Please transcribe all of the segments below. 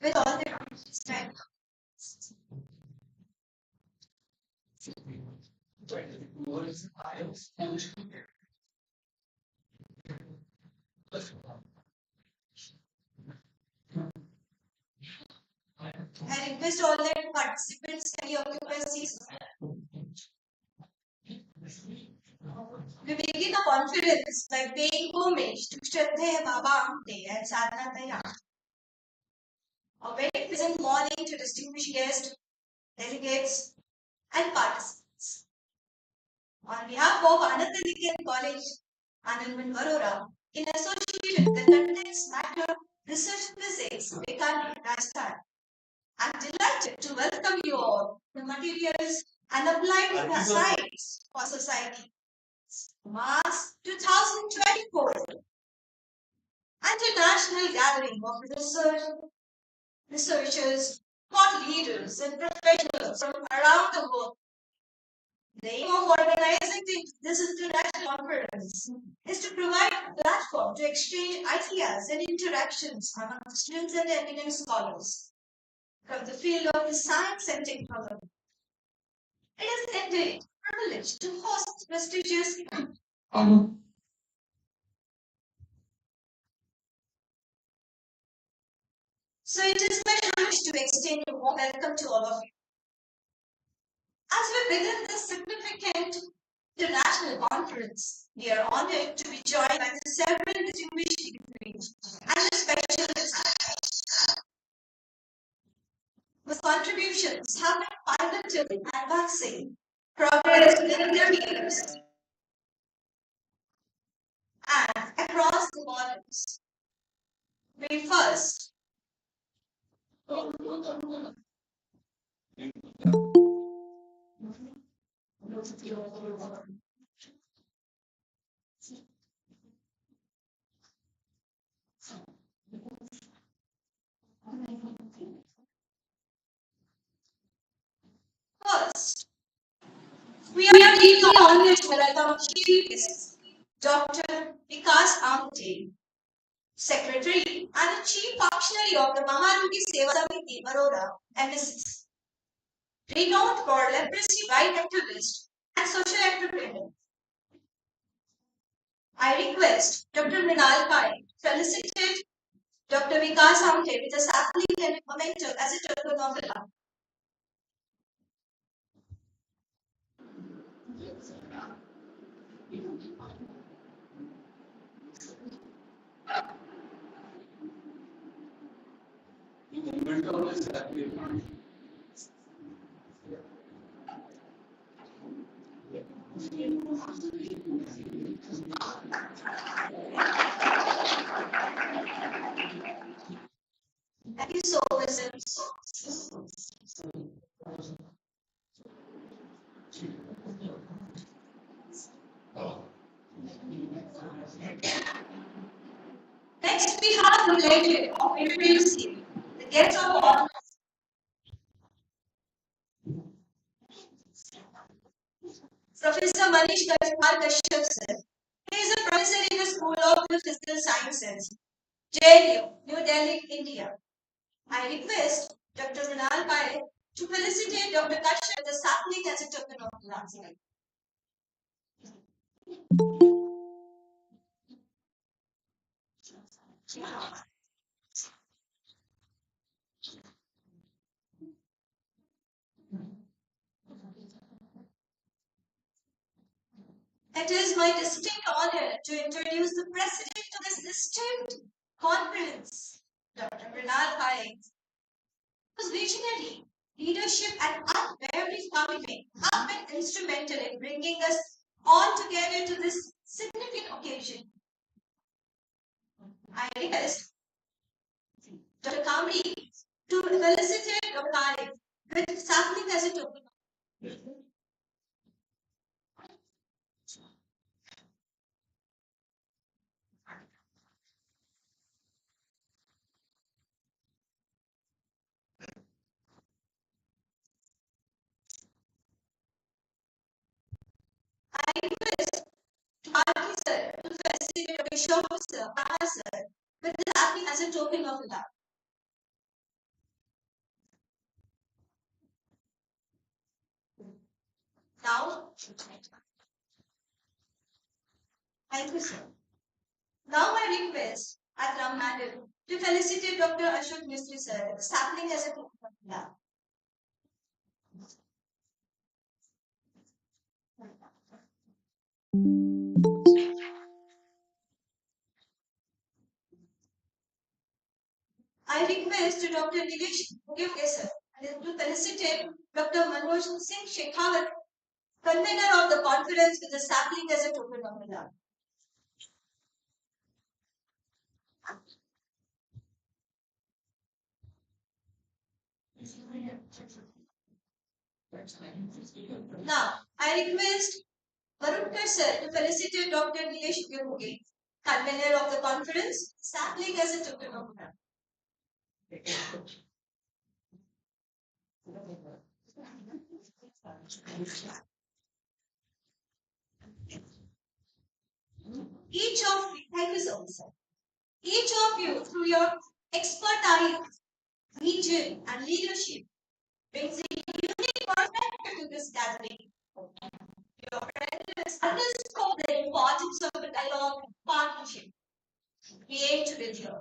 with all the strength. I request all the participants can occupy seats. We begin the conference by paying homage to Shraddheya Baba Amte and Sadhana Taya. A very pleasant morning to distinguished guests, delegates, and participants. On behalf of Anand Niken College, Anandman Arora, in association with the Context Matter Research Physics, Bikaner, Rajasthan, I'm delighted to welcome you all to Materials and Applied Science for Society, March 2024, International Gathering of researchers, thought leaders, and professionals from around the world. The aim of organizing this international conference is to provide a platform to exchange ideas and interactions among students and eminent scholars from the field of the science and technology. It is indeed a privilege to host prestigious So it is my privilege to extend a warm welcome to all of you. As we begin this significant international conference, we are honored to be joined by several distinguished dignitaries and specialists whose contributions have been pivotal in advancing progress within their fields and across the borders. We first First, we are deeply honored to welcome Chief Guest, Dr. Vikas Amte, Secretary and the Chief Functionary of the Maharogi Seva Samiti, Baroda, MSS, renowned for leprosy right activist and social entrepreneur. I request Dr. Minal Pai felicitate Dr. Vikas Amte with a sapling and a memento as a token of love. Thank you so much. Next, we have the pleasure of introducing the guest of honor, Professor Manish Kumar Kashyap sir. He is a professor in the School of the Physical Sciences, JNU, New Delhi, India. I request Dr. Mrinal Pai to felicitate Dr. Kashyap with a sapling as a token of love. It is my distinct honor to introduce the president of this distinct conference, Dr. Mrinal Pai, whose visionary leadership and unwavering commitment have been instrumental in bringing us all together to this significant occasion. I request Dr. Kamri to felicitate Dr. Pai with sapling as a token. I request Bharti sir to felicitate Dr. Shobhu sir, with this happening as a token of love. Now, thank you, sir. Now I request Akram Madam to felicitate Dr. Ashok Mistry sir, sapling as a token of love. I request Dr. Nilesh Muge sir to felicitate Dr. Manoj Singh Shekhawat, convener of the conference, with the sapling as a token of love. Now, I request Varun sir to felicitate Dr. Nilesh Muge, convener of the conference, sapling as a token of love. Thank you so much, sir. Each of you, through your expertise, vision, and leadership, brings a unique perspective to this gathering. Your presence underscore the importance of a dialogue and partnership created with you.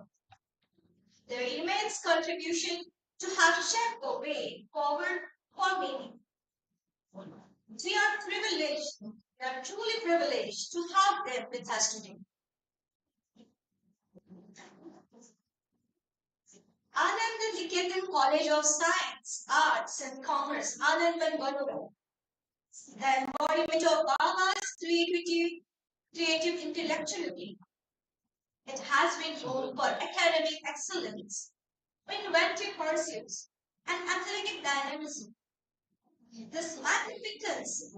Their immense contribution to have shaped the way forward for meaning. We are privileged, we are truly privileged to have them with us today. Anand Niketan College of Science, Arts and Commerce, Anand Bengaluru, the embodiment of Baba's creative intellectuality. It has been known for academic excellence, inventive pursuits, and athletic dynamism. This magnificence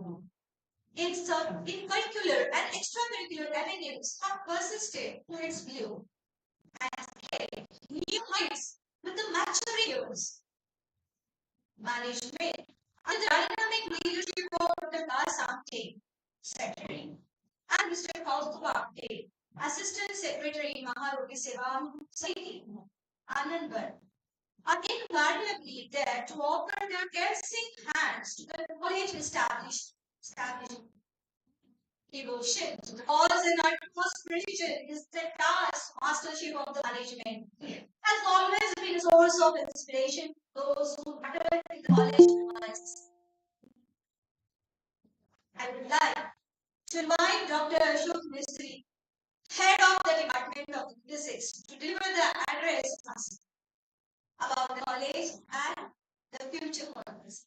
in curricular and extracurricular avenues have persisted to its view and scaled new heights with the maturing years. Management under the dynamic leadership of Dr. Das Amte, Secretary, and Mr. Kaustuv Amte, Assistant Secretary, Maharoti Seva Society, Anandban, are invariably there to offer their caressing hands to the college established devotion to the cause and utmost precision is the task mastership of the management. Has always been a source of inspiration those who attend the college provides. I would like to invite Dr. Ashok Mistry, head of the Department of Physics, to deliver the address about the college and the future purpose.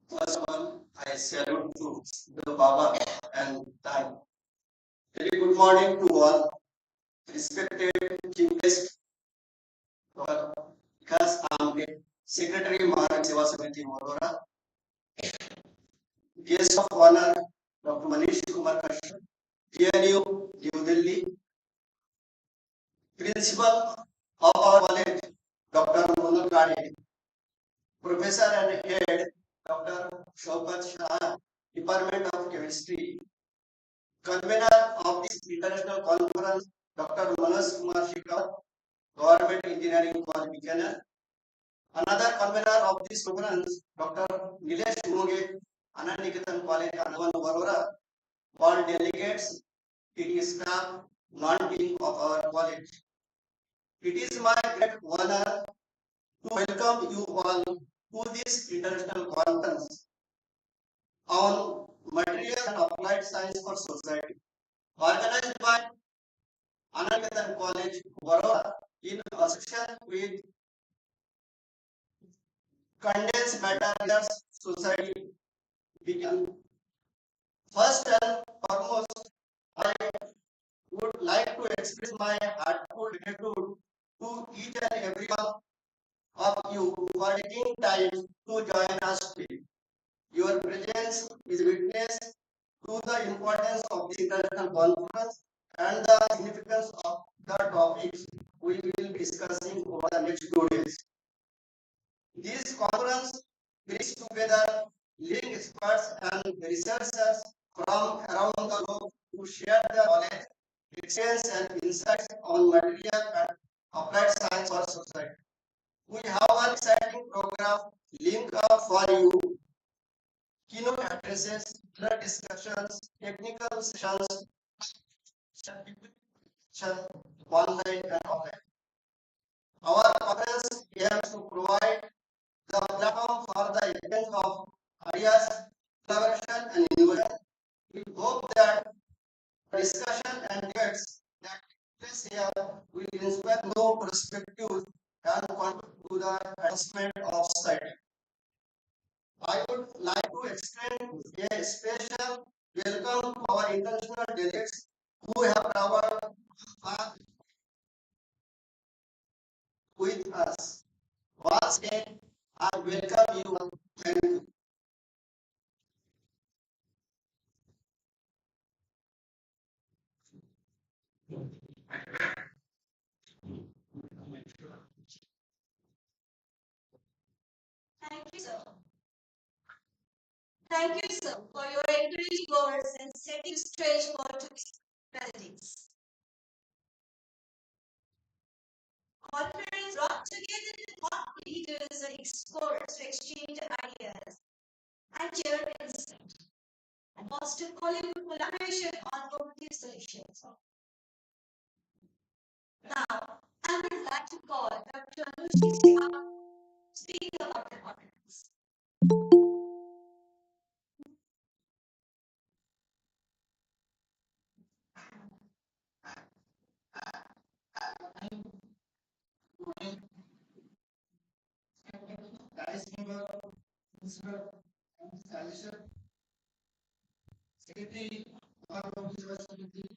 First of all, I salute to the Baba and thank. Very good morning to all. Respected Chief Guest, Dr. Vikas Amte, Secretary Maharaj Seva Samiti Vadodara, Guest of Honor Dr. Manish Kumar Kashyap, PNU New Delhi, Principal of our college Dr. Monu Kade, Professor and Head Dr. Shaukat Shah, Department of Chemistry, Convener of this international conference, Dr. Manoj Kumar Shekhawat, Government Engineering College Bikaner. Another convener of this conference, Dr. Nilesh Muge, Anand Niketan College, Anand Varora, all delegates, TT staff, non-team of our college. It is my great honor to welcome you all to this international conference on material and applied science for society, organized by Anand Niketan College, Varora, in association with Condensed Matter Society. First and foremost, I would like to express my heartfelt gratitude to each and every one of you for taking time to join us today. Your presence is witness to the importance of the international conference and the significance of the topics we will be discussing over the next 2 days. This conference brings together leading experts and researchers from around the globe to share their knowledge, experience, and insights on material and applied science for society. We have an exciting program linked up for you. Keynote addresses, flood discussions, technical sessions, online and offline. Our conference aims to provide the platform for the exchange of ideas, collaboration, and innovation. We hope that discussion and debates that take place here will inspire new perspectives and contribute to the advancement of society. I would like to extend a special welcome to our international delegates who have traveled far with us. Once again, I welcome you. Thank you. Thank you, sir. Thank you, sir, for your encouraging words and setting the stage for today's presidents. Conference brought together the thought leaders and experts to exchange ideas and share insight and foster collaboration on innovative solutions. Now, I would like to call Dr. Anushi Sinha to speak about the conference. Vice Member, Principal, Salisha, Secretary, Honorable Secretary,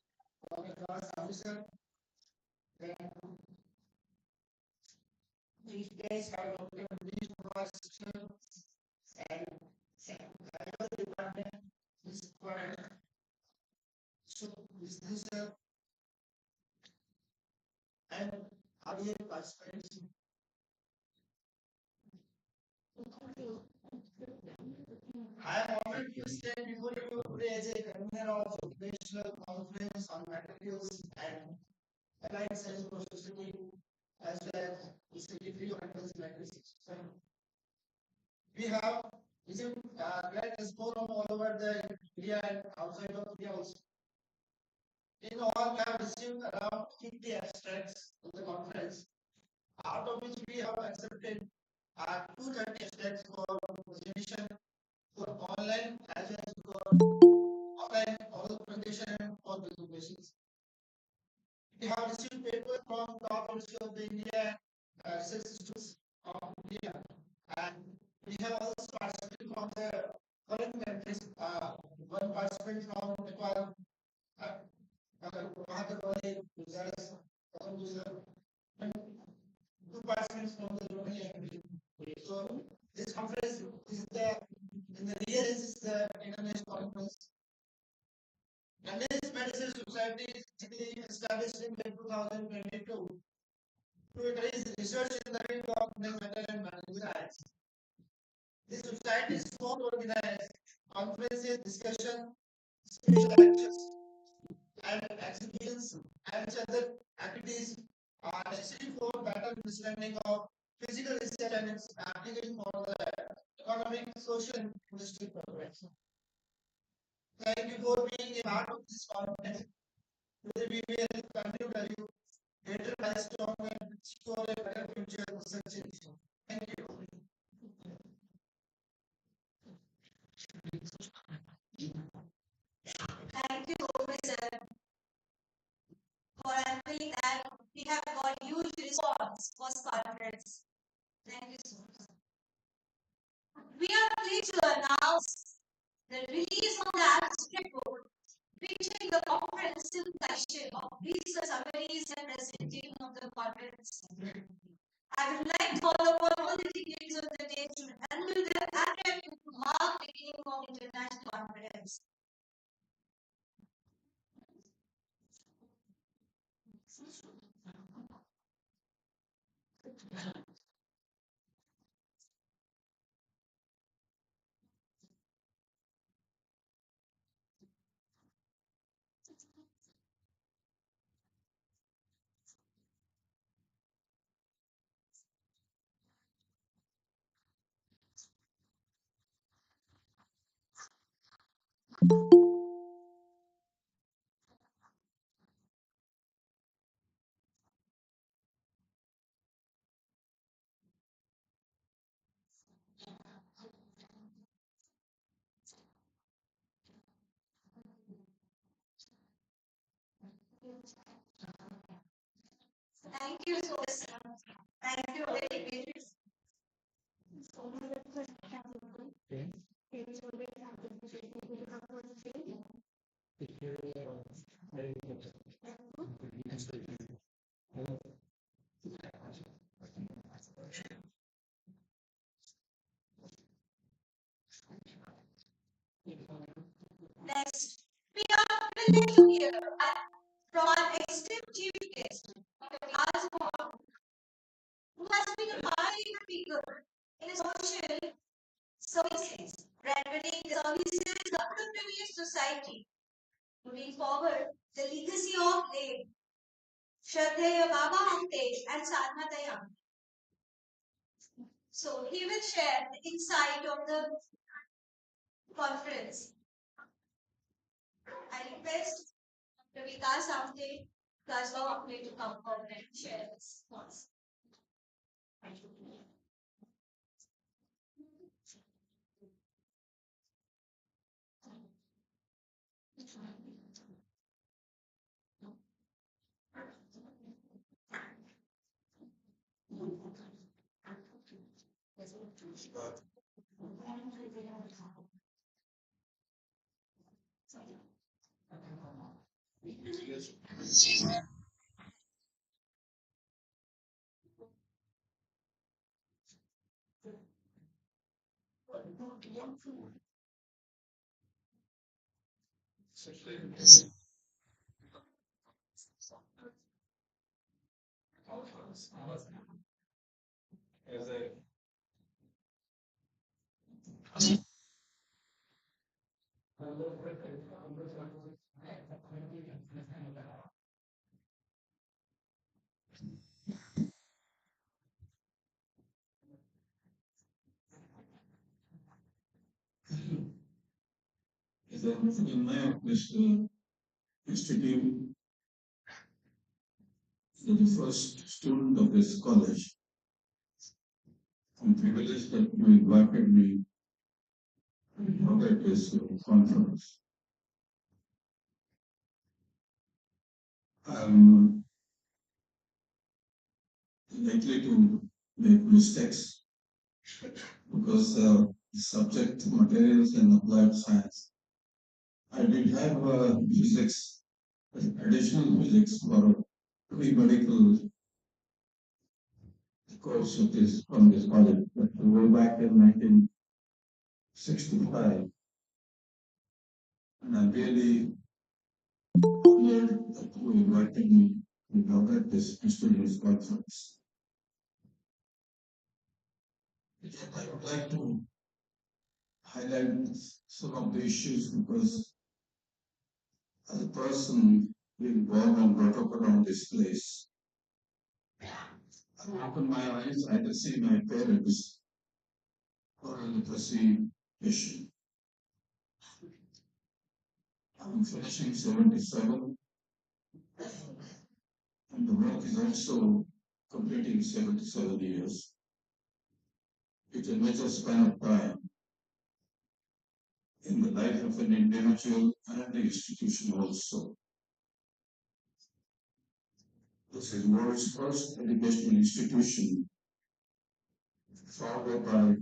Dr. Class Officer, these days are located in these section and another department is for so business and other participants. I am honored to stand before you today as a convener of National Conference on Materials and Allied Science Processing as well as the Secretary of Advanced Mathematics. We have received great response from all over the India and outside of India also. In all, we have received around 50 abstracts of the conference, out of which we have accepted 230 abstracts for presentation for online as well as for offline oral presentation and all presentations. We have received papers from top university of the India research institutes of India, and we have also participated from the foreign countries. One participant from Nepal, Mahathir Bali, Gujarat, and two participants from the Romania country. So this conference is in the year is the international conference. London's Medicine Society is established in 2022 to encourage research in the field of medical and medical science. This society is formed to organize conferences, discussion, special lectures, and exhibitions, and other activities necessary for better understanding of physical research and its application for the economic, social, and industry progress. Thank you for being a part of this conference. Today we will continue to you greater milestone and secure a better future research in. Thank you. Thank you, Professor, for unveiling that we have got huge response for this conference. Thank you so much. We are pleased to announce the release of the abstract book featuring the comprehensive collection of research summaries and presentation of the conference. I would like to call upon all the dignitaries of the day to handle their academic to mark beginning of international conference. Thank you so much. Thank you very much. Next, we are privileged to hear from our esteemed chief guest, Dr. Vikas Mohan, who has been a pioneering figure in social services, rendering services to underprivileged society. Moving forward, the legacy of late Shraddheya Baba Amte and Sadhna Dayam. So he will share the insight of the conference. I request Dr. Vikas Amte, Glasgow Amte to come forward and share his thoughts. Thank you. In my National Institute, the first student of this college. I'm privileged that you invited me at this conference. I'm likely to make mistakes because the subject materials in applied science. I did have physics, additional physics for pre-medical course of this from this college, but way back in 1965, and I'm really honored that you invited me to talk at this prestigious conference. Yet I would like to highlight some of the issues because as a person being born and brought up around this place, I open my eyes, I can see my parents for a literacy issue. I'm finishing 77, and the work is also completing 77 years. It's a major span of time in the life of an individual and the institution also. This is world's first educational institution founded by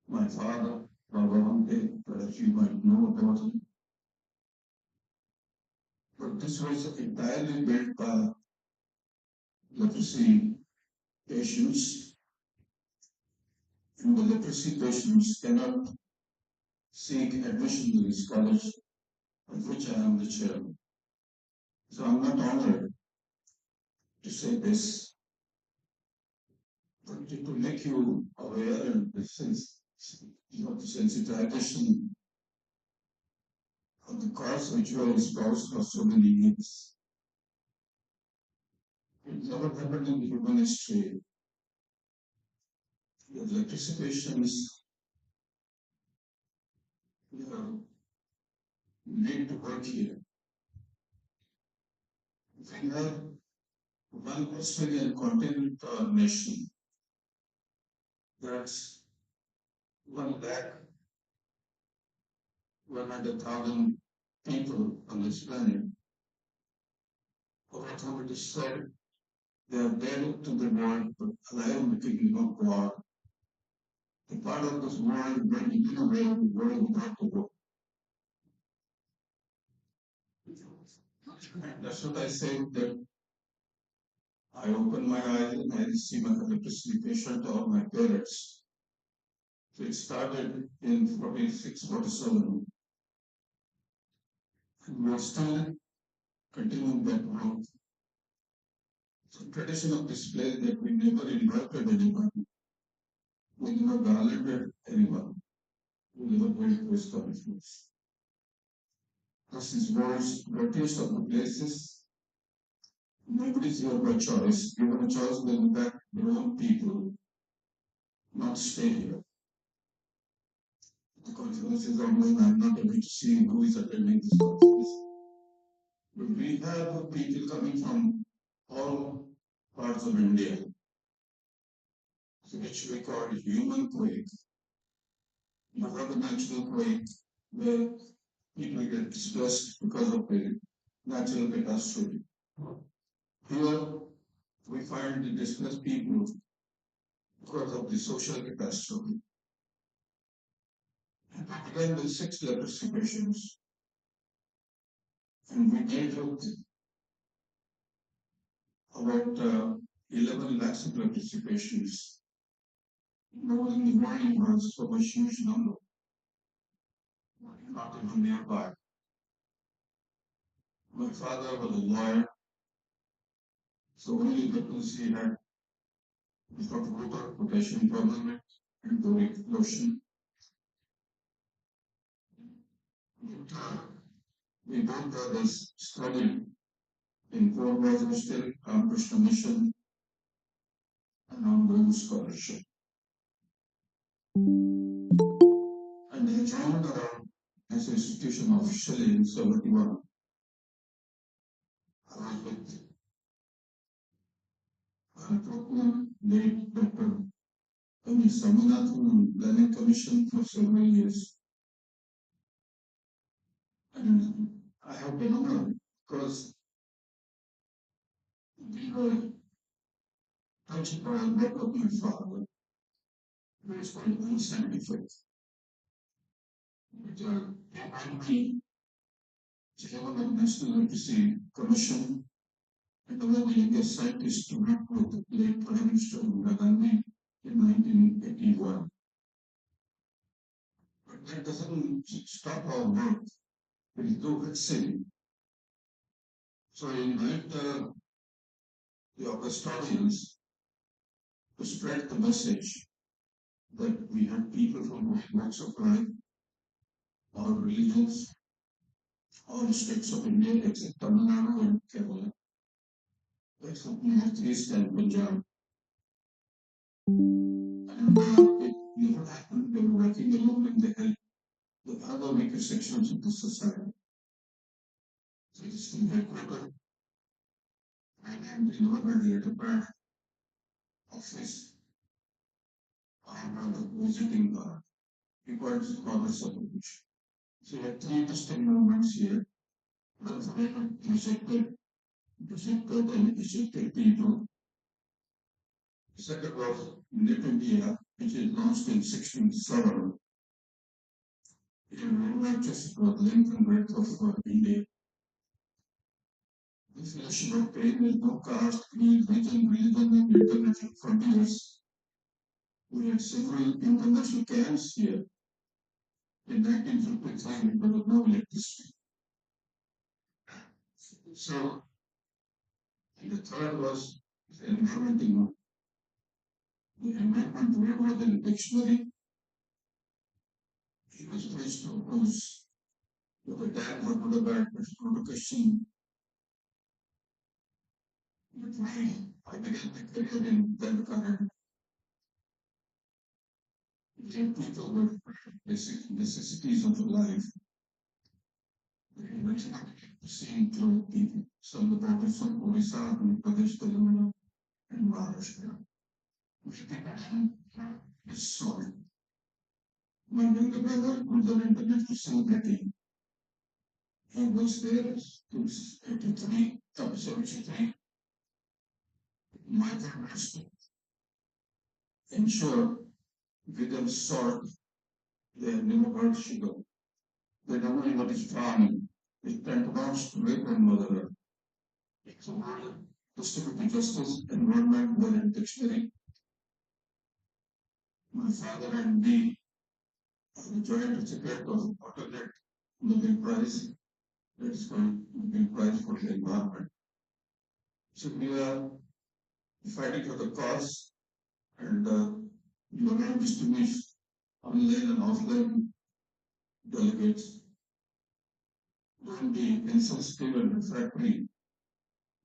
my father, Baba Amte, perhaps you might know about him. But this was entirely built by leprosy patients, and the leprosy patients cannot seek admission to this college, of which I am the chairman. So I'm not honored to say this, but to make you aware and the sense, the sensitization of the cause which you have espoused for so many years. It never happened in human history. The leprosy patients need to work here. We have one Australian continent nation. That's 1,100,000 people on this planet. Our authorities said they are dead to the world, but alive in the kingdom of God. A part of this world where we live where the world without the world. That's what I said that I opened my eyes and I received an electricity patient of my parents. So it started in 46, 47. And we're still continuing that road. So tradition of this place that we never invited anyone. We never garlanded anyone. We never went to establishments. This is world's dirtiest of the places. Nobody's here by choice. Given a choice, they go back to their own people, not stay here. The conferences are going, I'm not able to see who is attending this conference. But we have people coming from all parts of India, which we call human quake. You have a natural quake where people get displaced because of the natural catastrophe. Here, we find the displaced people because of the social catastrophe. And we began with 6 leprosy patients, and we gave out about 11 lakhs of leprosy patients. Knowing the world was so much huge number, not even nearby. My father was a lawyer, so only leprosy had got water potassium problem and boric lotion. We both brothers studied in Port Hostel, Ramakrishna Mission, and on Guru Scholarship. And they joined around this institution officially in 71. I was with late Dr. Ami Saminathan Planning Commission for several years. And I have been honored because we were touched by the work of my father, who is quite unscientific. Which are MIT, Chairman of National Literacy Commission, and one of the youngest scientists to work with the late Prime Minister Indira Gandhi in 1981. But that doesn't stop our work. We do it silly. So I invite the August audience to spread the message that we have people from all walks of life, all religions, all states of India except Tamil Nadu and Kerala, except Northeast and Punjab. And it never happened. They were working alone and they helped the other weaker sections of the society. So it's in headquarters. And I'm delivered at a bad office. I'm visiting people scholars of the bush. So we have 3 interesting movements here. Rejected and ejected people. Second was Knit India, which is launched in 1607. In righteous for the length and breadth of India. This notion of pain is no caste, creed, religion, and international frontiers. We had several international camps here. In 1953, there was no electricity. So, the third was the environmental. The environment wrote in a dictionary. He was placed to oppose with a dad or with a bad, but not a question. But I began my career in Denver. People with basic necessities of life. seeing to people, some of the bodies from Orissa, Andhra Pradesh, Telangana, and Maharashtra. Is solid. My younger brother was an international celebrity. He was there since 83, 73. My job was to ensure within salt, they have never heard sugar. They don't know what is farming. They tend to make one mother. So, distributive justice, environment, well, and dictionary. My father and me are the joint recipient of alternate Nobel Prize. That is called Nobel Prize for the Environment. So we are fighting for the cause, and you are going to distinguish online and offline delegates. Don't be insensitive and refractory.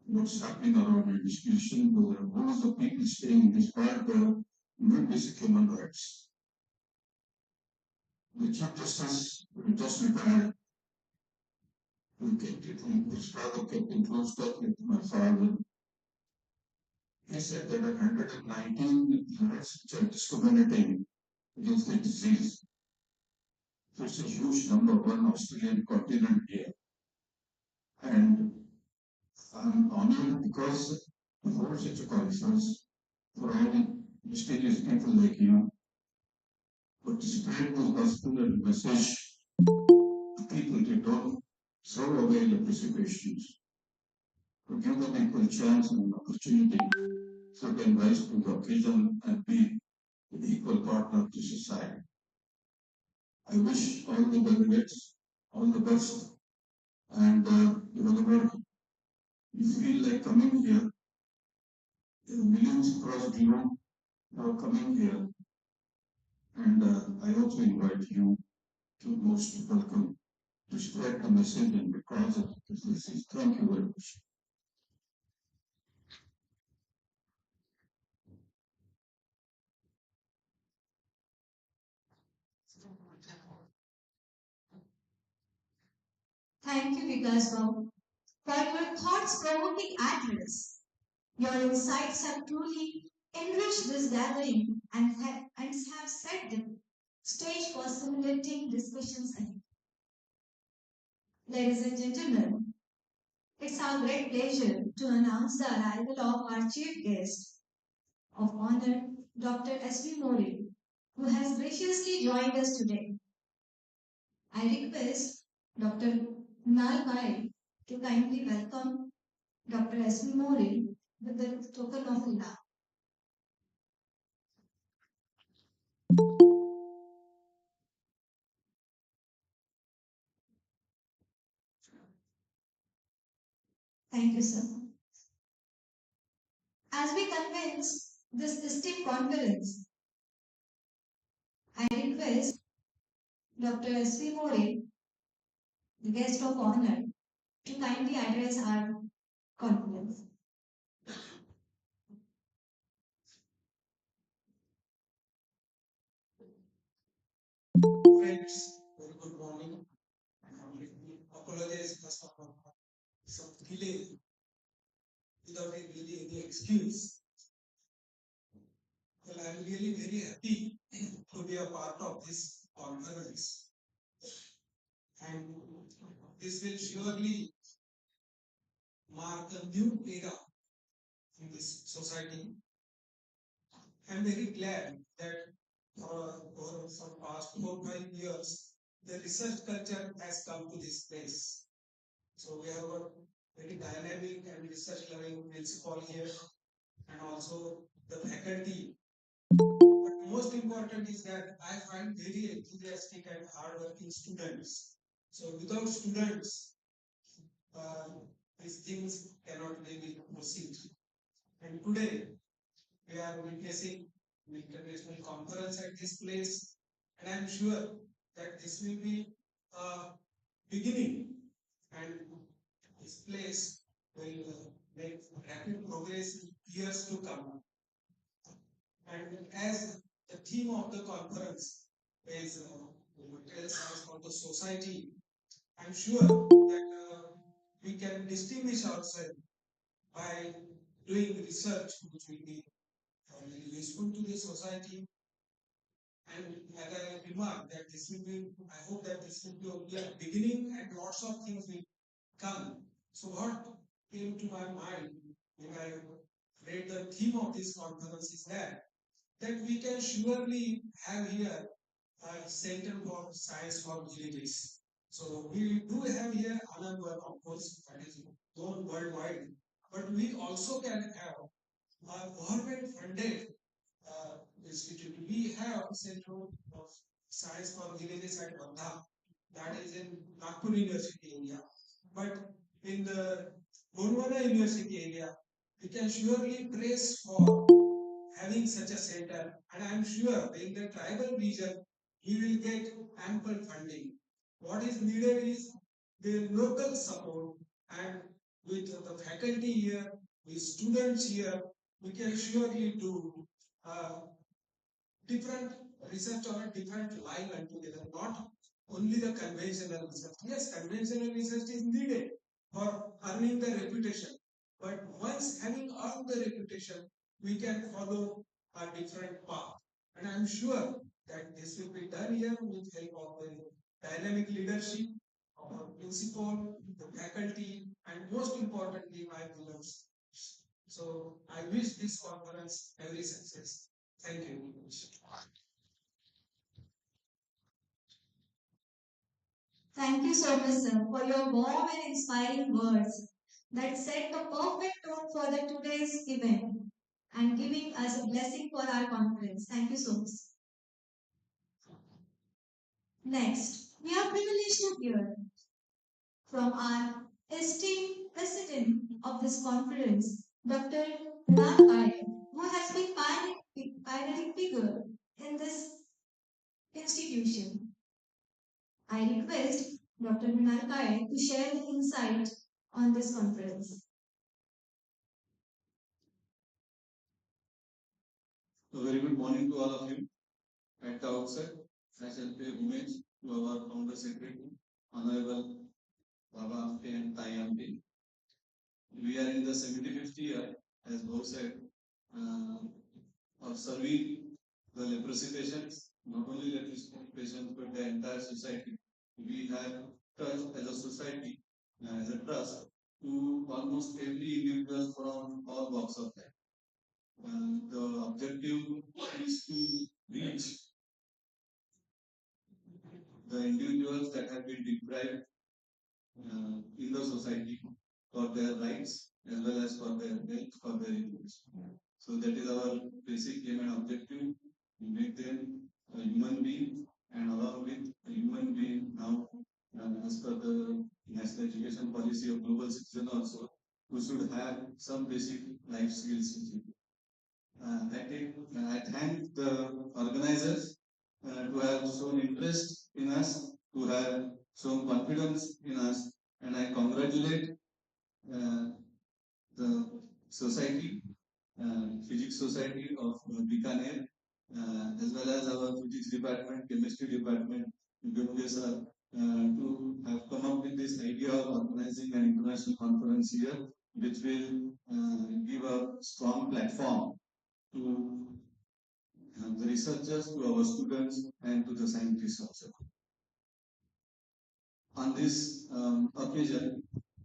What's happening around the discussion, who is the people staying despite the no basic human rights. The Chief Justice who just retired, his father kept in close touch with my father. He said that 119 units which are discriminating against the disease. So it's a huge number, one Australian continent here. And I'm honored because the whole such a conference for all mysterious people like you, but to spread the gospel and message to people to don't throw away the participations, to give them equal chance and opportunity so they can rise to the occasion and be an equal partner to society. I wish all the delegates all the best, and whenever you feel like coming here, there are millions across the globe now coming here, and I also invite you to most welcome to spread the message and the cause of this disease. Thank you very much. Thank you, Vikas Babu, for your thoughts-provoking address. Your insights have truly enriched this gathering and have set the stage for stimulating discussions ahead. Ladies and gentlemen, it's our great pleasure to announce the arrival of our chief guest of honor, Dr. S.V. Mori, who has graciously joined us today. I request Dr. Kunal Pai to kindly welcome Dr. S.V. Mori with the token of love. Thank you, sir. As we commence this esteemed conference, I request Dr. S.V. Mori, the guest of honor, to kindly address our conference. Friends, very good morning. Apologize first of all for some delay without really any excuse. Well, I'm really very happy to be a part of this conference. And this will surely mark a new era in this society. I'm very glad that for some past 4-5 years, the research culture has come to this place. So we have a very dynamic and research learning principle here, and also the faculty. But most important is that I find very enthusiastic and hardworking students. So without students, these things cannot really proceed. And today we are witnessing an international conference at this place, and I'm sure that this will be a beginning, and this place will make rapid progress in years to come. And as the theme of the conference is material science for the society, I'm sure that we can distinguish ourselves by doing research which will be really useful to the society. And as I remarked that this will be, I hope that this will be only a beginning and lots of things will come. So what came to my mind when I read the theme of this conference is that we can surely have here a Center for Science for Villages. So we do have here Anandwar, of course, that is known worldwide, but we also can have a government funded institute. We have Center of Science for Villages at Bandha, that is in Nagpur University area. But in the Gondwana University area, we can surely trace for having such a center, and I am sure in the tribal region we will get ample funding. What is needed is the local support, and with the faculty here, with students here, we can surely do uh, different research on a different line altogether, not only the conventional research. Yes, conventional research is needed for earning the reputation, but once having earned the reputation, we can follow a different path. And I'm sure that this will be done here with help of the dynamic leadership of our principal, the faculty, and most importantly, my fellows. So I wish this conference every success. Thank you. Thank you so much, sir, for your warm and inspiring words that set the perfect tone for the today's event and giving us a blessing for our conference. Thank you so much. Next, we are privileged to hear from our esteemed president of this conference, Dr. Rinal Kaya, who has been pioneering figure in this institution. I request Dr. Rinal Kaya to share the insight on this conference. A very good morning to all of you. At the outset, I shall pay homage to our founder secretary, Honorable Baba Amte and Tai Amte. We are in the 75th year, as Bhav said, of serving the leprosy patients, not only leprosy patients, but the entire society. We have touched as a society, as a trust, to almost every individual from all walks of life. The objective is to reach the individuals that have been deprived in the society for their rights as well as for their health, for their education. So that is our basic aim and objective, to make them a human being, and along with a human being now, as per the national education policy of global citizen also, who should have some basic life skills. I thank the organizers who have shown interest in us, who have shown confidence in us, and I congratulate uh, the society, Physics Society of Bikaner, as well as our Physics Department, Chemistry Department, sir, to have come up with this idea of organizing an international conference here, which will give a strong platform to the researchers, to our students, and to the scientists also. On this occasion,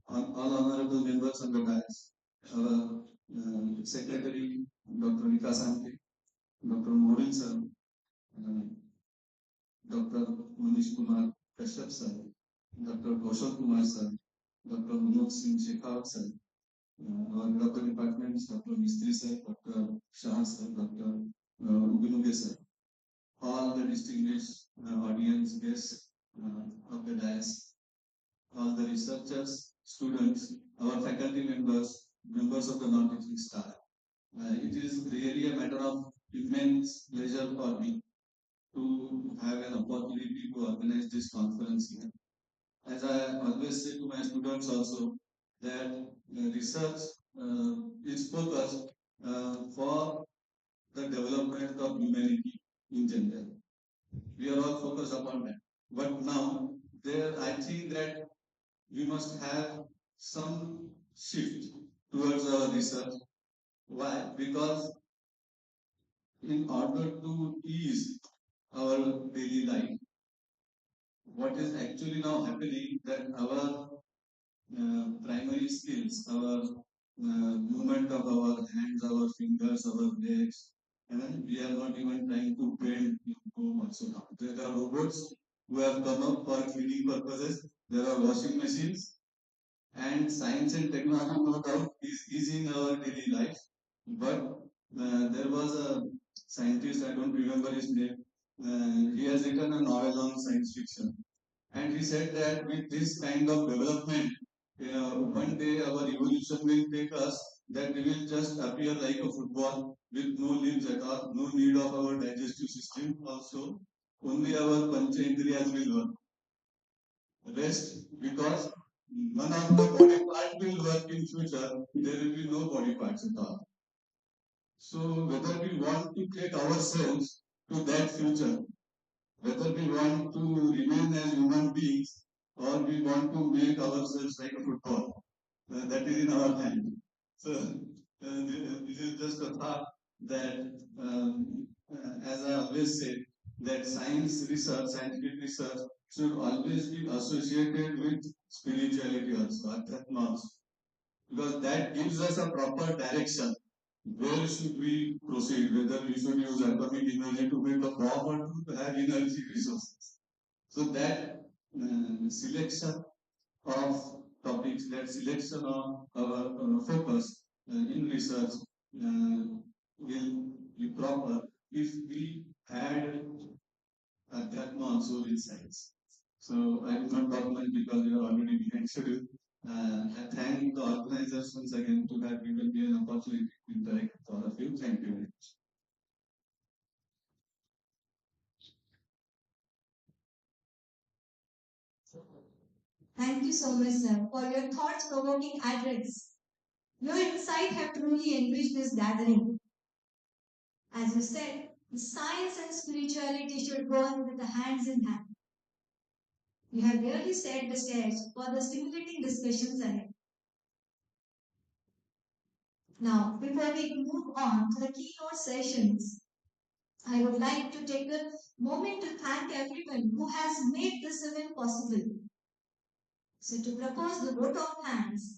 all honorable members on the dais, our Secretary, Dr. Vikas Amte, Dr. Morin sir, Dr. Manish Kumar Kashyap sir, Dr. Kaushal Kumar sir, Dr. Manoj Singh Shekhawat sir, our doctor departments, Dr. Mistri sir, Dr. Shah sir, Dr. Ubinuge sir, all the distinguished audience guests of the dais, all the researchers, students, our faculty members, members of the non-teaching staff. It is really a matter of immense pleasure for me to have an opportunity to organize this conference here. As I always say to my students also, that research is focused for the development of humanity in general. We are all focused upon that. But now, I think that we must have some shift towards our research. Why? Because in order to ease our daily life, what is actually now happening that our primary skills, our movement of our hands, our fingers, our legs, and we are not even trying to bend in home also now. There are robots who have come up for cleaning purposes. There are washing machines, and science and technology, no doubt, is easing our daily life. But there was a scientist, I don't remember his name. He has written a novel on science fiction, and he said that with this kind of development, one day our evolution will take us that we will just appear like a football with no limbs at all, no need of our digestive system also. Only our panchendriyas will work. Rest, because none of the body part will work in future, there will be no body parts at all. So whether we want to take ourselves to that future, whether we want to remain as human beings or we want to make ourselves like a football, that is in our hand. So this is just a thought that, as I always say, that science research, scientific research should always be associated with spirituality also, Adhyatma also, because that gives us a proper direction. Where should we proceed? Whether we should use atomic energy to make a bomb or to have energy resources. So that selection of topics, that selection of our focus in research will be proper if we had Adhyatma also in science. So I will not talk much because we are already behind schedule. I thank the organizers once again to have given me an opportunity to interact with all of you. Thank you very much. Thank you so much, sir, for your thought-provoking address. Your insight have truly enriched this gathering. As you said, science and spirituality should go with the hands in hand. You have really set the stage for the stimulating discussions ahead. Now, before we move on to the keynote sessions, I would like to take a moment to thank everyone who has made this event possible. So, to propose the vote of thanks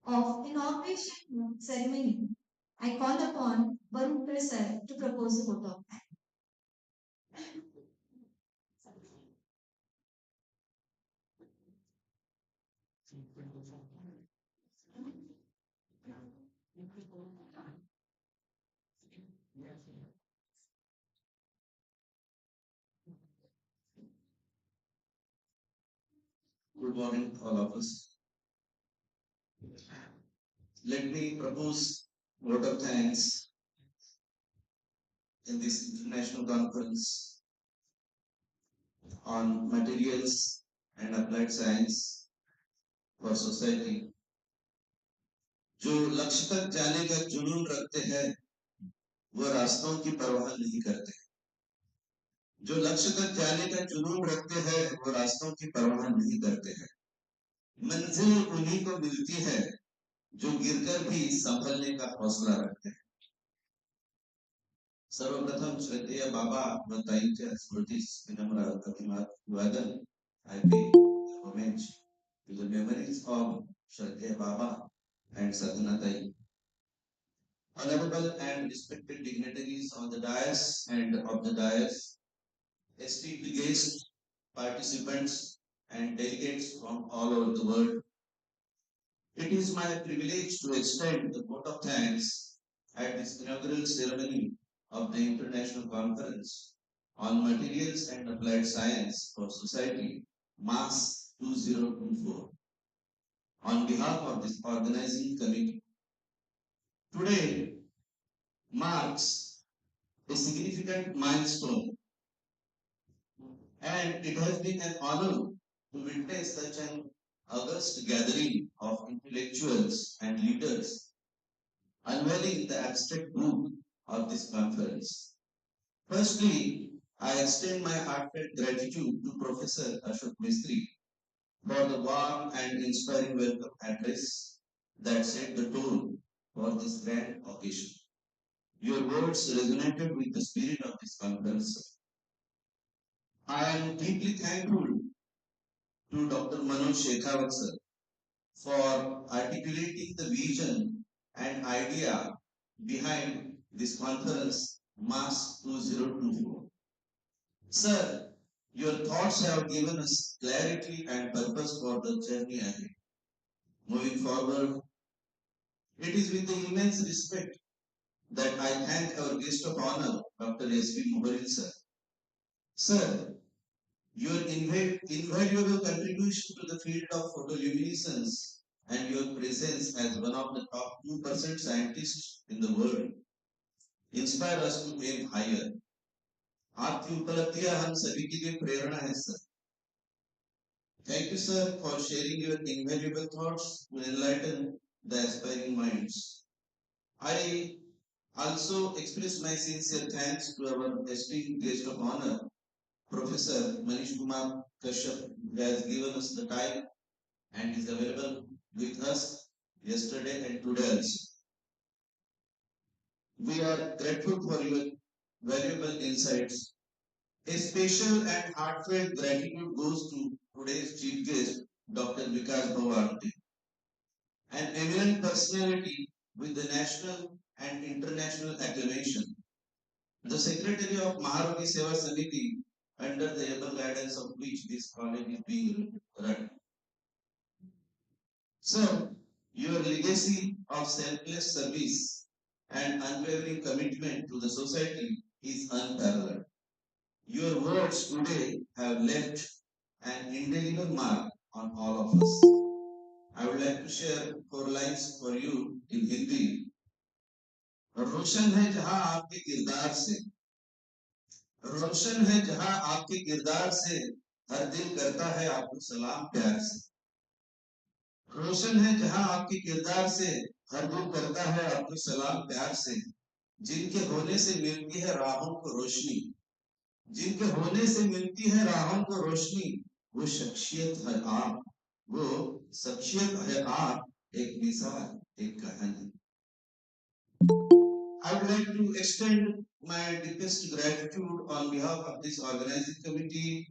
of inauguration ceremony, I call upon Varun Prasad to propose the vote of thanks. Good morning, all of us. Let me propose vote of thanks in this international conference on materials and applied science for society. जो लक्ष्य तक जाने का जुनून रखते हैं वो रास्तों की परवाह नहीं करते। जो लक्ष्य तक जाने का जुनून रखते हैं वो रास्तों की परवाह नहीं करते हैं। मंजिल उन्हीं को मिलती है जो गिरकर भी संभलने का हौसला रखते हैं। सर्वप्रथम श्रद्धेय बाबा व ताईंच्या स्मृतीस विनम्र अभिवादन. I pay homage to the memories of Shraddheya Baba and Sadhana Tai. Honorable and respected dignitaries on the dais and of the dais, esteemed guests, participants, and delegates from all over the world. It is my privilege to extend the vote of thanks at this inaugural ceremony of the International Conference on Materials and Applied Science for Society, MAS 2024, on behalf of this organizing committee. Today marks a significant milestone, and it has been an honor to witness such an august gathering of intellectuals and leaders unveiling the abstract group of this conference. Firstly, I extend my heartfelt gratitude to Professor Ashok Mistry for the warm and inspiring welcome address that set the tone for this grand occasion. Your words resonated with the spirit of this conference. I am deeply thankful to Dr. Manoj Shekhawat sir for articulating the vision and idea behind this conference, MAS 2024. Sir, your thoughts have given us clarity and purpose for the journey ahead. Moving forward, it is with the immense respect that I thank our guest of honor, Dr. S.V. Muharil sir. Sir, your invaluable contribution to the field of photoluminescence and your presence as one of the top 2% scientists in the world inspire us to aim higher. आपकी उपलब्धियां हम सभी के लिए प्रेरणा है sir. Thank you, sir, for sharing your invaluable thoughts to enlighten the aspiring minds. I also express my sincere thanks to our esteemed guest of honor, Professor Manish Kumar Kashyap, who has given us the time and is available with us yesterday and today also. We are grateful for your valuable insights. A special and heartfelt gratitude goes to today's chief guest, Dr. Vikas Bhavarti, an eminent personality with the national and international acclamation. The Secretary of Maharoti Seva Samiti, under the able guidance of which this college is being run. Sir, your legacy of selfless service and unwavering commitment to the society is unparalleled. Your words today have left an indelible mark on all of us. I would like to share 4 lines for you in Hindi. रोशन है जहां आपके किरदार से, रोशन है जहां आपके किरदार से, हर दिल करता है आपको सलाम प्यार से. रोशन है जहां आपके किरदार से, हर दिल करता है आपको सलाम प्यार से. जिनके होने से मिलती है राहों को रोशनी, जिनके होने से मिलती है राहों को रोशनी, वो शख्सियत है आप, वो शख्सियत है आप, एक मिसाल, एक कहानी. I would like to extend my deepest gratitude on behalf of this organizing committee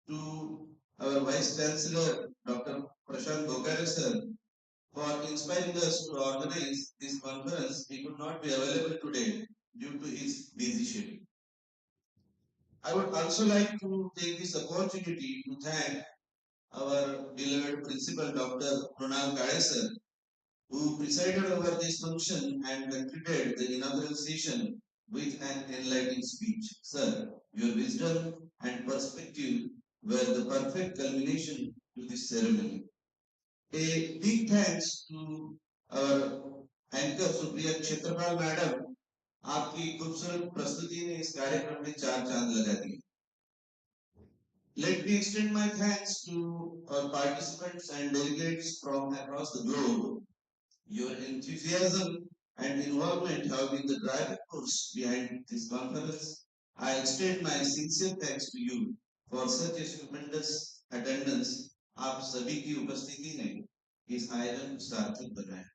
to our Vice Chancellor, Dr. Prashant Bogare sir, for inspiring us to organize this conference. He could not be available today due to his busy schedule. I would also like to take this opportunity to thank our beloved Principal Dr. Pranal Kade sir, who presided over this function and concluded the inaugural session with an enlightening speech. Sir, your wisdom and perspective were the perfect culmination to this ceremony. A big thanks to our anchor Supriya Kshetrapal madam. आपकी खूबसूरत प्रस्तुति ने इस कार्यक्रम में 4 चांद लगा दिए. Let me extend my thanks to our participants and delegates from across the globe. Your enthusiasm and involvement have been the driving force behind this conference. I extend my sincere thanks to you for such a stupendous attendance. आप सभी की उपस्थिति ने इस आयोजन को सार्थक बनाया.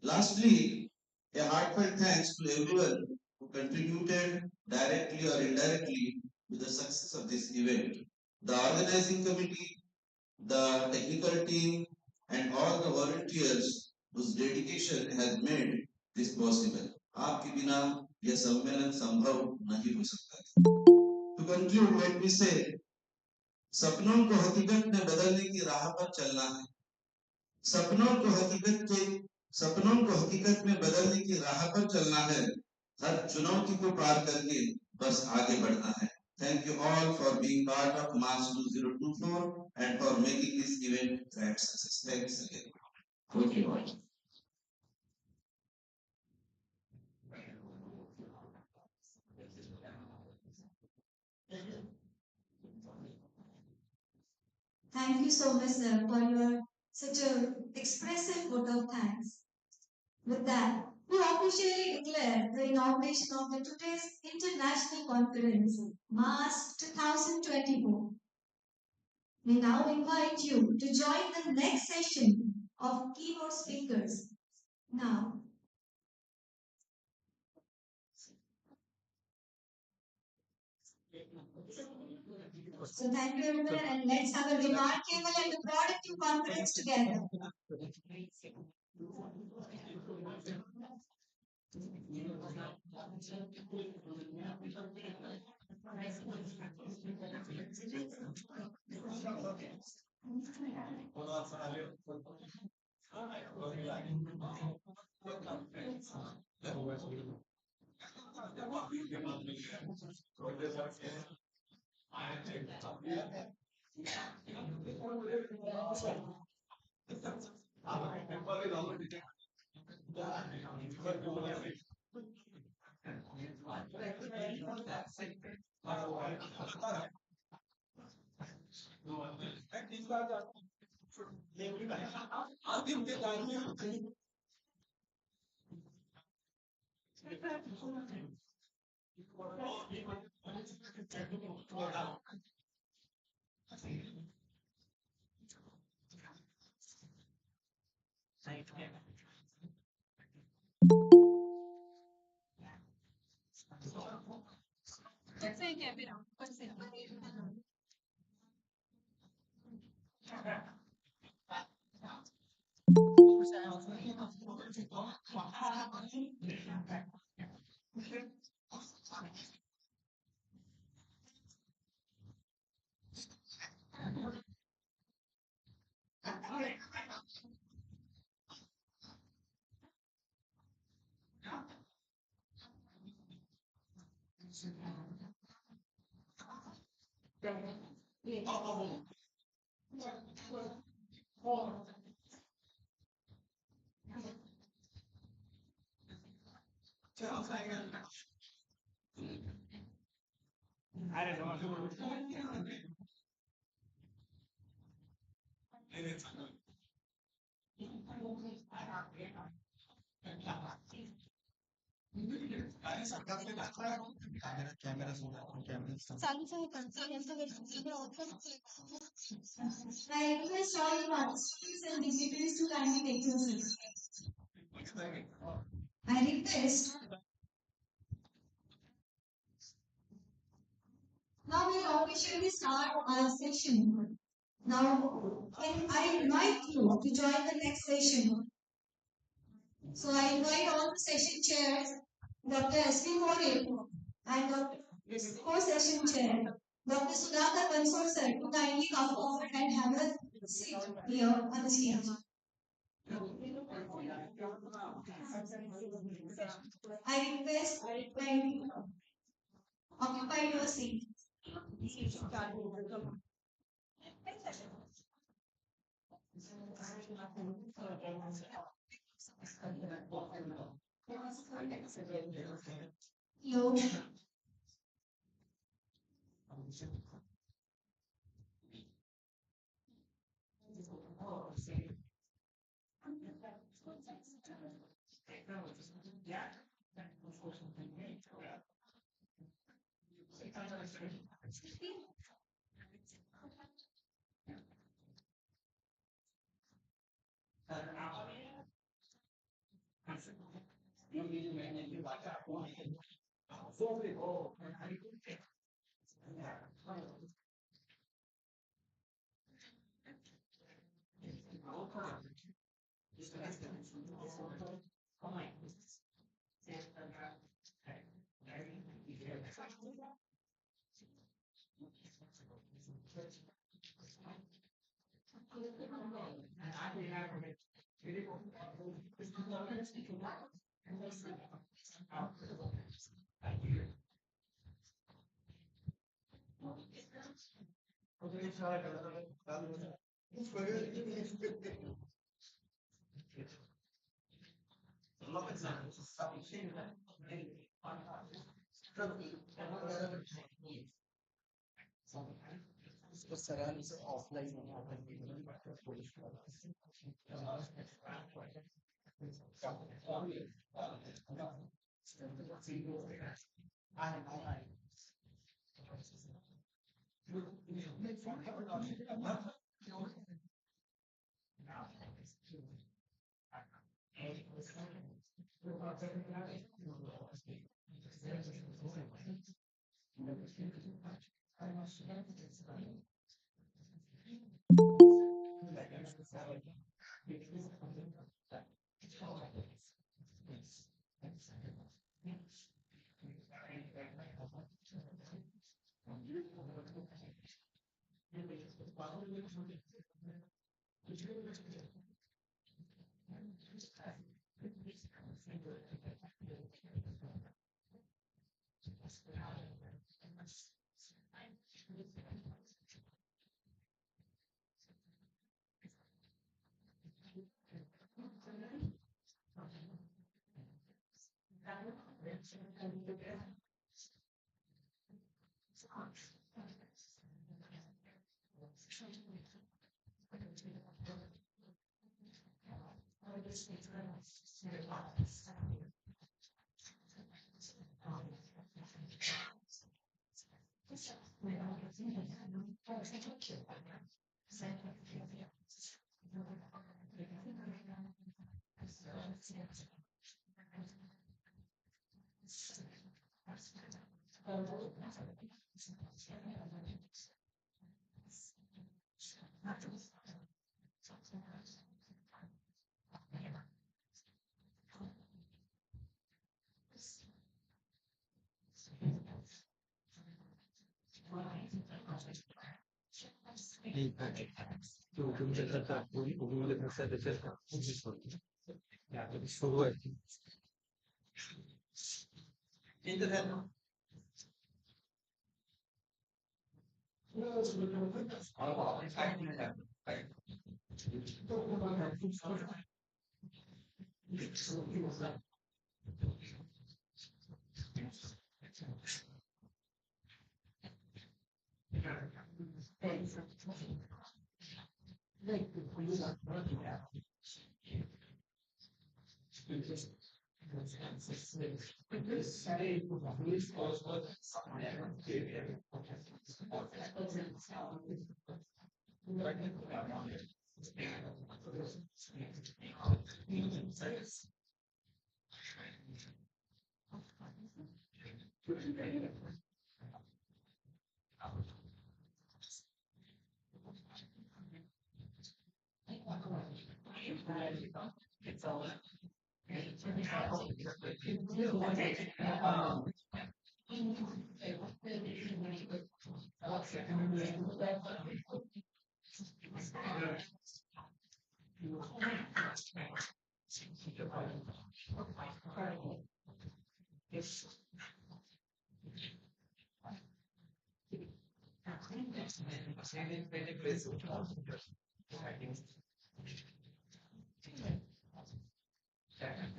Lastly, a heartfelt thanks to everyone who contributed directly or indirectly to the success of this event. The organizing committee, the technical team, and all the volunteers whose dedication has made this possible. आपके बिना यह सम्मेलन संभव नहीं हो सकता था. To conclude, let me say, सपनों को हकीकत में बदलने की राह पर चलना है. सपनों को हकीकत में बदलने की राह पर चलना है. हर चुनौती को पार करके बस आगे बढ़ना है. Thank you all for being part of MAS 2024 and for making this event a great success. Thanks again. Thank you all. Thank you so much, sir, for your such a expressive vote of thanks. With that, we officially declare the inauguration of the today's international conference, MAS 2024. We now invite you to join the next session of keynote speakers. Now, so thank you everyone, and let's have a remarkable and a productive conference together. I request all the participants and dignitaries to kindly take your seats. I request. Now we will officially start our session. Now, I invite you to join the next session. So I invite all the session chairs, Dr. S.V. More and Dr. Co-session chair, Dr. Sudhakar Bansal sir, to kindly come forward and have a seat here on the stage. I request kindly occupy your seat. Hello.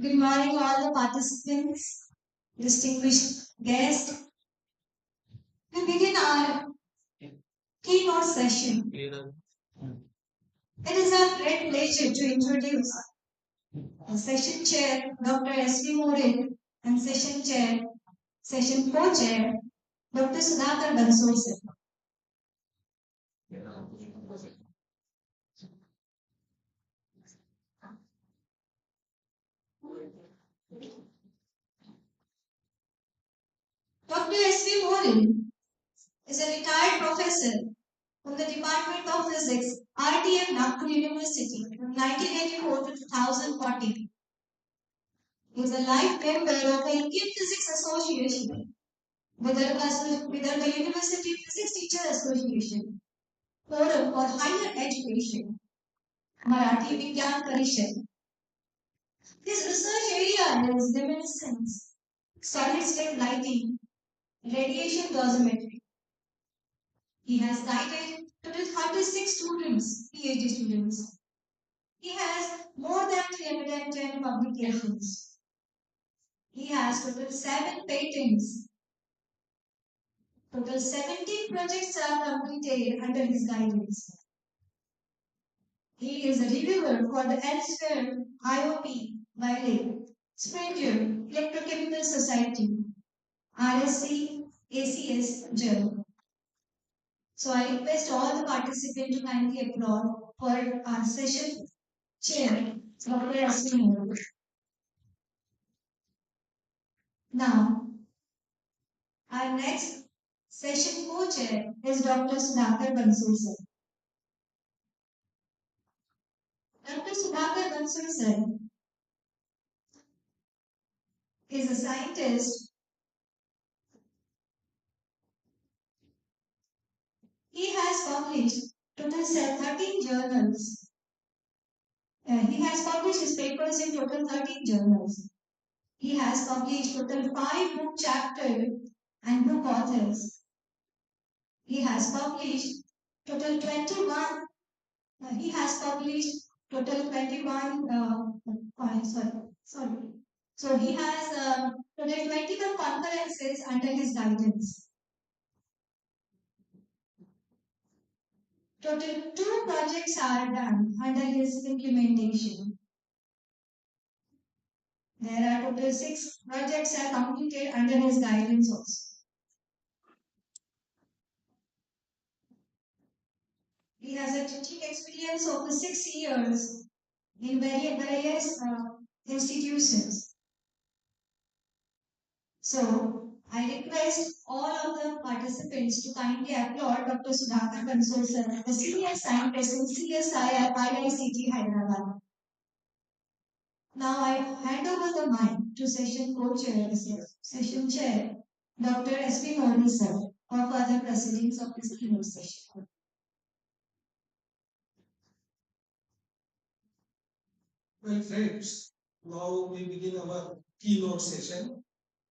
Good morning, all the participants, distinguished guests. We begin our keynote session. It is our great pleasure to introduce the session chair, Dr. S.V. Morin, and session co-chair, Dr. Sudhakar Bansal sir. Dr. S.V. Morin is a retired professor from the Department of Physics, RTM Nagpur University from 1984 to 2014. He is a life member of the Indian Physics Association, Vidarbha University Physics Teacher Association, Forum for Higher Education, Marathi Vigyan Parishad. His research area is luminescence, solid-state lighting, radiation dosimetry. He has guided total 36 students, PhD students. He has more than 310 publications. He has total 7 patents. Total 17 projects are completed under his guidance. He is a reviewer for the Elsewhere IOP, Wiley, Springer Electrochemical Society, RSC, ACS Journal. So I request all the participants to kindly applaud for our session chair, Dr. S.V. Moore. Now, our next session co-chair is Dr. Sudhakar Bansal sir. Dr. Sudhakar Bansal sir is a scientist. He has published total 13 journals. He has published his papers in total 13 journals. He has published total 5 book chapters and book authors. He has published total 21. He has published total 21. Sorry. So he has total 21 conferences under his guidance. Total 2 projects are done under his implementation. There are total 6 projects are completed under his guidance also. He has a teaching experience of 6 years in various institutions. So, I request all of the participants to kindly applaud Dr. Sudhakar Bansal sir, the senior scientist in CSIR IICT Hyderabad. Now I hand over the mic to session co-chair, session chair, Dr. S.P. Modi sir, for further proceedings of this keynote session. Well, friends, now we begin our keynote session.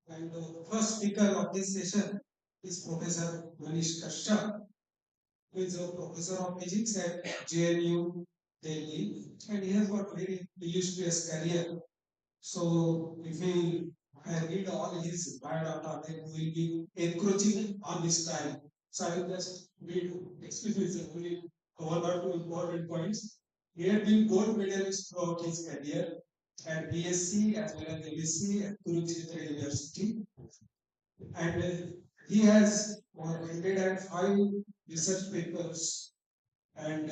And the first speaker of this session is Professor Manish Kashyap, who is a professor of physics at JNU Delhi, and he has got very illustrious career. So if we read all his biodata, then we will be encroaching on his time. So I will just read explicitly one or two important points. He had been gold medalist throughout his career at BSc as well as MSc at Kurukshetra University. And he has 105 research papers, and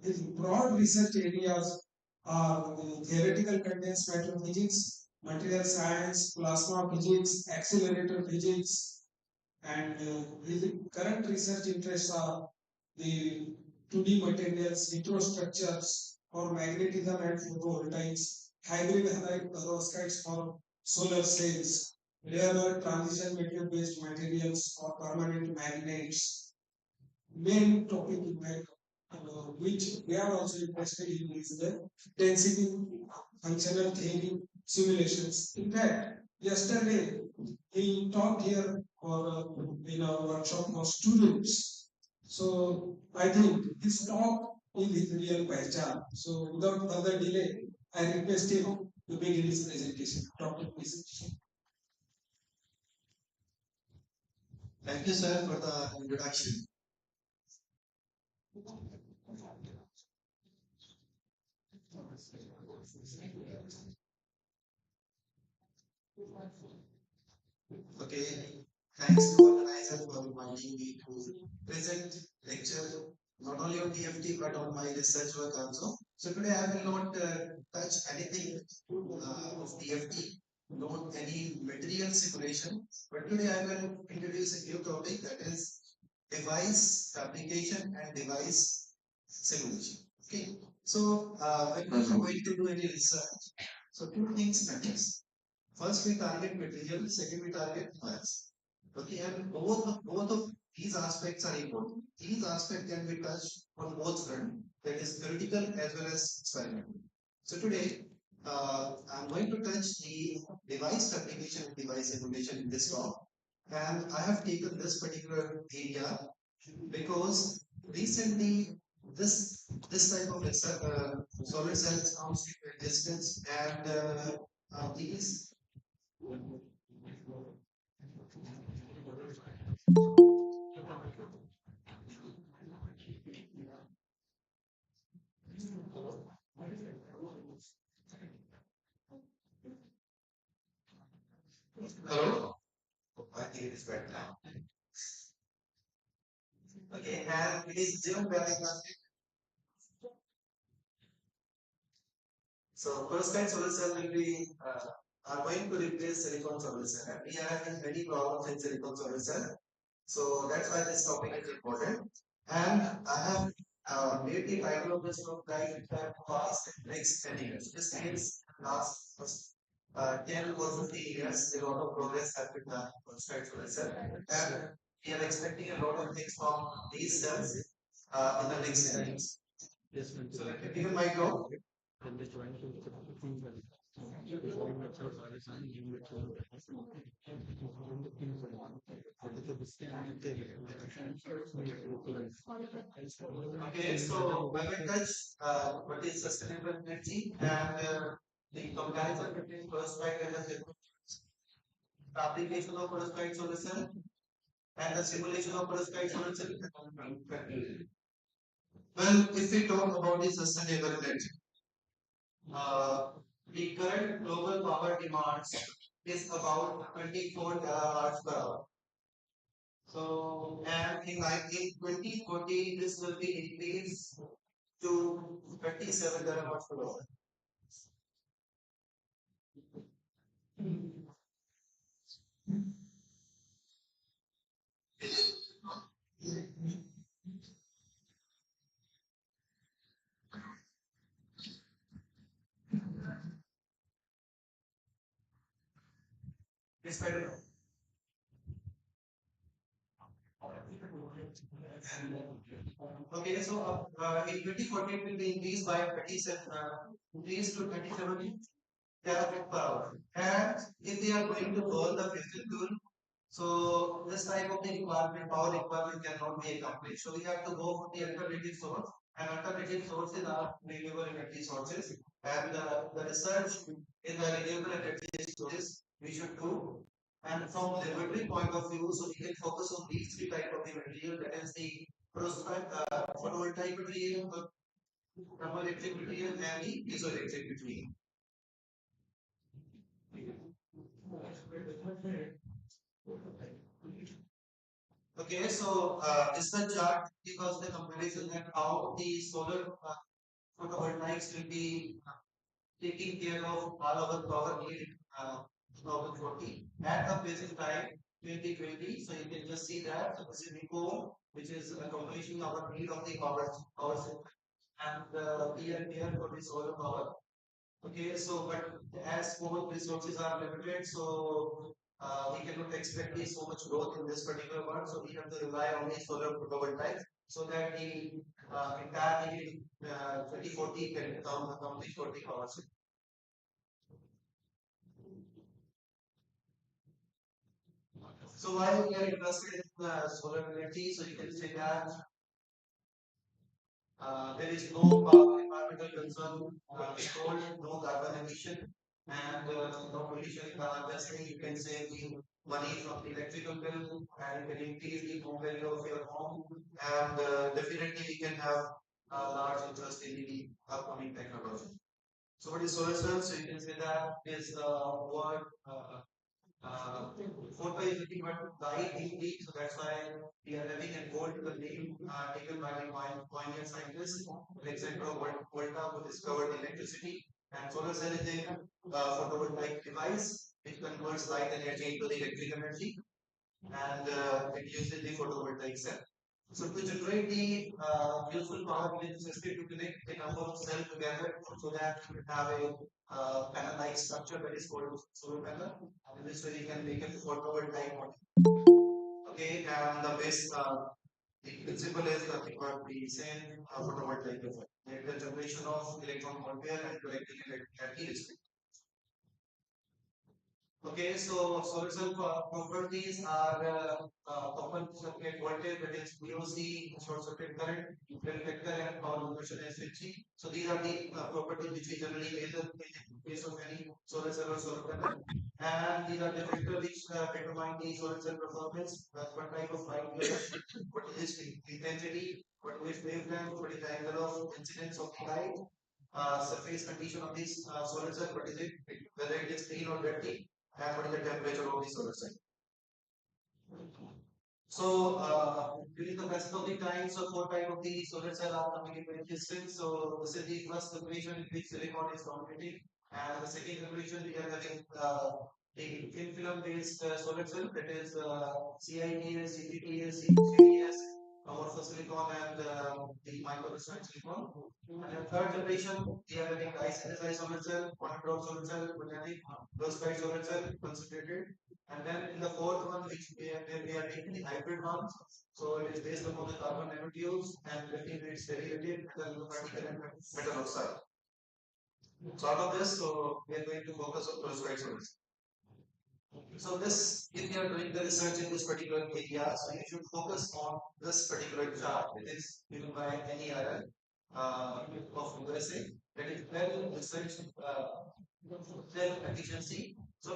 his broad research areas are theoretical condensed matter physics, material science, plasma physics, accelerator physics, and his current research interests are the 2D materials, microstructures for magnetism and photovoltaics, hybrid halide perovskites for solar cells, rare earth transition metal based materials for permanent magnets. Main topic which we are also interested in is the density functional theory simulations. In fact, yesterday he taught here for in our workshop for students. So I think this talk is his real pehchan. So without further delay, I request him to begin his presentation. Dr. Please. Thank you, sir, for the introduction. Okay, thanks to organizer for inviting me to present lecture not only on DFT but on my research work also. So today I will not touch anything of DFT, not any material simulation, but today I will introduce a new topic, that is device fabrication and device simulation. Okay, so when we are going to do any research, so two things matters. First we target material, second we target device. Okay, and both of these aspects are important. These aspects can be touched on both fronts, that is theoretical as well as experimental. So today, I'm going to touch the device fabrication and device simulation in this talk. And I have taken this particular area because recently this type of solar cells comes into existence, and these hello. I think it is better now. Okay, and it is Jim diagnostic. So perovskite solar cell will be are going to replace silicon solar cell. And we are having many problems in silicon solar cell. So that's why this topic is important. And I have made the title of this book like past next 10 years. This means last 10 or 15 years, a lot of progress has been done on perovskite solar cell. And we are expecting a lot of things from these cells in the next 10 years. So let me begin my talk. Okay, so I will touch what is sustainable energy and the comparison between perovskite and the application of perovskite solar cell and the simulation of perovskite solar cell. Well, if we talk about the sustainable energy, uh, the current global power demands is about 24 terawatt per hour. So, and in 2040, this will be increased to 27 terawatt per hour. Yes, madam. Okay, so in 2040 it will be increased by 27, increased to 27 terawatt per hour. And if they are going to burn the fossil fuel, so this type of the requirement, power requirement cannot be accomplished. So we have to go for the alternative source, and alternative sources are renewable energy sources. And the research in the renewable energy sources we should do. And from the laboratory point of view, so we can focus on these three type of the material, that is the photovoltaic material, the thermoelectric material, and the piezoelectric material. Okay, so this is the chart because the comparison that how the solar photovoltaics will be taking care of all our power need 2040 at the present time 2020. So you can just see that this is Nico, which is accomplishing our need of the power sector, and we are here for the solar power. Okay, so but as coal resources are limited, so we cannot expect so much growth in this particular one. So we have to rely on the solar photovoltaic so that the entire 2040 can become a complete 40 power sector. So why we are interested in solar energy? So you can say that there is no environmental concern, control, no carbon emission, and no pollution in the harvesting. You can save the money from the electrical bill, and you can increase the home value of your home, and definitely we can have a large interest in the upcoming technology. So what is solar cell? So you can say that is the word. Photo is nothing but light in heat, so that's why we are having a gold the name taken by the pioneer scientist Alexander Volta, who discovered electricity. And solar cell is a photovoltaic device which converts light energy into the electric energy, and it uses the photovoltaic cell. So to generate the useful power, we necessary to connect the number of cells together so that we have a panel-like structure that is called solar panel. And this way, you can make a photovoltaic model. Okay, and the base, the principle is nothing but the same photovoltaic effect. The generation of electron voltage and electric energy is. Okay, so solar cell properties are open circuit voltage, that is VOC, short circuit current, reflector, and power conversion efficiency. So these are the properties which we generally measure in case of any solar cell or solar panel. And these are the factors which determine the solar cell performance. What type of light we are, what is its intensity, what is wavelength, what is the angle of incidence of the light, surface condition of this solar cell, what is it, whether it is clean or dirty, and what is the temperature of the solar cell. So during the rest of the time, so 4 of the solar cell are coming in very distant. So this is the first equation in which silicon is dominating, and the second equation we are having the thin film based solar cell, that is CITS, CGTS, CGTS, amorphous silicon, and the microcrystalline silicon. And the third generation, we are having dye-synthesized solar cell, quantum dot solar cell, magnetic, perovskite solar cell, concentrated. And then in the fourth one, which where we are taking the hybrid ones, so it is based upon the carbon nanotubes and looking at its derivative, metal particle and metal oxide. So out of this, so we are going to focus on perovskite solar cell. So this, if you are doing the research in this particular area, so you should focus on this particular chart. It is given by NERL of USA. That is well researched, well efficiency. So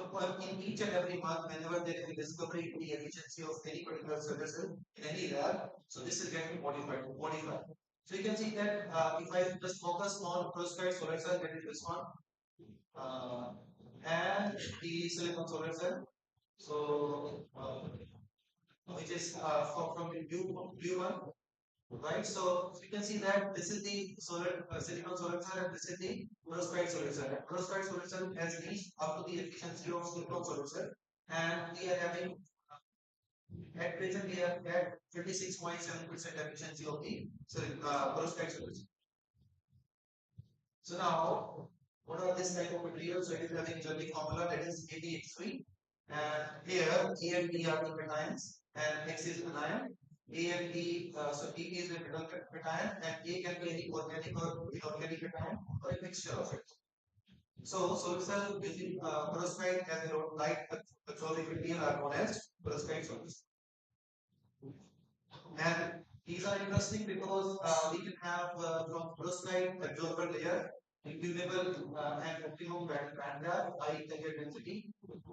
in each and every month, whenever there is a discovery in the efficiency of any particular service in any lab, so this is getting modified. So you can see that if I just focus on perovskite solar cell, that is this one, uh, and the silicon solar cell. So, which is from the blue one, right? So you can see that this is the solar silicon solar cell, and this is the perovskite solar cell. And perovskite solar cell has reached up to the efficiency of silicon solar cell, and we are having at present we are at 56.7% efficiency of the perovskite solar cell. So now, what are this type of materials? So it is having Joule formula, that is ABX3. And here, A and D are the cations, and X is anion. A and D, so D is a metal cation, and A can be any organic or inorganic cation or a mixture of it. So, solar cell using perovskite as a light absorbing material are known as perovskite sources. And these are interesting because we can have from perovskite absorber layer, tunable and optimum band gap, high carrier density,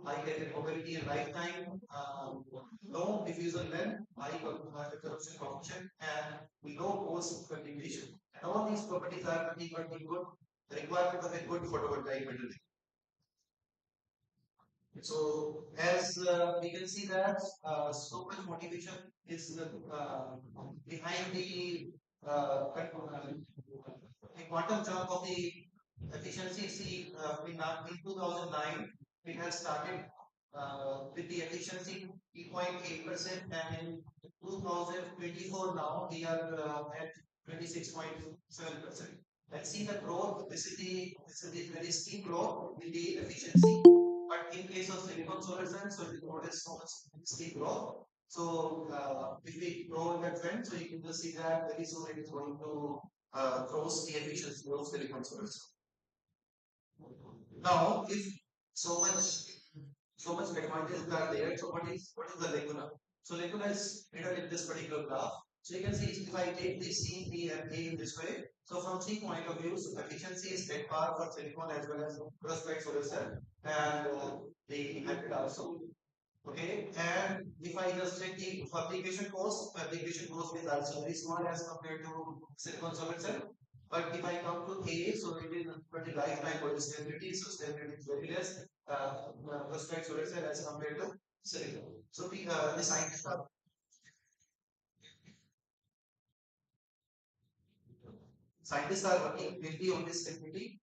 high carrier mobility and lifetime, low diffusion length, high corruption coefficient, and low force configuration. And all these properties are nothing but the good requirement of a good photovoltaic material. So as we can see that so much motivation is behind the quantum jump of the efficiency. See, in 2009 we had started with the efficiency 3.8%, and in 2024 now we are at 26.7%. Let's see the growth. This is the very steep growth in the efficiency. But in case of silicon solar cell, so it is so much steep growth. So if we grow in that trend, so you can just see that very soon it is going to cross the efficiency of silicon solar cell. Now, if so much advantages are there, so what is the lacuna? So lacuna is written in this particular graph. So you can see if I take this C, B, and A in this way, so from C point of view, so efficiency is at par for silicon as well as perovskite solar cell, and the hybrid also. Okay, and if I just check the fabrication cost is also very small as compared to silicon solar cell. But if I come to A, so it is pretty lifetime for stability, so stability is very less. Perovskite solar cell as compared to silicon. So the scientists are working mainly on this stability.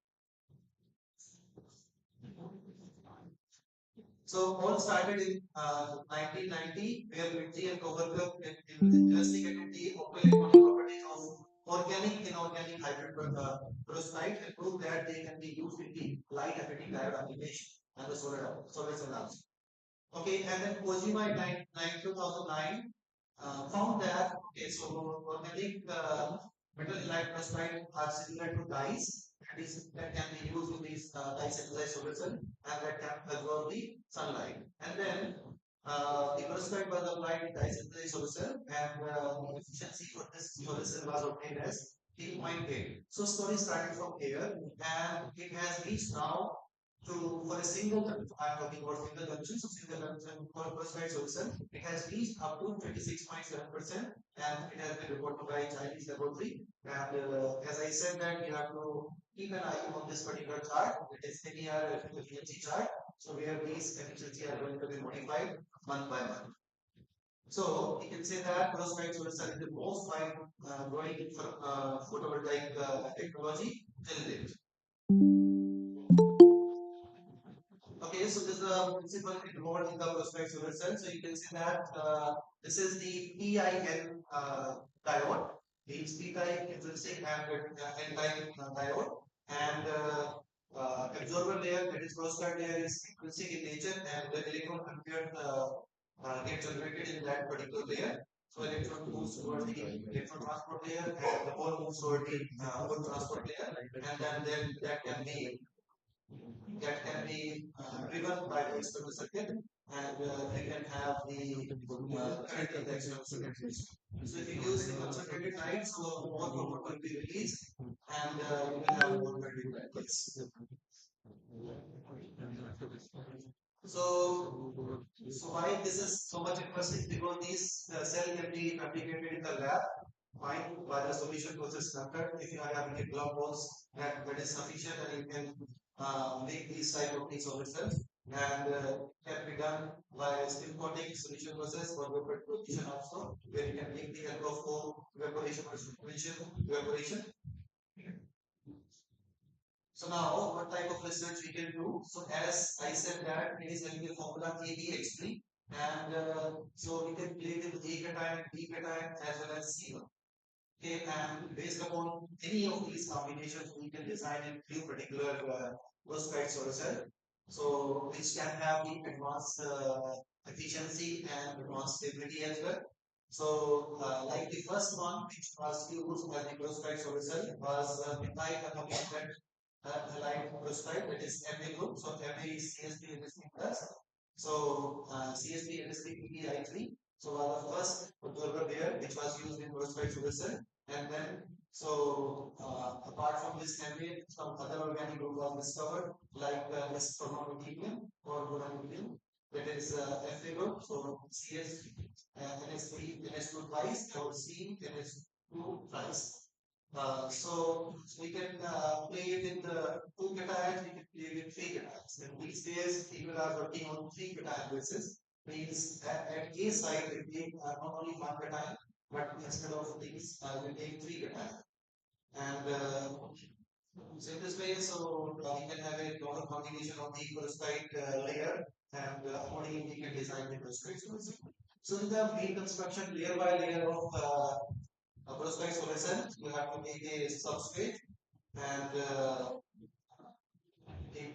So all started in 1990, where Mitzi and Covercup investigated the optoelectronic properties of organic inorganic hybrid perovskite and proved that they can be used in the light emitting diode application and the solar cell also. Okay, and then Kojima in 2009 found that okay, so organic metal halide perovskite are similar to dyes, that can be used in these dye synthesized solar cell, and that can absorb the sunlight. And then the perovskite was applied in dye synthesized solar cell, and the efficiency for this solar cell was obtained as 3.8. So story started from here, and it has reached now to for a single I'm talking about single junction, so single junction for perovskite solution, it has reached up to 26.7%, and it has been reported by Chinese laboratory. And as I said that you have to keep an eye on this particular chart. It is NER efficiency chart. So where these efficiency are going to be modified month by month. So you can say that perovskite solar cell is the most fine growing photovoltaic technology till date. Okay, so this is the principle involved in the perovskite solar cell. So you can see that this is the PIN diode, the P-type intrinsic and N-type diode, and absorber layer, that is perovskite layer, is intrinsic in nature, and the electron compared get generated in that particular layer. So electron moves towards the electron transport layer, and the hole moves toward the hole transport layer, and then that can be driven by the external circuit, and we can have the current in the external circuit. So if you use the concentrated light, so more power will be released, and you will have more battery lights. So why this is so much interesting? Because these cell can be fabricated in the lab, fine, by the solution process method. If you have any block holes that is sufficient, and you can make these type of things of itself, and can be done by spin coating solution process or vapor deposition also, where you can make the help of foam evaporation or evaporation. So now, what type of research we can do? So as I said that it is having the formula ABX3, and so we can play with A cation, B cation, as well as C. Okay, and based upon any of these combinations, we can design a few particular perovskite solar cell. So which can have the advanced efficiency and advanced stability as well. So like the first one, which was used as the perovskite solar cell, was methyl ammonium halide perovskite, that is Ma group. So Ma is CSP NSP plus. So CSP NSP PPI3. So the first absorber there, which was used in perovskite solar cell, and then so apart from this Ma, some other organic group was discovered, like this chromometilium or boronidinium, that is Fa group. So CS NS3 NS2 twice, or C NS2 twice. So we can play with the two cations, we can play with three cations. And these days, people are working on three cation basis. Means at A side, we take not only one cation, but instead of these, we take three cation. And so in this way, so we can have a lot of combination of the perovskite layer, and accordingly we can design the perovskite solution. So in the main construction, layer by layer of perovskite solution, you have to make a substrate, and the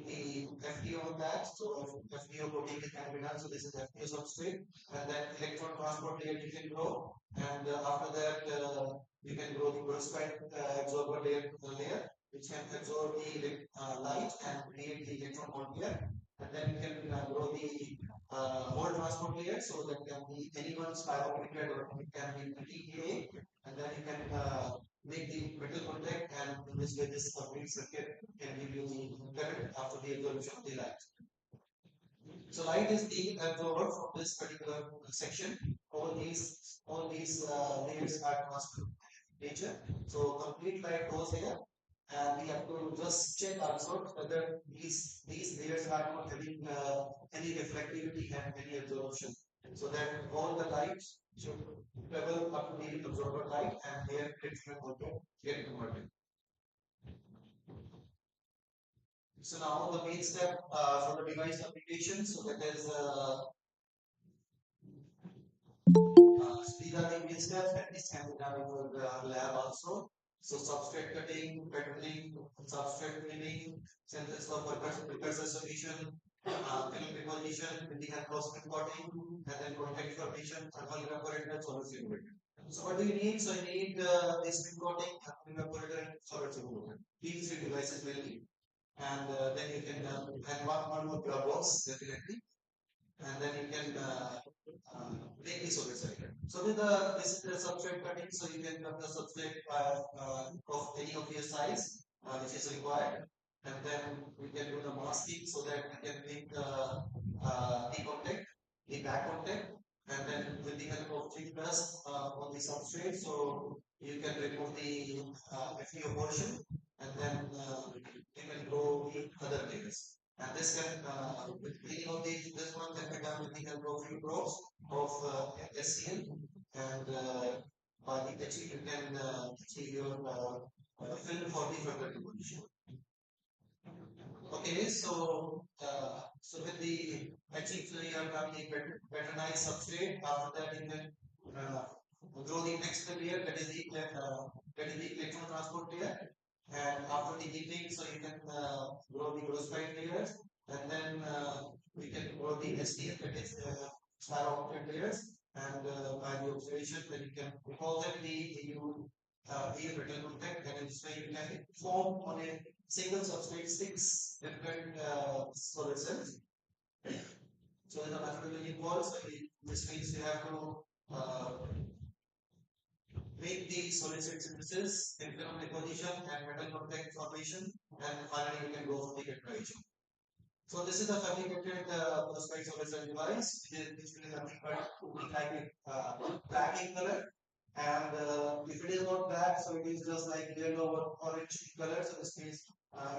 FTO on that. So FTO coating can be done. So this is FTO substrate, and then electron transport layer you can grow, and after that you can grow the perovskite absorber layer, which can absorb the light and create the electron bond layer, and then you can grow the hole transport layer. So that can be anyone's pyrometer, or it can be PTA, and then you can make the metal contact, and in this way this complete circuit can give you the current after the absorption of the light. So light is being absorbed from this particular section. All these layers are transparent in nature. So complete light goes here, and we have to just check also whether these layers are not having any reflectivity and any absorption, so that all the light should travel up to the absorber light, and here it will get converted. So now the main step for the device application. So that is these are the main steps, and this can be done in the lab also. So substrate cutting, patterning, substrate cleaning, synthesis of precursor solution, film deposition, with the help of spin coating, and then contact formation, thermal evaporator, solar simulator. So what do you need? So you need a spin coating, thermal evaporator, and solar simulator. These three devices will need, and then you can and one more box definitely, and then you can make the solar cycle. So with this is the substrate cutting, so you can cut the substrate of any of your size which is required, and then we can do the masking so that we can make the contact, the back contact, and then with the help of 3 plus on the substrate, so you can remove the FTO portion, and then you can grow the other layers. And this can, with any of these, this one can be done with the help of few probes of SCL, and by the achieve you can achieve your film for the further evolution. Okay, so with the achieve, so you have done the patternized substrate. After that, you can grow the next layer, that is the electron transport layer. And after the heating, so you can grow the perovskite layers, and then we can grow the STL, that is spiral layers. And by the observation, then you can call them the return contact, and so you can form on a single substrate 6 different solar cells. So in the methodology involved, so this means you have to make the solid state synthesis, electron deposition, and metal contact formation, and finally you can go for the hydration. So this is the fabricated perovskite solar cell device, which will nothing but like a black in color. And if it is not black, so it is just like yellow or orange color. So this means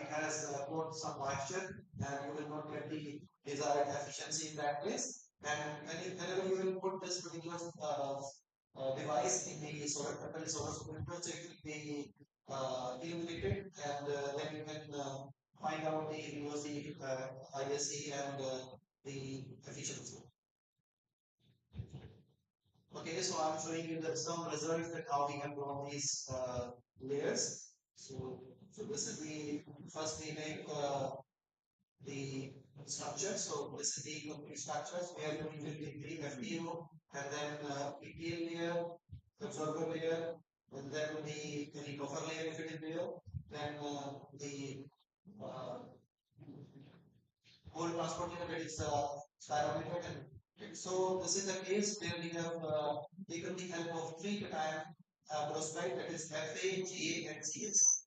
it has got some moisture, and you will not get the desired efficiency in that case. And whenever you will put this particular device in the solar superconductor, so it will be illuminated, and then you can find out the VOC, ISC, and the efficiency. Okay, so I'm showing you some results that how we have drawn these layers. So this is the first we make the structure. So this is the complete structure. So we are going to the FTO, and then ETL layer, absorber layer, and then the buffer layer if it is there, then the whole transport layer, that is spirometer. And so this is the case where we have taken the help of three cation perovskite, that is Fa, Ga, and Cs.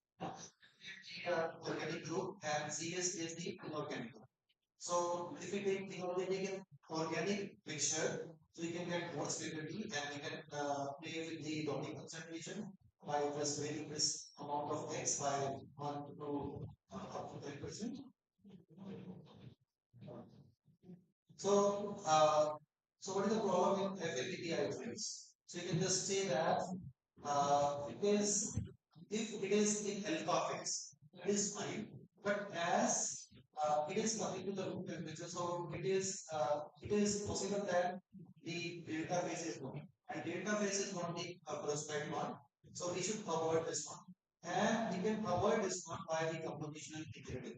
Organic group, and Cs is the inorganic group. So if we take the organic mixture, so we can get more stability, and we can play with the doping concentration by just varying this amount of X by 1 to up to 10%. So what is the problem in FAPPI phase? So you can just say that it is, if it is in alpha phase, it is fine. But as it is coming to the room temperature, so it is possible that the delta phase is going, and delta phase is not the perovskite one. So we should avoid this one, and we can avoid this one by the compositional engineering.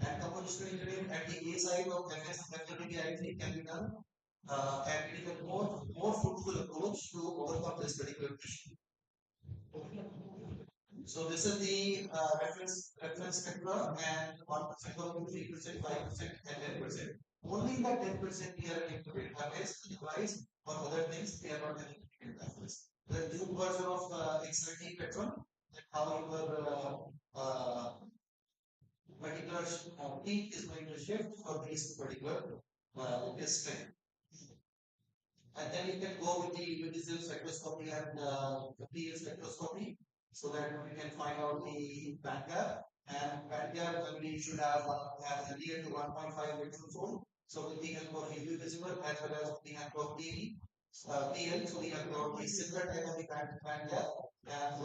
And compositional engineering at the A side of FAPPI can be done, and it is a more fruitful approach to overcome this particular issue. So this is the reference spectra, and 1% of 3%, 5%, and 10%. Only the 10% we are going to database, otherwise for other things we are not having database. The new version of XRT spectrum, how your particular peak is going to shift for these particular display. And then you can go with the digital spectroscopy and the PL spectroscopy, so that we can find out the band gap. And band gap we should have near to 1.5 electron. So with the help of UV visible as well as the help of PL, so we have got the similar type of the band gap, and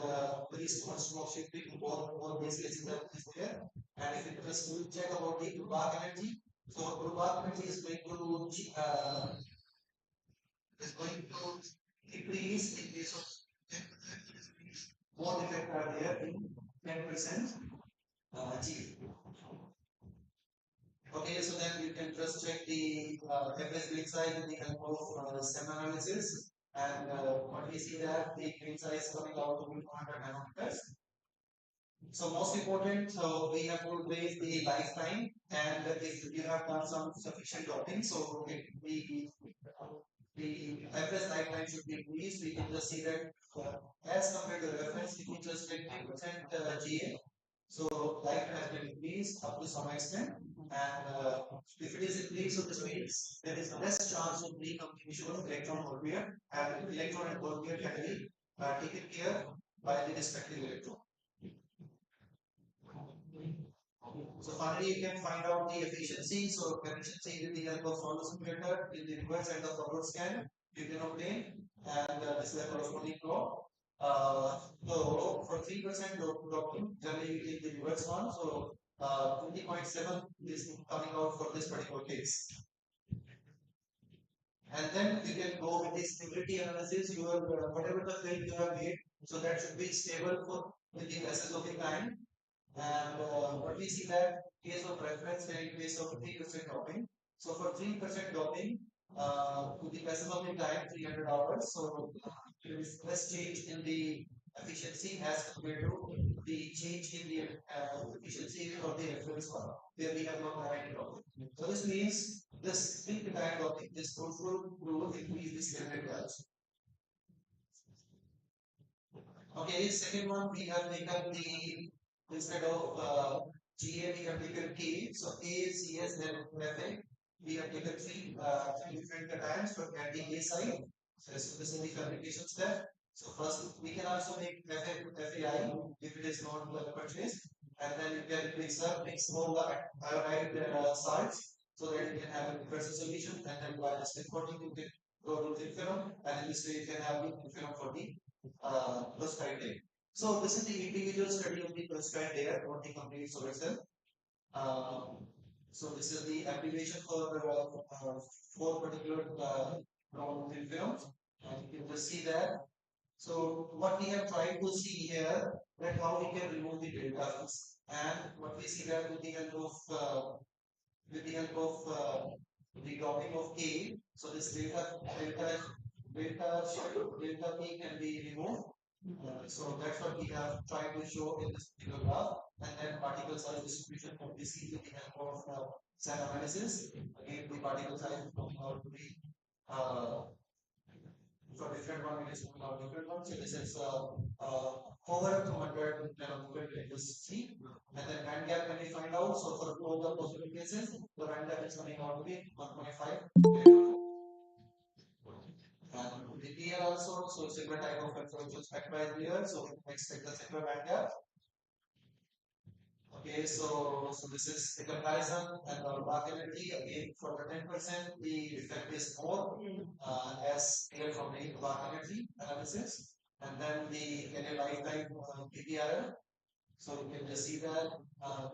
very small smoke shifting in all these cases is there. And if it just check about the Brubac energy, so Brubac energy is going to decrease in case of more defect are there in 10% G. Okay, so then you can just check the average grain size with the help of SEM analysis, and what we see that the grain size coming out to be 200 nanometers. So most important, so we have to raise the lifetime, and if you have done some sufficient doping, so the average lifetime should be increased. We can just see that as compared to the reference, if we just take 10% GA, so lifetime has been increased up to some extent. And if it is increased, so this means there is less chance of recombination of electron or pair, and electron and ball pair can be taken care by the respective electron. So finally, you can find out the efficiency. So efficiency with the help of follow simulator in the reverse and the forward scan you can obtain, and this is the corresponding plot. So for 3% dropping, generally we take the reverse one. So 20.7 is coming out for this particular case. And then you can go with the stability analysis. Your whatever the film you have made, so that should be stable for with the passage of the time. And what we see that case of reference in case of 3% dropping. So for 3% dropping, with the passage of the time 300 hours. So there is less change in the efficiency as compared to the change in the efficiency of the reference one, where we have not had dropping. So this means this 3% dropping, this total will increase the standard values. Okay, second one we have taken the instead of GA we have taken K. So A, CS, then FA. We have taken three different times for at the A side. So this is the fabrication step. So first we can also make FAI if it is not purchased, and then you can mix all the iodide salts so that you can have a compressor solution, and then by the step 14 you can go to thin film, and in this way you can have the thin film for the prescribed layer. So this is the individual study of the prescribed layer for the complete solar cell. So this is the application for four particular thin films, and you can just see that. So what we have tried to see here that how we can remove the deltas, and what we see that with the help of the dropping of K. So this delta P can be removed. So that's what we have tried to show in this particular graph. And then particle size distribution can be seen with the help of SAM analysis. Again, the particle size is coming out to be for different one, it is coming out different one. So this is over 200 nanometer it is C. And then band gap when we find out. So for all the possible cases, the band gap is coming out to be 1.5. And the PL also, so similar type of approach expect by here, so we expect the similar band gap. Okay, so this is the comparison and our back energy again for the 10%, the effect is more as clear from the back energy analysis, and then the lifetime PPR. So you can just see that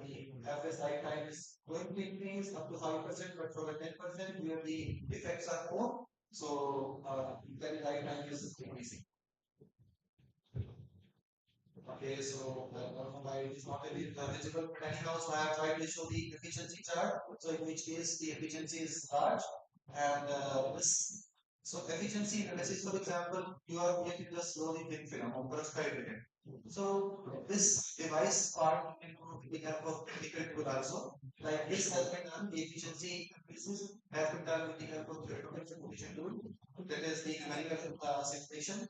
the average lifetime is going to increase up to 5%, but for the 10%, where the effects are more, so the lifetime is increasing. Okay, so it is not very visible, but anyhow, so I have tried to show the efficiency chart. So in which case the efficiency is large, and this so efficiency analysis, for example, you are going to just slowly thin film or prescribed it. So this device part with the help of technical tool also, like this has been done, the efficiency analysis has been done with the help of the simulation tool. That is the numerical simulation,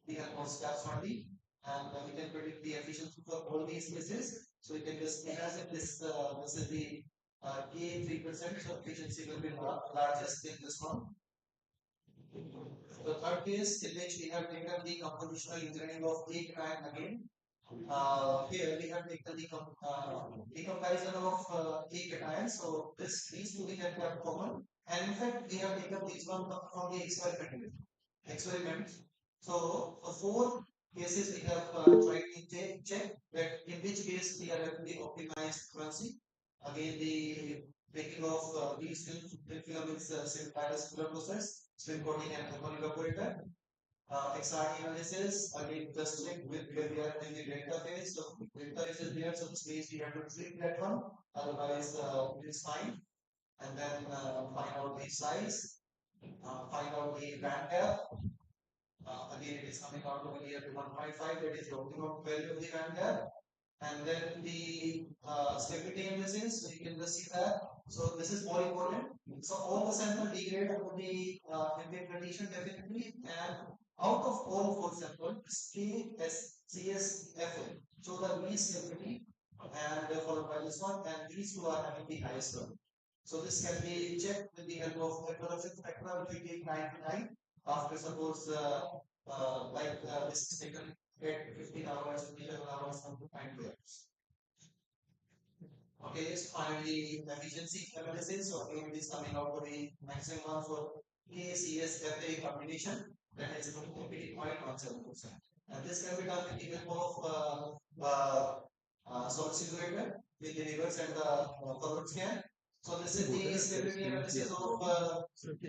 the help of steps only, and we can predict the efficiency for all these cases. So we can just imagine this is the K 3%, so efficiency will be largest in this one. The third case in which we have taken the compositional engineering of the cation again. Here we have taken the comparison of cation. So these two we have kept common, and in fact we have taken this one from the experiment. So for four cases we have tried to check that in which case we are having the optimized frequency. Again, the making of these film is similar process, spin coating and thermal evaporator. XRD analysis, again just check with where we are in the delta phase. So delta phase is there, so this means we have to treat that one, otherwise it is fine. And then find out the size, find out the band gap. Again, it is coming out to be at 1.5, that is the optimum value of the band gap. And then the stability analysis, so you can just see that. So this is more important. So all the sample degrade to the ambient condition definitely, and out of all four samples, K, S, C, S, F, so the least stability, and followed by this one, and these two are having the highest one. So this can be checked with the help of the corruption spectra, which we take 99 after suppose this is taken at 15 hours, 11 hours, up to 90 hours. Okay, so finally efficiency analysis. So again, it is coming out to be maximum for KCSFA combination that is 80.17%. And this can be done with the help of source simulator with the reverse and the forward scan. So this is the stability analysis of the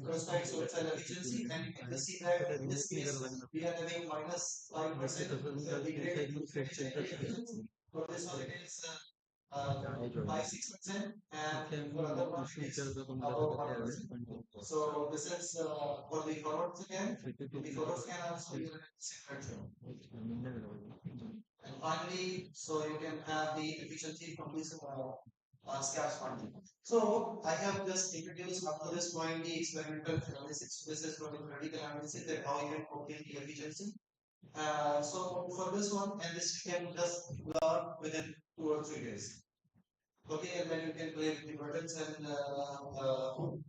prospect solar cell efficiency, and you can see that in this case we are having minus 5% degrade efficiency. For this one it is 5-6%, and for other one it is about 1%. So this is for the forward scan. The forward scan also is similar. And finally, so you can have the efficiency from this scarce quantity. So I have just introduced up to this point the experimental analysis. This is for the theoretical analysis that how you can obtain the efficiency. So for this one, and this you can just learn within 2 or 3 days. Okay, and then you can play with the buttons and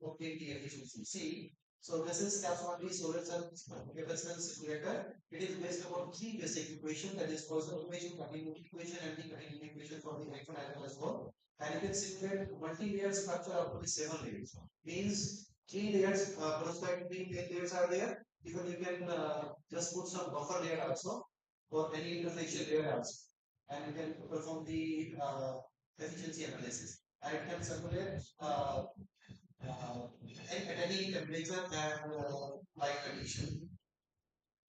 obtain the efficiency. See, so this is Capsule solar cell capacitor simulator. It is based upon three basic equations, that is Poisson equation, continuity equation, and the continuity equation for the electron as well. And you can simulate multi-layer structure up to the 7 layers. Means 3 layers corresponding 10 layers are there. Even you can just put some buffer layer also, or any interfacial layer also, and you can perform the efficiency analysis. And it can circulate at any temperature and light condition.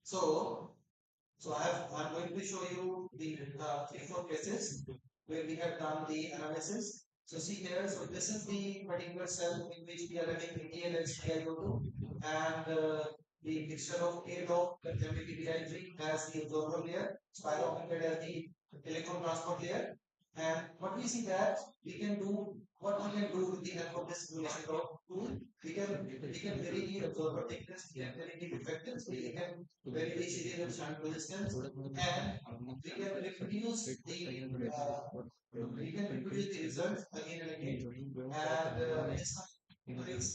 So, I'm going to show you the 3-4 cases where we have done the analysis. So see here, so this is the particular cell in which we are having ATL and CiO2, and the mixture of A dot MBPDI3 as the absorber layer, spirometer as the electron transport layer. And what we see that we can do, what we can do with the help of this simulation tool, we can vary the absorber thickness, we can vary the reflectance, we can vary the shear and shunt resistance, and we can reproduce the results again and again. And this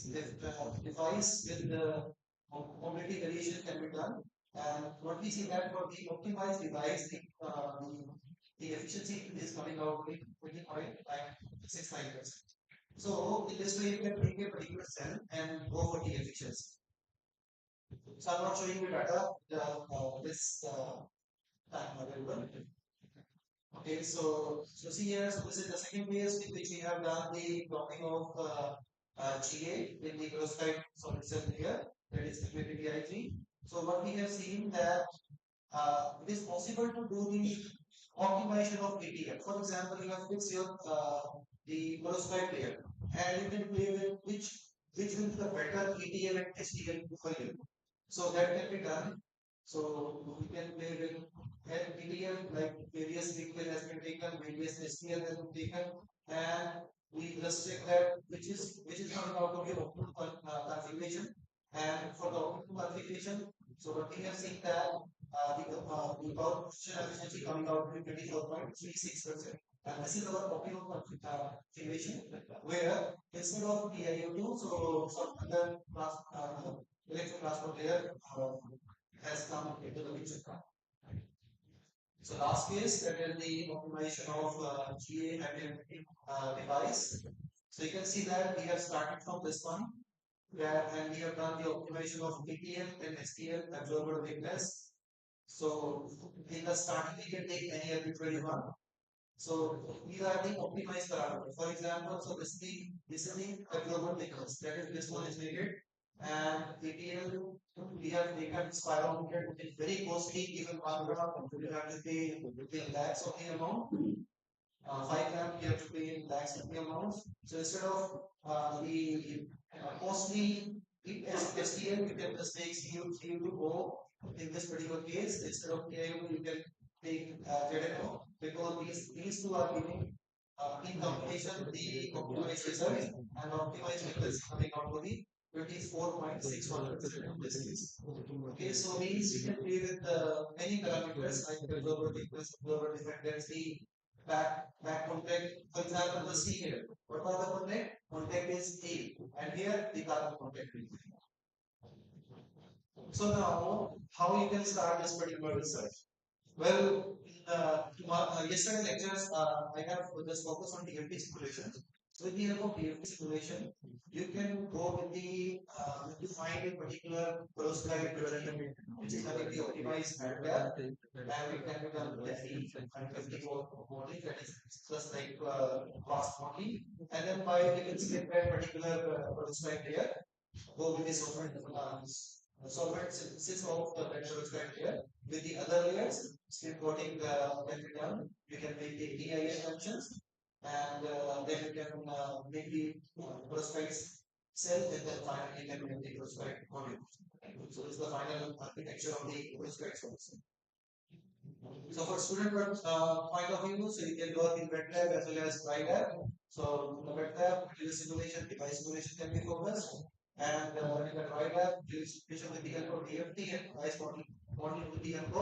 device with the mobility variation can be done. And what we see that for the optimized device, the efficiency is coming out with 20.69%. So in this way, you can take a particular cell and go for the efficiency. So I'm not showing you data this time available. Okay, so see here, so this is the second case in which we have done the plotting of GA in the perovskite solid cell layer, that is PPI3. So what we have seen that it is possible to do the optimization of ATM. For example, you have fixed your the perovskite layer, and you can play with which will be the better ATM and STM for you. So that can be done. So we can play with ATM, like various liquid has been taken, various STL has been taken, and we just check that which is coming out of your optimal configuration. And for the optimal configuration, so what we have seen that the power efficiency coming out to be 24.36%. And this is our optimal configuration where instead of PiO2, so some other electron transport layer has come into the picture. So last case, that is the optimization of GA device. So you can see that we have started from this one, and we have done the optimization of ATL and STL absorber thickness. So in the starting, we can take any arbitrary one. So these are the optimized parameters. For example, so this is the absorber thickness. That is, this one is needed, and ATL we have taken spirometer, which is very costly. Even 1 gram, you have to pay lakhs of the amount. 5 gram, you have to pay in lakhs of the amounts. So instead of the costly STL, you can just take CO2O in this particular case. Instead of KIO, you can take ZNO, because these two are giving in combination the optimized result, and optimized is coming out to be 24.61% in this case. Okay, so means you can play with many parameters like the absorber thickness, absorber refractancy, back contact. For example, the C here. What are the contact? Contact is A, and here the carbon contact is B. So now, how you can start this particular research? Well, yesterday lectures, I have just focused on DFT simulation. So with the help of DFT simulation, you can go with the when you find a particular proscribed journey which is having the optimized hardware, and it can be done with FE and 54 modeling, that is just like cost modeling. And then by we can skip that particular proscribed layer, go with the solvent synthesis of the proscribed layer with the other layers, still coating can be done. You can make the DIS functions, and then you can make the proscribed cell, and then finally you can make the proscribed module. So this is the final architecture of the proscribed cells. So for student point of view, so you can work in MATLAB as well as PyLab. So the MATLAB material simulation, device simulation can be focused, and in the PyLab, material simulation with the help of DFT and device modeling with the help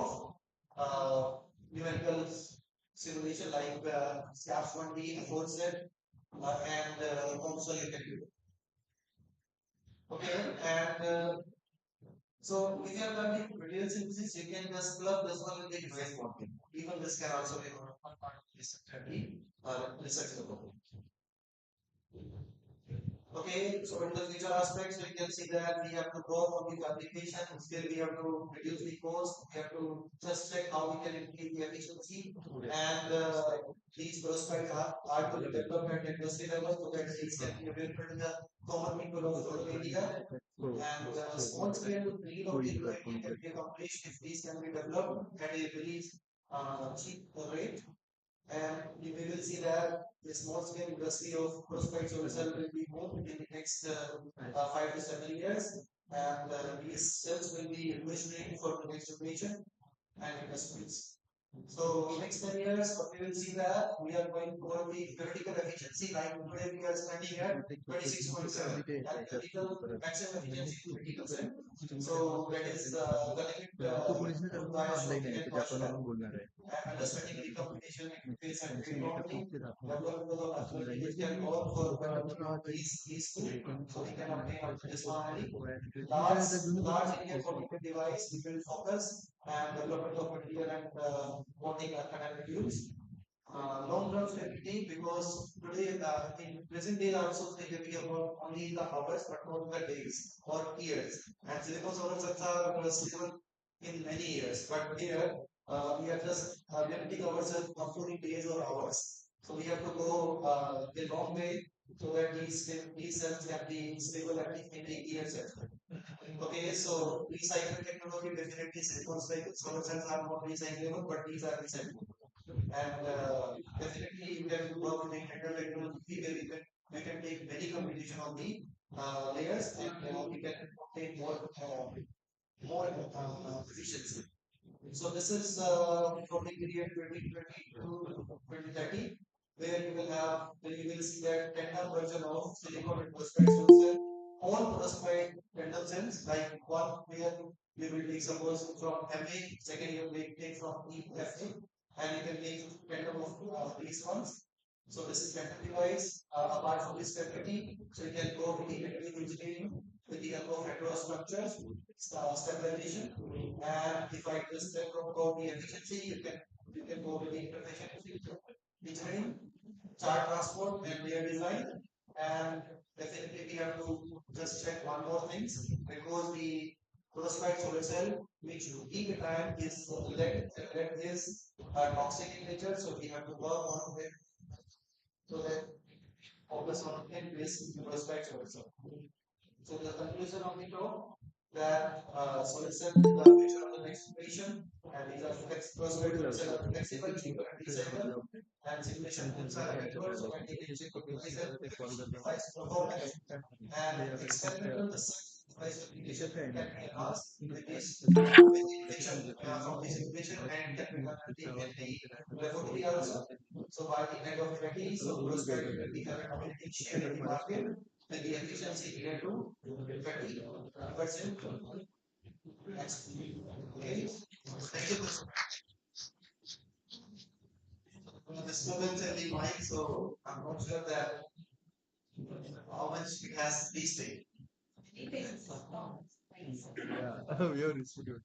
of numerical simulation like SCAF1D, 4Z, and console you can do. Okay, and so if you are learning material synthesis, you can just plug this one with the device modeling. Even this can also be one part of research development. Okay, so in the future aspects, we can see that we have to go on the application, still we have to reduce the cost, we have to just check how we can increase the efficiency, and these prospects are to be developed at industry level so that these can be available to the common people of India. And small scale real of the UIT can be accomplished if these can be developed at a very cheap rate, and we will see that the small scale industry of prospect solution will be more in the next 5 to 7 years, and these cells will be revolutionary for the next generation and industries. So next 10 years, we will see that we are going for the theoretical efficiency, like today we are spending at 26.7, and theoretical maximum efficiency is 20%. So that is the limit requires for the end and understanding the computation interface and grid modeling, development of algorithm can work for these two, so we can obtain up to this harmony. Large area cognitive device, we will focus and development of material and modeling academic use. Long-term stability, because today in present day also they can be about only the hours but not the days or years, and silicon solar cells are stable in many years, but here we are just limiting ourselves up to the days or hours, so we have to go a long way so that these cells can be stable at least in the years as well. Okay, so recycling technology definitely silicon solar cells are not recyclable, but these are recyclable. And definitely you can work with the integral technology where we can take many combination of the layers, and we can obtain more efficiency. So this is for the period 2020 to 2030, where you will see that tandem version of silicon and phosphide solar cell. All phosphide tandem cells, like one where you will take suppose from MA, second you will take from EFA, and you can make tandem of these ones. So this is tandem device. Apart from this stability, so you can go with the electrical engineering with the help of heterostructures, stabilization, and if I just talk about the efficiency, you can go with the interface engineering, chart transport, and layer design, and definitely we have to just check one more thing, because the phosphide solar cell, which heat time is lead is toxic in nature, so we have to work on it so that focus on increase phosphide solar cell. So the conclusion of the talk that solution is the future of the next generation, and these are flexible, cheaper, and recyclable, and simulation tools are available, so that they can check device performance, and experimental device application can be enhanced with this with the injection of the simulation, and can be done in the laboratory also. So by the end of 20, so Prosperity will be having a dominating share in the market, with the efficiency equal to 30%. Okay, thank you. Disturbance in the mic, so I'm not sure that how much it has reached. Yeah, we are institute.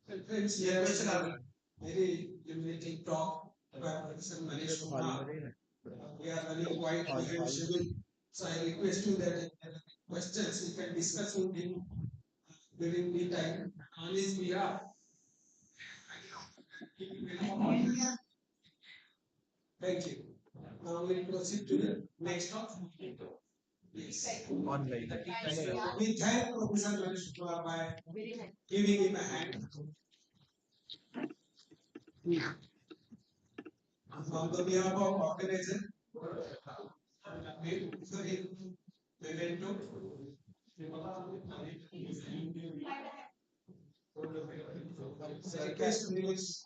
Yeah, question. very illuminating talk by Professor Manish Kumar. We are running quite behind schedule, so I request you that if there are questions we can discuss with him during the time on his behalf. Thank you. Now we proceed to the next talk. Yes. We thank Professor Manish Kumar by giving him a hand. On the behalf of organizer, we went to request release.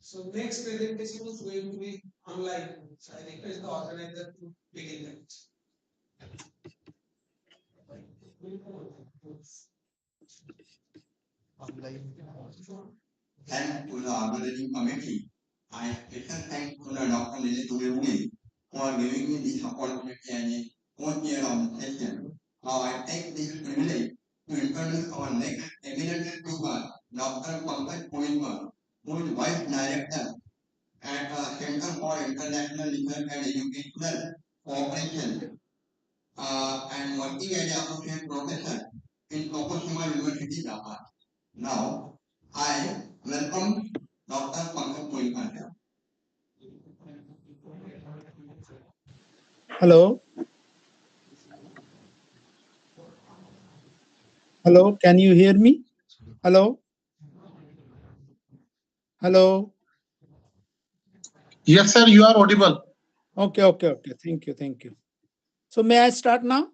So next presentation is going to be online. So I request the organizer to begin that. Thanks to the organizing committee. I special thanks to the Dr. Lily Tuyumi for giving me this opportunity and a co-chair of the session. Now I take this privilege to introduce our next eminent speaker, Dr. Pankaj Pointer, who is Vice Director at Center for International Research and Educational Cooperation and working as an associate professor in Tokushima University, Japan. Now, I welcome Dr. Pankaj Pointer. Hello. Hello. Can you hear me? Hello. Hello. Yes, sir, you are audible. Okay. Thank you. So may I start now?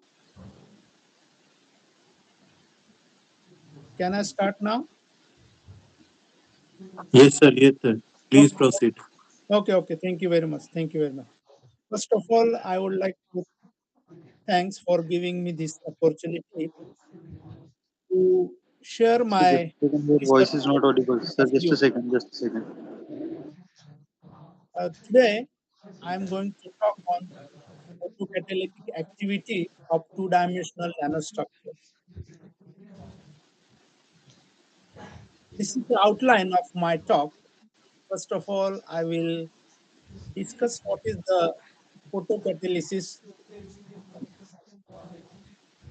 Can I start now? Yes, sir. Please proceed. Okay. Thank you very much. First of all, I would like to thanks for giving me this opportunity to share my Your research voice is not audible. Sir, with just a you. second. Today, I am going to talk on photocatalytic activity of two-dimensional nanostructures. This is the outline of my talk. First of all, I will discuss what is the photocatalysis.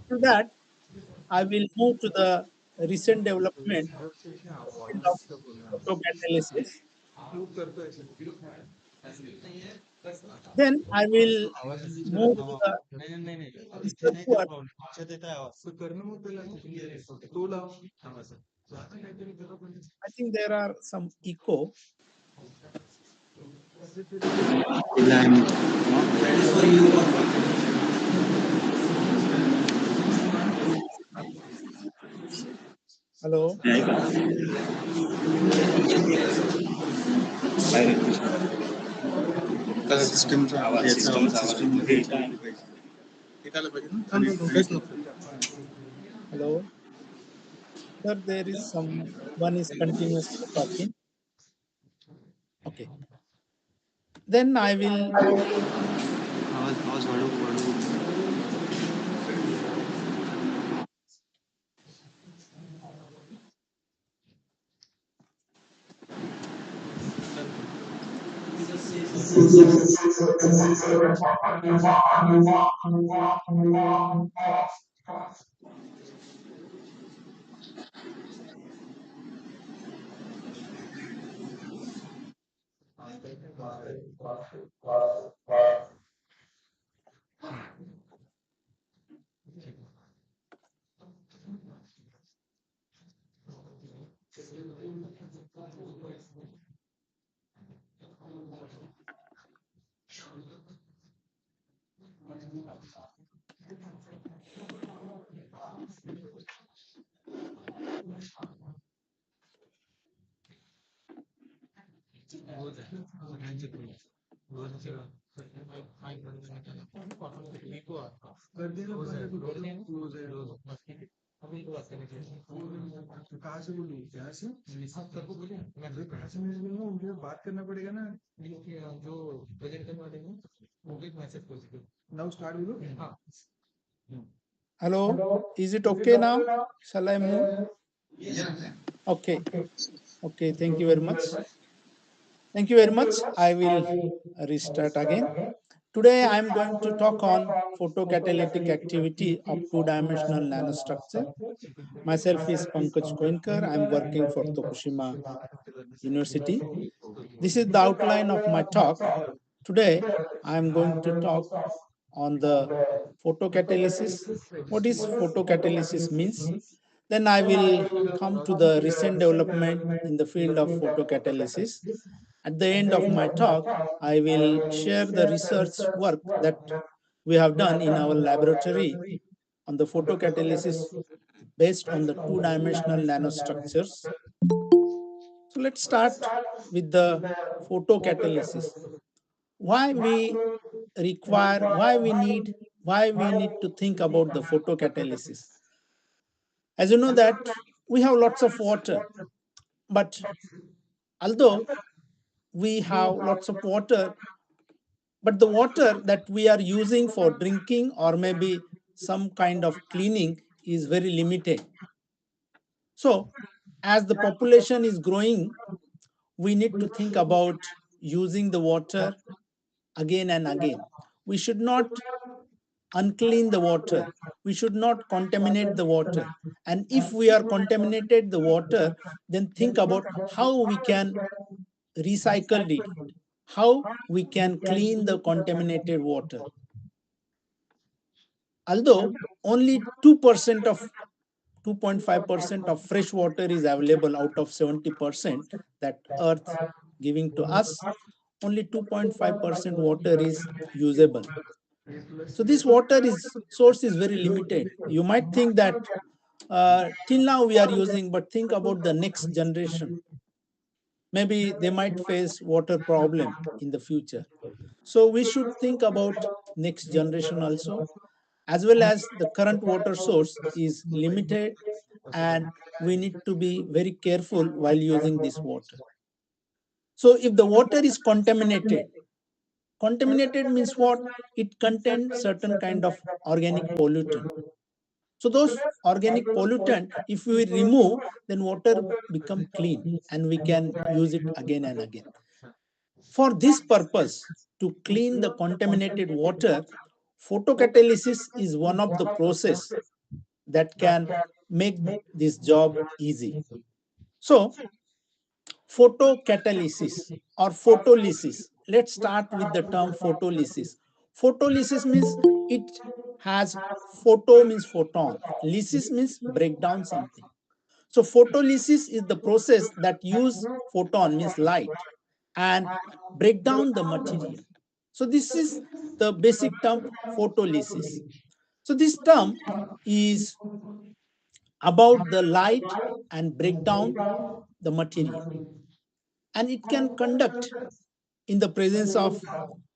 To that, I will move to the recent development field of photocatalysis. Then I will move to the research work. I think there are some echo. Hello. Hello. Sir, there is someone is continuously talking. Okay. Then I will कहाँ से बोलूँ यहाँ से आप सबको बोले मैं जो कहाँ से मैंने बोलूँ उनके बात करना पड़ेगा ना जो प्रेजेंट करने वाले हैं उनके मैसेज कर सकते नाउ स्टार्ट बोलो हाँ Hello, is it okay now? Shall I move? Okay. Okay, thank you very much. Thank you very much. I will restart again. Today I am going to talk on photocatalytic activity of two-dimensional nanostructure. Myself is Pankaj Koinkar. I am working for Tokushima University. This is the outline of my talk. Today I am going to talk on the photocatalysis. What is photocatalysis means? Then I will come to the recent development in the field of photocatalysis. At the end of my talk, I will share the research work that we have done in our laboratory on the photocatalysis based on the two-dimensional nanostructures. So let's start with the photocatalysis. Why we need to think about the photocatalysis. As you know that we have lots of water, but although we have lots of water, but the water that we are using for drinking or maybe some kind of cleaning is very limited. So as the population is growing, we need to think about using the water again and again. We should not unclean the water. We should not contaminate the water. And if we are contaminated the water, then think about how we can recycle it, how we can clean the contaminated water. Although only 2% of 2.5% of fresh water is available out of 70% that earth giving to us, only 2.5% water is usable. So this water source is very limited. You might think that till now we are using, but think about the next generation. Maybe they might face water problem in the future. So we should think about next generation also, as well as the current water source is limited and we need to be very careful while using this water. So if the water is contaminated means what? It contains certain kind of organic pollutant. So those organic pollutant, if we remove, then water become clean and we can use it again and again. For this purpose, to clean the contaminated water, photocatalysis is one of the process that can make this job easy. So photocatalysis or photolysis. Let's start with the term photolysis. Photolysis means it has photo means photon. Lysis means break down something. So photolysis is the process that use photon means light and break down the material. So this is the basic term photolysis. So this term is about the light and break down the material. And it can conduct in the presence of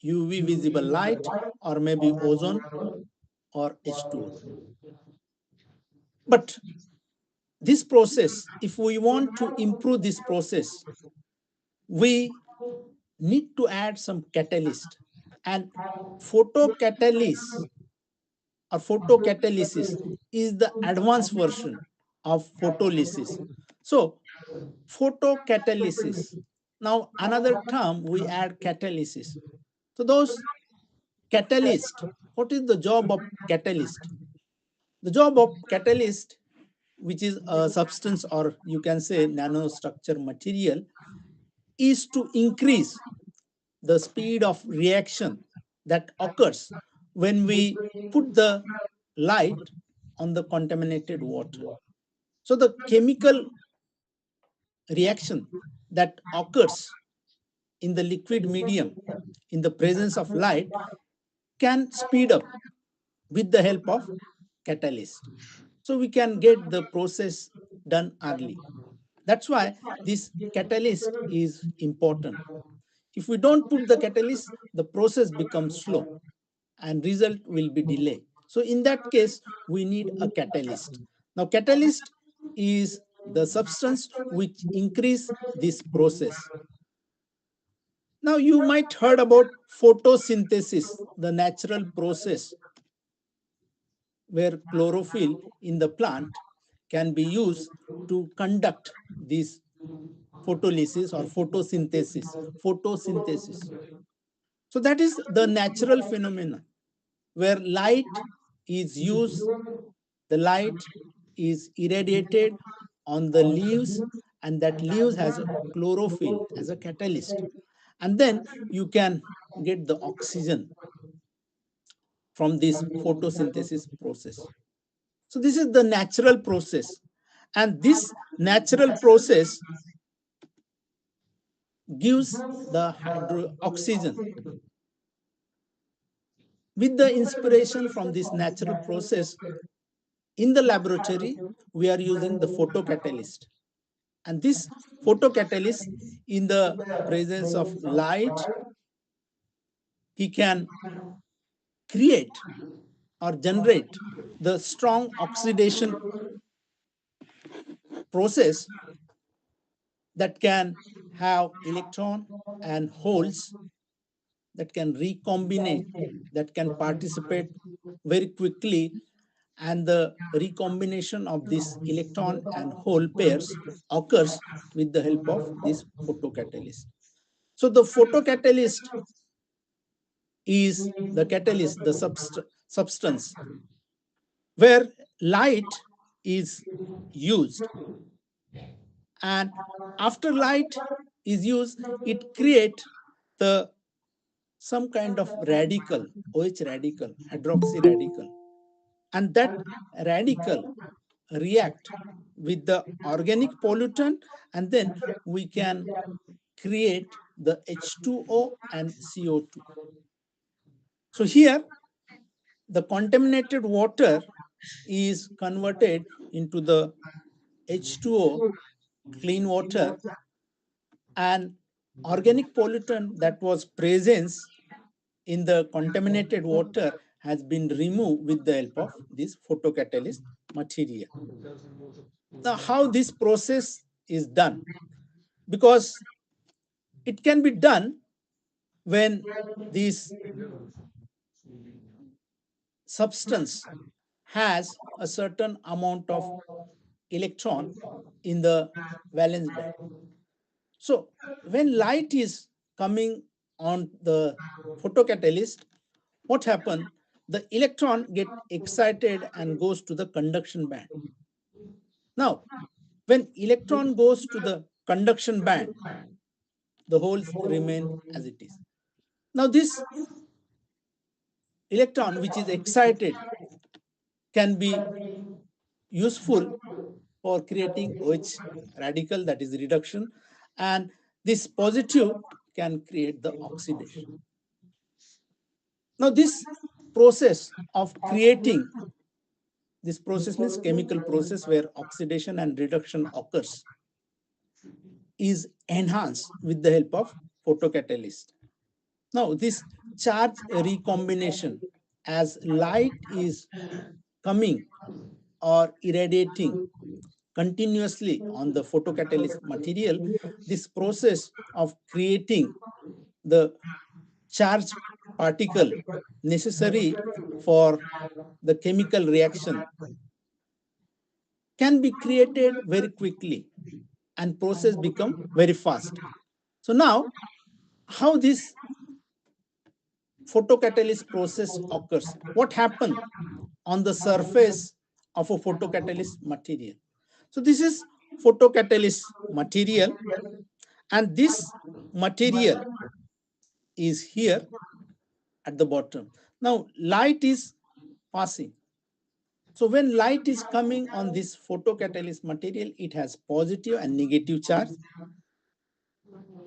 UV visible light or maybe ozone or H2O. But this process, if we want to improve this process, we need to add some catalyst. And photocatalysis or photocatalysis is the advanced version of photolysis. So photocatalysis. Now another term we add catalysis. So those catalyst, what is the job of catalyst? The job of catalyst, which is a substance or you can say nanostructure material, is to increase the speed of reaction that occurs when we put the light on the contaminated water. So the chemical reaction that occurs in the liquid medium in the presence of light can speed up with the help of catalyst. So we can get the process done early. That's why this catalyst is important. If we don't put the catalyst, the process becomes slow and result will be delayed. So in that case, we need a catalyst. Now catalyst is the substance which increase this process. Now you might heard about photosynthesis, the natural process where chlorophyll in the plant can be used to conduct this photolysis or photosynthesis. So that is the natural phenomenon where light is used, the light is irradiated on the leaves, and that leaves has a chlorophyll as a catalyst. And then you can get the oxygen from this photosynthesis process. So this is the natural process. And this natural process gives the oxygen. With the inspiration from this natural process, in the laboratory, we are using the photocatalyst. And this photocatalyst, in the presence of light, he can create or generate the strong oxidation process that can have electron and holes that can recombine, that can participate very quickly, and the recombination of this electron and hole pairs occurs with the help of this photocatalyst. So the photocatalyst is the catalyst, the substance where light is used. And after light is used, it creates the some kind of radical, OH radical, hydroxy radical. And that radical react with the organic pollutant, and then we can create the H2O and CO2. So here, the contaminated water is converted into the H2O, clean water, and organic pollutant that was present in the contaminated water has been removed with the help of this photocatalyst material. Now, how this process is done? Because it can be done when this substance has a certain amount of electron in the valence band. So when light is coming on the photocatalyst, what happens? The electron get excited and goes to the conduction band. Now, when electron goes to the conduction band, the holes remain as it is. Now, this electron which is excited can be useful for creating OH radical, that is reduction, and this positive can create the oxidation. Now, this process of creating, this process means chemical process where oxidation and reduction occurs, is enhanced with the help of photocatalyst. Now, this charge recombination, as light is coming or irradiating continuously on the photocatalyst material, this process of creating the charged particle necessary for the chemical reaction can be created very quickly and process become very fast. So now, how this photocatalyst process occurs? What happens on the surface of a photocatalyst material? So this is photocatalyst material, and this material is here at the bottom. Now light is passing. So when light is coming on this photocatalyst material, it has positive and negative charge.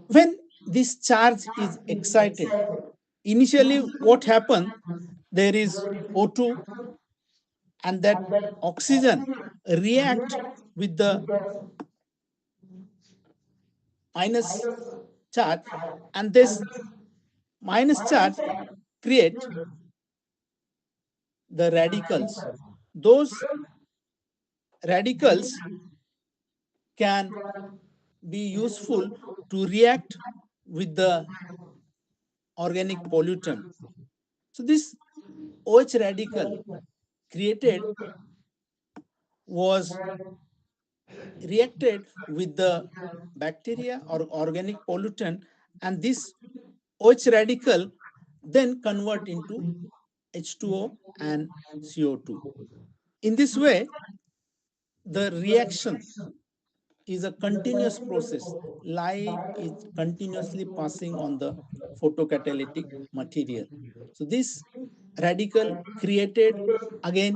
When this charge is excited, initially what happens, there is O2, and that oxygen react with the minus charge, and this minus charge create the radicals. Those radicals can be useful to react with the organic pollutant. So this OH radical created was reacted with the bacteria or organic pollutant, and this OH radical then convert into H2O and CO2. In this way, the reaction is a continuous process. Light is continuously passing on the photocatalytic material. So this radical created again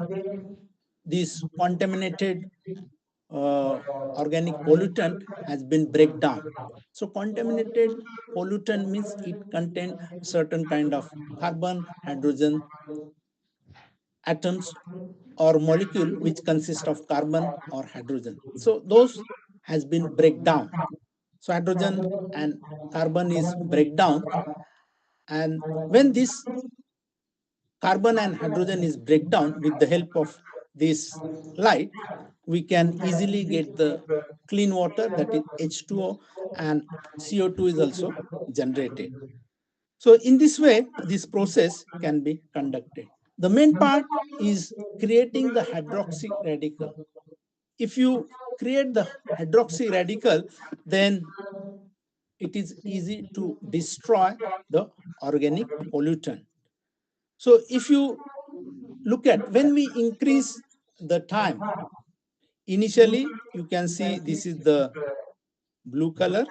this contaminated organic pollutant has been break down. So contaminated pollutant means it contains certain kind of carbon, hydrogen atoms or molecule which consist of carbon or hydrogen. So those has been break down. So hydrogen and carbon is break down, and when this carbon and hydrogen is break down with the help of this light, we can easily get the clean water, that is H2O, and CO2 is also generated. So in this way, this process can be conducted. The main part is creating the hydroxy radical. If you create the hydroxy radical, then it is easy to destroy the organic pollutant. So if you look at when we increase the time, initially you can see this is the blue color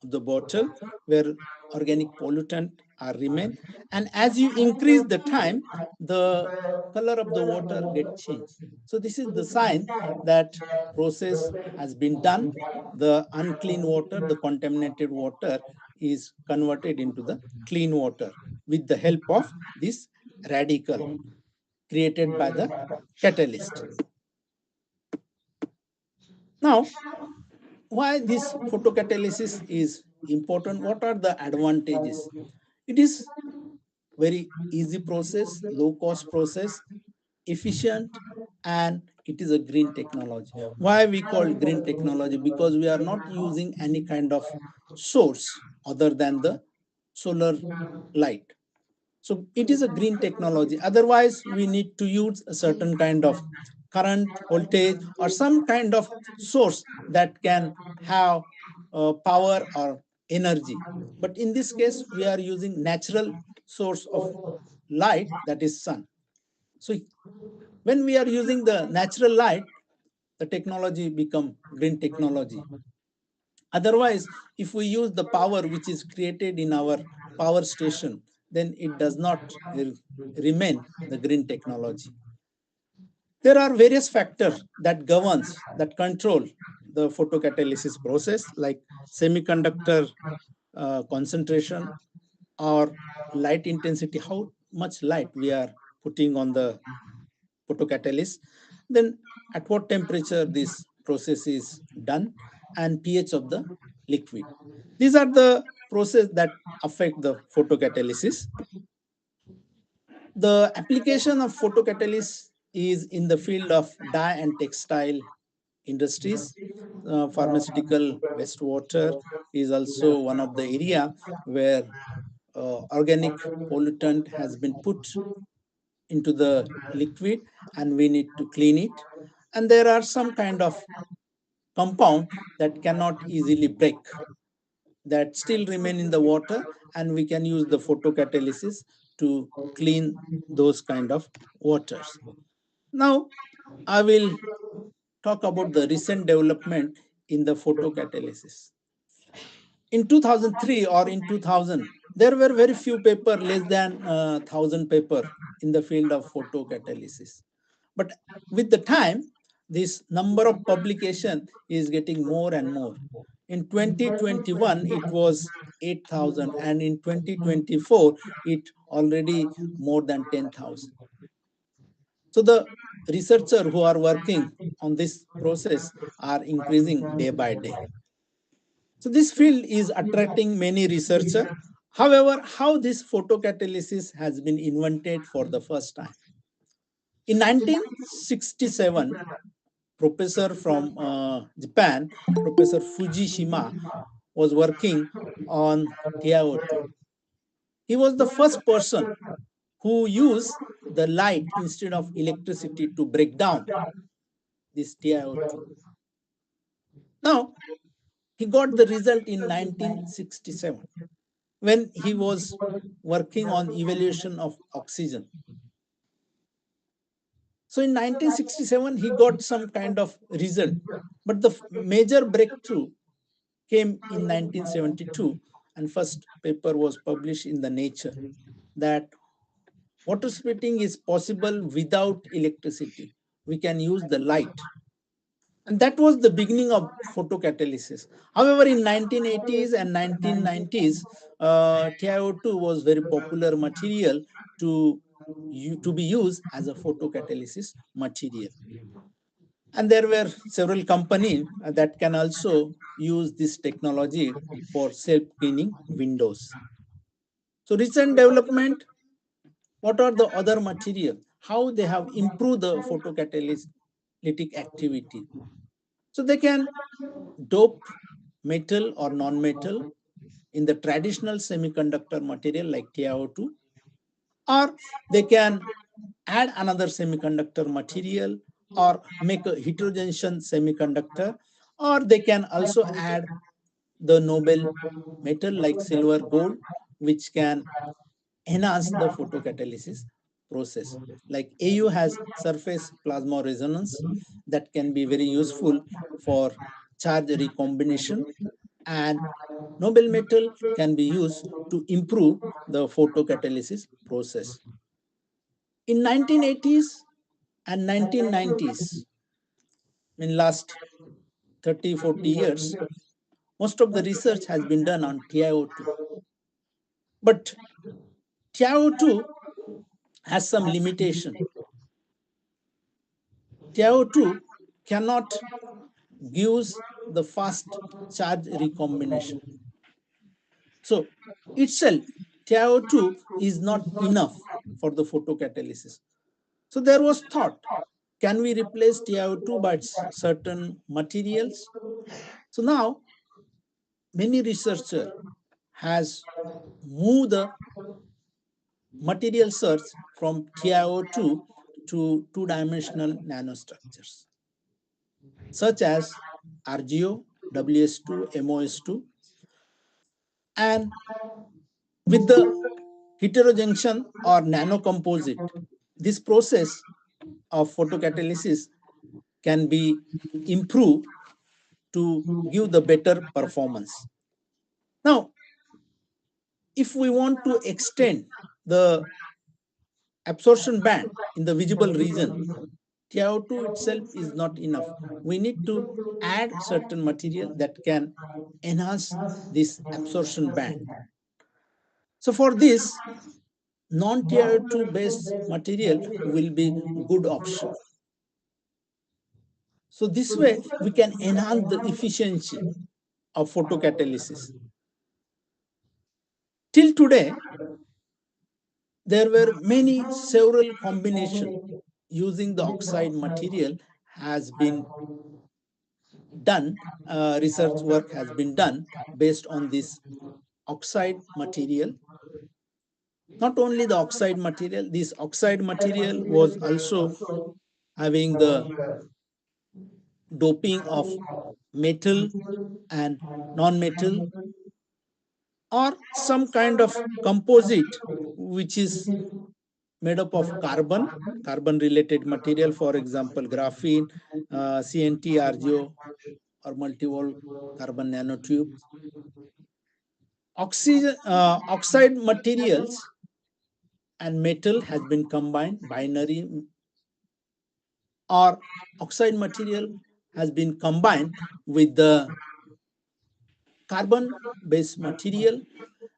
of the bottle where organic pollutant are remain, and as you increase the time, the color of the water get changed. So this is the sign that process has been done. The unclean water, the contaminated water is converted into the clean water with the help of this radical created by the catalyst. Now, why this photocatalysis is important? What are the advantages? It is very easy process, low cost process, efficient, and it is a green technology. Why we call it green technology? Because we are not using any kind of source other than the solar light. So it is a green technology. Otherwise, we need to use a certain kind of current, voltage, or some kind of source that can have power or energy. But in this case, we are using natural source of light, that is sun. So when we are using the natural light, the technology become green technology. Otherwise, if we use the power which is created in our power station, then it does not remain the green technology. There are various factors that governs, that control the photocatalysis process, like semiconductor concentration or light intensity, how much light we are putting on the photocatalyst, then at what temperature this process is done, and pH of the liquid. These are the processes that affect the photocatalysis. The application of photocatalysis is in the field of dye and textile industries. Pharmaceutical wastewater is also one of the area where organic pollutant has been put into the liquid and we need to clean it. And there are some kind of compound that cannot easily break, that still remain in the water, and we can use the photocatalysis to clean those kind of waters. Now, I will talk about the recent development in the photocatalysis. In 2003 or in 2000, there were very few paper, less than 1,000 paper in the field of photocatalysis. But with the time, this number of publication is getting more and more. In 2021, it was 8,000, and in 2024, it already more than 10,000. So the researchers who are working on this process are increasing day by day. So this field is attracting many researchers. However, how this photocatalysis has been invented for the first time? In 1967, professor from Japan, Professor Fujishima, was working on TiO2. He was the first person who used the light instead of electricity to break down this TiO2. Now, he got the result in 1967 when he was working on evaluation of oxygen. So in 1967, he got some kind of result, but the major breakthrough came in 1972, and first paper was published in the Nature that water splitting is possible without electricity. We can use the light. And that was the beginning of photocatalysis. However, in 1980s and 1990s, TiO2 was very popular material to be used as a photocatalysis material. And there were several companies that can also use this technology for self-cleaning windows. So recent development, what are the other material? How they have improved the photocatalytic activity. So they can dope metal or non-metal in the traditional semiconductor material like TiO2, or they can add another semiconductor material or make a heterogeneous semiconductor, or they can also add the noble metal like silver, gold, which can enhance the photocatalysis process. Like AU has surface plasma resonance that can be very useful for charge recombination, and noble metal can be used to improve the photocatalysis process. In 1980s and 1990s, in last 30-40 years, most of the research has been done on TiO2. But TiO2 has some limitation. TiO2 cannot give the fast charge recombination. So itself, TiO2 is not enough for the photocatalysis. So there was thought, can we replace TiO2 by certain materials? So now many researchers has moved the material search from TiO2 to two-dimensional nanostructures, such as RGO, WS2, MOS2, and with the heterojunction or nanocomposite, this process of photocatalysis can be improved to give the better performance. Now, if we want to extend the absorption band in the visible region, TiO2 itself is not enough. We need to add certain material that can enhance this absorption band. So for this, non-TiO2 based material will be a good option. So this way, we can enhance the efficiency of photocatalysis. Till today, there were several combinations using the oxide material has been done. Research work has been done based on this oxide material. Not only the oxide material, this oxide material was also having the doping of metal and non-metal, or some kind of composite which is made up of carbon related material, for example, graphene, CNT, RGO, or multi-wall carbon nanotubes. Oxide materials and metal has been combined, binary, or oxide material has been combined with the carbon-based material,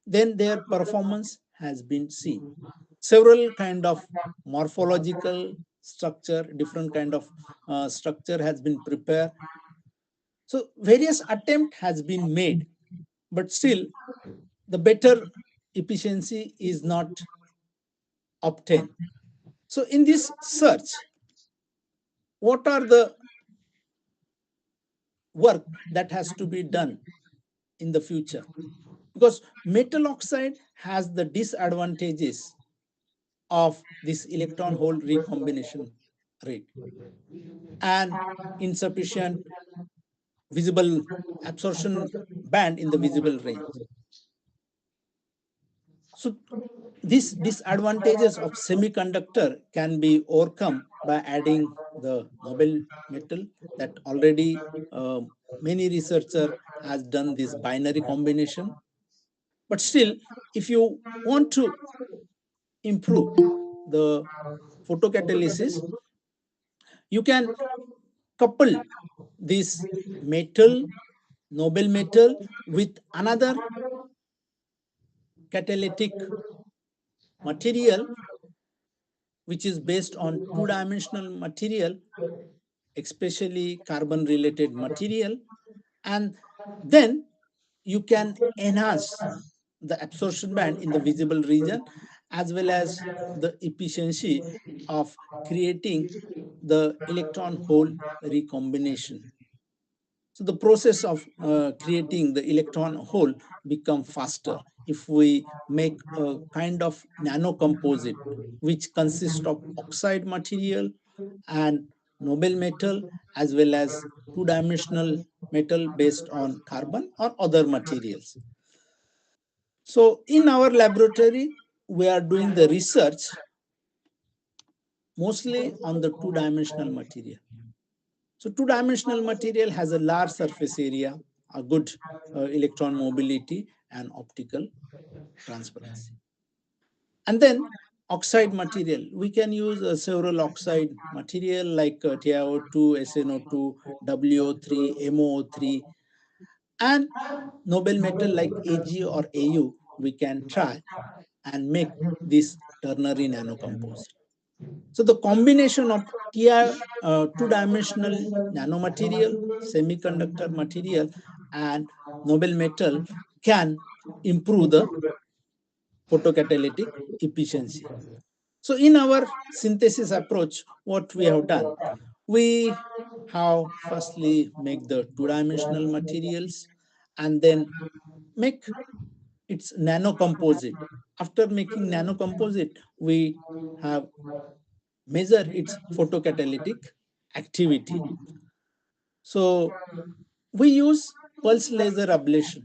then their performance has been seen. Several kind of morphological structure, different kind of structure has been prepared. So various attempt has been made, but still the better efficiency is not obtained. So in this search, what are the work that has to be done in the future, because metal oxide has the disadvantages of this electron hole recombination rate and insufficient visible absorption band in the visible range. So these disadvantages of semiconductor can be overcome by adding the noble metal that already many researcher has done this binary combination. But still, if you want to improve the photocatalysis, you can couple this metal, noble metal, with another catalytic material which is based on two-dimensional material, especially carbon related material, and then you can enhance the absorption band in the visible region as well as the efficiency of creating the electron hole recombination. So the process of creating the electron hole become faster if we make a kind of nanocomposite which consists of oxide material and noble metal as well as two-dimensional metal based on carbon or other materials. So in our laboratory, we are doing the research mostly on the two-dimensional material. So two-dimensional material has a large surface area, a good electron mobility and optical transparency. And then oxide material, we can use several oxide material like TiO2, SNO2, WO3, MOO3, and noble metal like Ag or Au we can try and make this ternary nanocomposite. So the combination of two-dimensional nanomaterial, semiconductor material, and noble metal can improve the photocatalytic efficiency. So in our synthesis approach, what we have done, we have firstly make the two-dimensional materials and then make its nanocomposite. After making nanocomposite, we have measure its photocatalytic activity. So we use pulse laser ablation.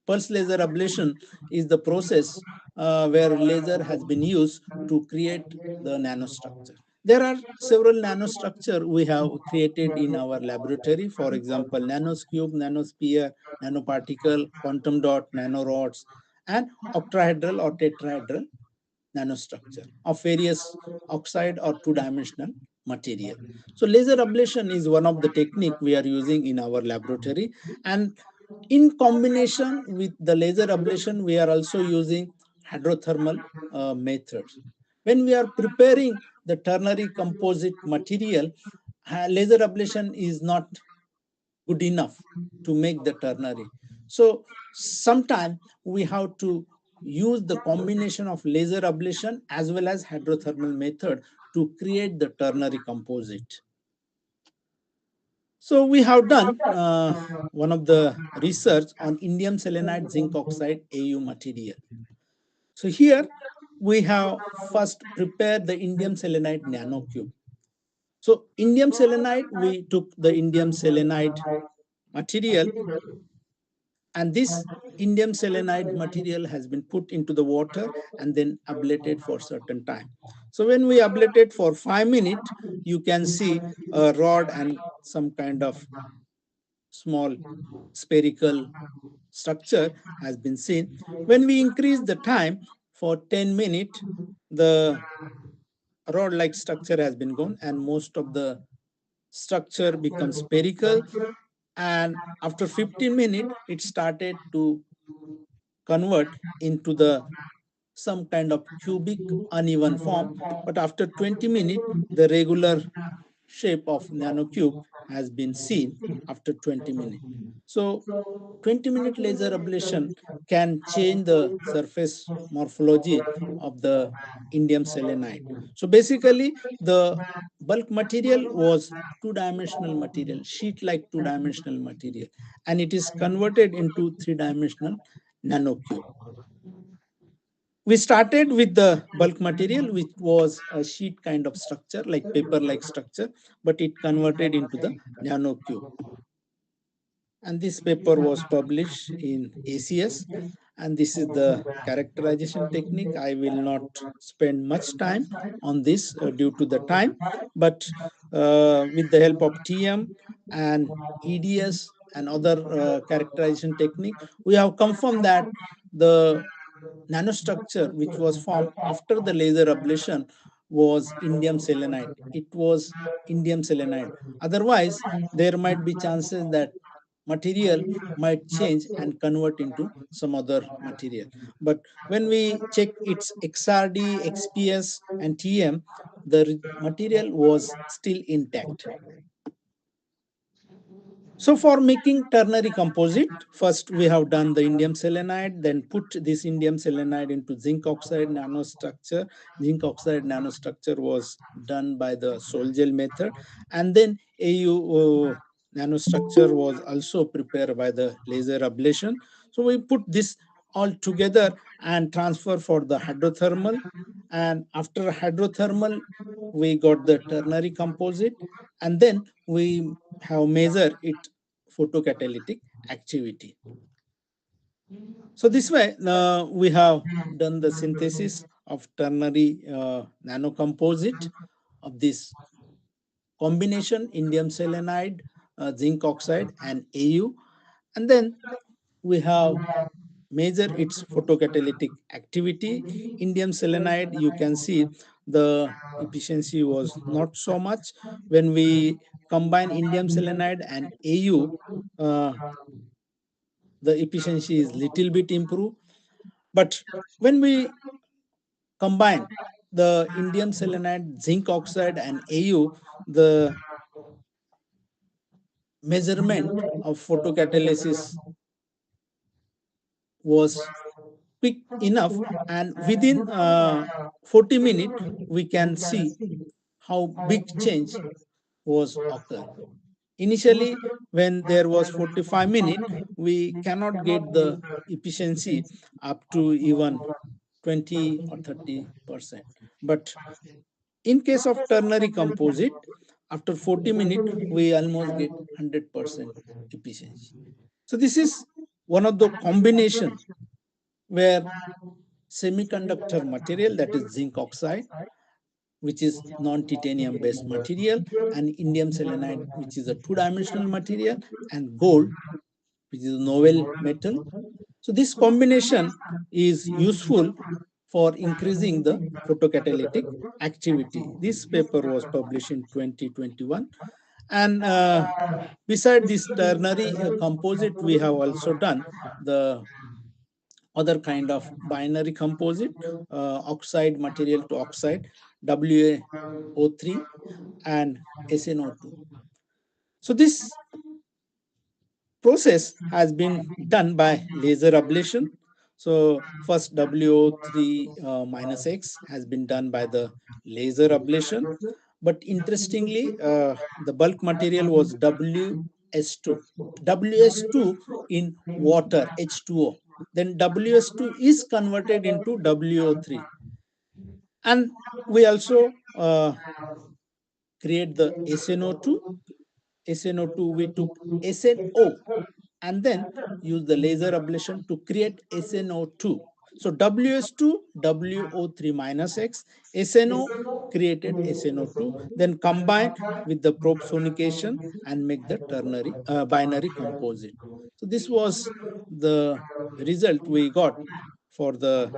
Pulse laser ablation is the process where laser has been used to create the nanostructure. There are several nanostructure we have created in our laboratory. For example, nanoscube, nanosphere, nanoparticle, quantum dot, nanorods, and octahedral or tetrahedral nanostructure of various oxide or two-dimensional material. So laser ablation is one of the technique we are using in our laboratory, and in combination with the laser ablation, we are also using hydrothermal methods. When we are preparing the ternary composite material, laser ablation is not good enough to make the ternary. So sometimes we have to use the combination of laser ablation as well as hydrothermal method to create the ternary composite. So we have done one of the research on indium selenide zinc oxide Au material. So here we have first prepared the indium selenide nanocube. So indium selenide, we took the indium selenide material, and this indium selenide material has been put into the water and then ablated for certain time. So when we ablated for 5 minutes, you can see a rod and some kind of small spherical structure has been seen. When we increase the time for 10 minutes, the rod-like structure has been gone and most of the structure becomes spherical, and after 15 minutes it started to convert into the some kind of cubic uneven form, but after 20 minutes the regular shape of nanocube has been seen after 20 minutes. So 20-minute laser ablation can change the surface morphology of the indium selenide. So basically, the bulk material was two-dimensional material, sheet-like two-dimensional material, and it is converted into three-dimensional nanocube. We started with the bulk material, which was a sheet kind of structure, like paper-like structure, but it converted into the nanocube. And this paper was published in ACS, and this is the characterization technique. I will not spend much time on this due to the time, but with the help of TM and EDS and other characterization technique, we have confirmed that the nanostructure which was formed after the laser ablation was indium selenide. It was indium selenide. Otherwise, there might be chances that material might change and convert into some other material. But when we check its XRD, XPS, and TM, the material was still intact. So for making ternary composite, first we have done the indium selenide, then put this indium selenide into zinc oxide nanostructure. Zinc oxide nanostructure was done by the Sol-Gel method, and then AU nanostructure was also prepared by the laser ablation. So we put this all together and transfer for the hydrothermal, and after hydrothermal we got the ternary composite, and then we have measured its photocatalytic activity. So this way we have done the synthesis of ternary nanocomposite of this combination indium selenide, zinc oxide, and AU, and then we have measure its photocatalytic activity. Indium selenide, you can see the efficiency was not so much. When we combine indium selenide and AU, the efficiency is little bit improved. But when we combine the indium selenide, zinc oxide, and AU, the measurement of photocatalysis was quick enough, and within 40 minutes we can see how big change was occurred. Initially, when there was 45 minutes, we cannot get the efficiency up to even 20 or 30%. But in case of ternary composite, after 40 minutes, we almost get 100% efficiency. So this is one of the combination where semiconductor material, that is zinc oxide, which is non-titanium based material, and indium selenide, which is a two-dimensional material, and gold, which is a novel metal. So this combination is useful for increasing the photocatalytic activity. This paper was published in 2021. And beside this ternary composite, we have also done the other kind of binary composite, oxide material to oxide, WaO3 and SNO2. So this process has been done by laser ablation. So first WaO3 minus X has been done by the laser ablation. But interestingly, the bulk material was WS2. WS2 in water, H2O. Then WS2 is converted into WaO3. And we also create the SNO2. SNO2, we took SNO and then use the laser ablation to create SNO2. So WS2, WaO3 minus X, SNO created SNO2, then combine with the probe sonication and make the ternary binary composite. So this was the result we got for the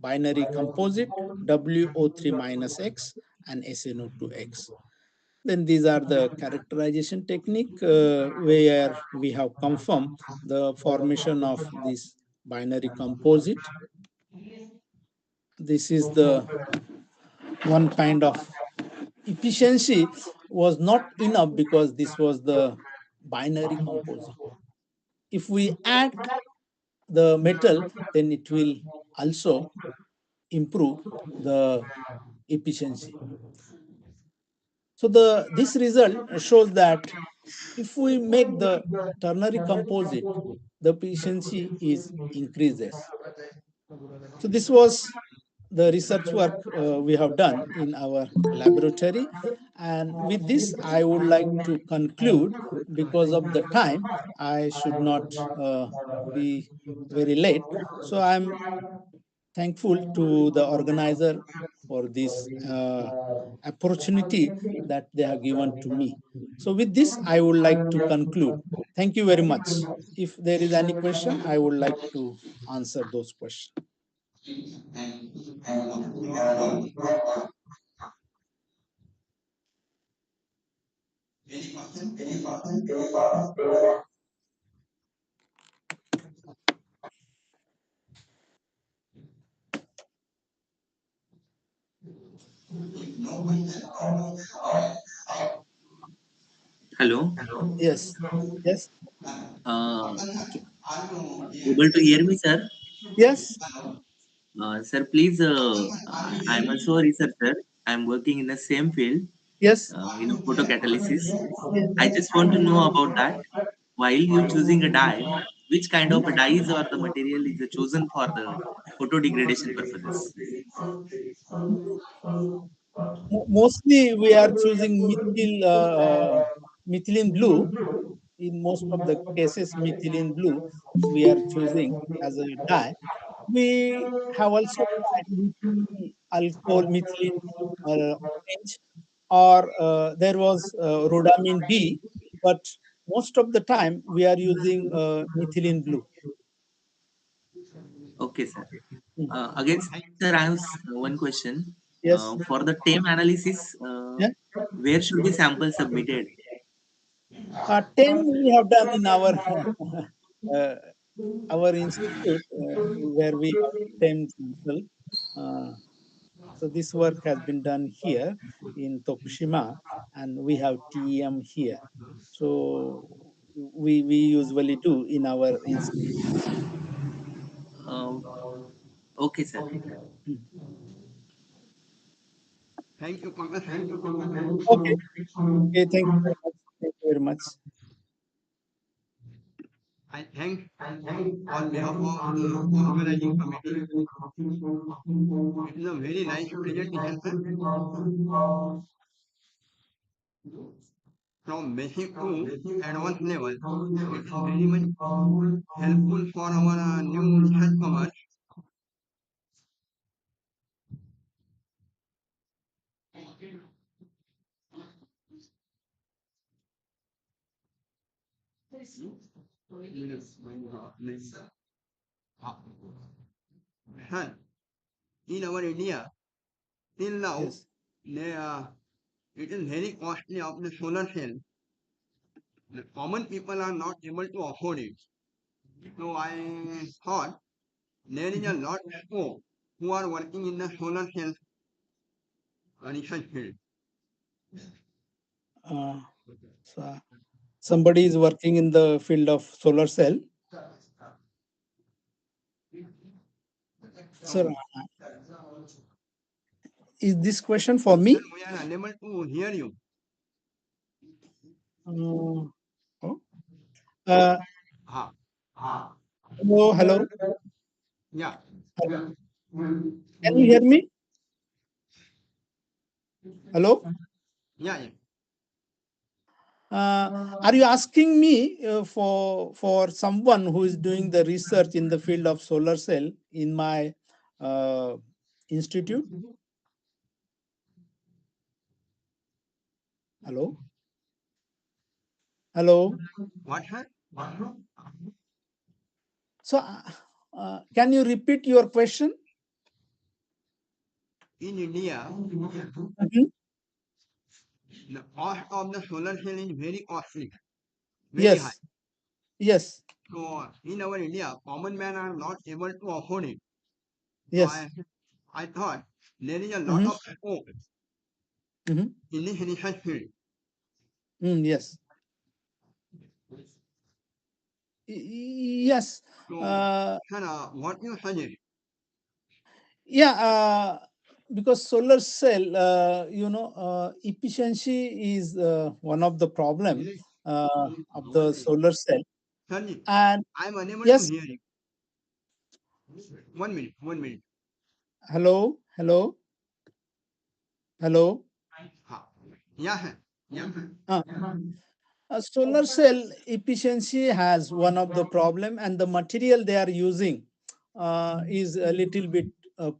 binary composite WaO3 minus X and SNO2X. Then these are the characterization technique where we have confirmed the formation of this binary composite. This is the one kind of efficiency was not enough because this was the binary composite. If we add the metal, then it will also improve the efficiency. So this result shows that if we make the ternary composite, the efficiency is increases. So this was the research work we have done in our laboratory. And with this, I would like to conclude. Because of the time, I should not be very late. So I'm thankful to the organizer for this opportunity that they have given to me. So with this, I would like to conclude. Thank you very much. If there is any question, I would like to answer those questions. Any question? No question. Hello. Yes. Yes. Uh, able to hear me, sir? Yes. Sir, please. I'm also a researcher. I'm working in the same field, Yes. photocatalysis. I just want to know about that. While you choosing a dye, which kind of a dyes or the material is chosen for the photo degradation purposes? Mostly we are choosing methylene blue. In most of the cases, methylene blue we are choosing as a dye. We have also tried methyl alcohol, methylene orange, or there was rhodamine B, but most of the time we are using methylene blue. Okay, sir. Mm. Again, sir, I have one question. Yes. For the TAME analysis, Yeah. where should be sample submitted? 10 we have done in uh, our institute where we have 10 sample. Uh, so this work has been done here in Tokushima, and we have TEM here. So we usually do in our institute. Uh, okay, sir. Mm. Thank you, Pankaj. Okay. Okay. Thank you very much. Thank you very much. I thank on behalf of the organizing committee. It is a very nice presentation, sir. From basic to advanced level, it is very much helpful for our new research comers. Sir, in our India, till now, Yes. it is very costly of the solar cell. The common people are not able to afford it. So I thought there is a lot of scope who are working in the solar cell research field. So somebody is working in the field of solar cell. Sir, is this question for me? Sir, we are unable to hear you. Oh. Ah, Hello, hello. yeah, Can you hear me? Hello. yeah, yeah. Are you asking me for someone who is doing the research in the field of solar cell in my institute? Hello. Hello. What, sir? So, can you repeat your question? In India, Mhm. the cost of the solar cell is very costly, very high. Yes. Yes. So in our India, common man are not able to afford it. So Yes. I thought there is a lot Mhm. of scope Mhm. initially has field. Yes. Yes. So, sir, what you suggest? Yeah, because solar cell, efficiency is one of the problem of the solar cell. Sir, And I'm unable to yes, hear you. 1 minute, 1 minute. hello, hello, hello. Ha. Yeah, sir. Yeah, sir. Uh, solar cell efficiency has one of the problem, and the material they are using is a little bit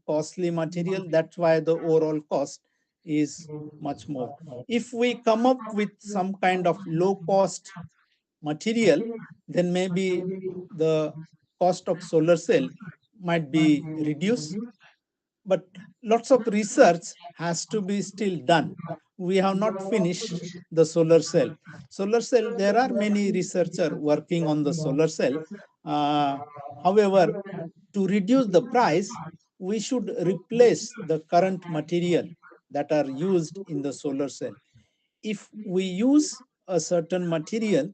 costly material. That's why the overall cost is much more. If we come up with some kind of low cost material, then maybe the cost of solar cell might be reduced, but lots of research has to be still done. We have not finished the solar cell. Solar cell, there are many researchers working on the solar cell. Uh, However, to reduce the price, we should replace the current material that are used in the solar cell. If we use a certain material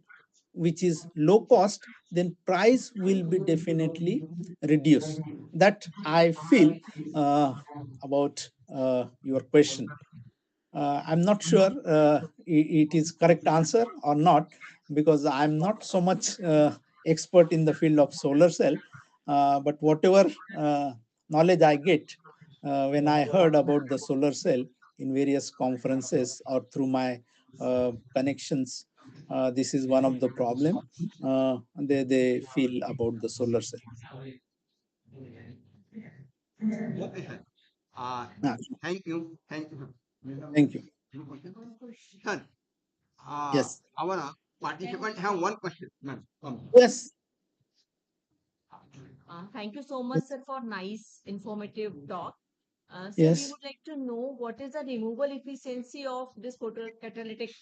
which is low cost, then price will be definitely reduced. That I feel about your question. I'm not sure it is correct answer or not, because I'm not so much expert in the field of solar cell. But whatever knowledge I get when I heard about the solar cell in various conferences or through my connections, this is one of the problem they feel about the solar cell. Okay, sir. Ah, Thank you. Thank you. thank you. Sir, Yes. our participant have one question. Ma'am, Yes. Thank you so much, sir, for nice, informative talk. Sir, we Yes. would like to know what is the removal efficiency of this photocatalytic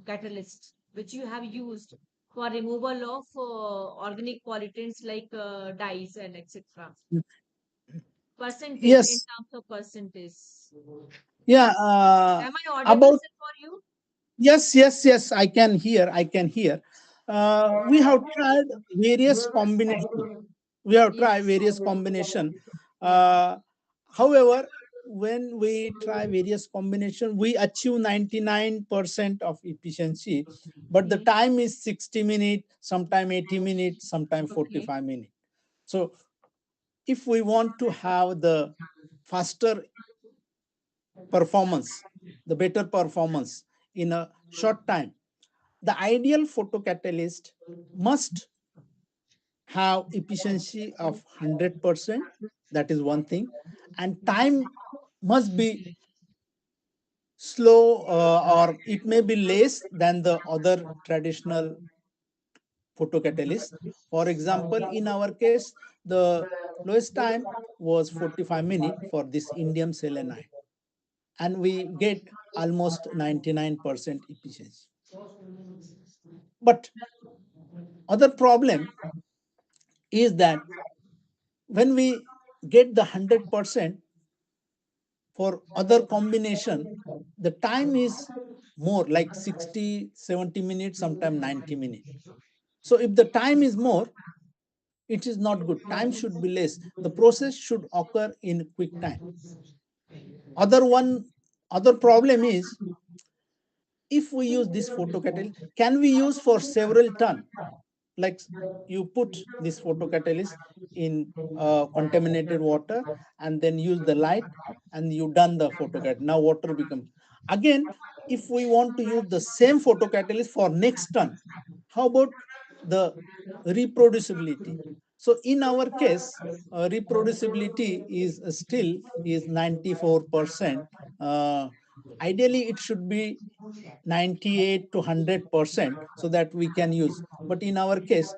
catalyst, which you have used for removal of organic pollutants like dyes and etc. Percentage, in Yes. terms of percentage. Yeah. Am I audible, About sir, for you? yes, yes, yes. I can hear. I can hear. We have tried various combination. We have tried Yes. various combination. Uh, However, when we try various combination, we achieve 99% of efficiency, but the Okay. time is 60 minutes, sometime 80 minutes, sometime Okay. 45 minutes. So if we want to have the faster performance, the better performance in a short time, the ideal photocatalyst must have efficiency of 100%. That is one thing. And time must be slow, or it may be less than the other traditional photocatalyst. For example, in our case, the lowest time was 45 minutes for this indium selenide, and we get almost 99% efficiency. But other problem is that when we get the 100% for other combination, the time is more, like 60, 70 minutes, sometimes 90 minutes. So if the time is more, it is not good. Time should be less. The process should occur in quick time. Other problem is, if we use this photocatalyst, can we use for several ton? Like, you put this photocatalyst in contaminated water and then use the light, and you done the photocatalyst. Now water become again. If we want to use the same photocatalyst for next ton, how about the reproducibility? So in our case, reproducibility is still is 94%. Ideally it should be 98 to 100%, so that we can use. But in our case,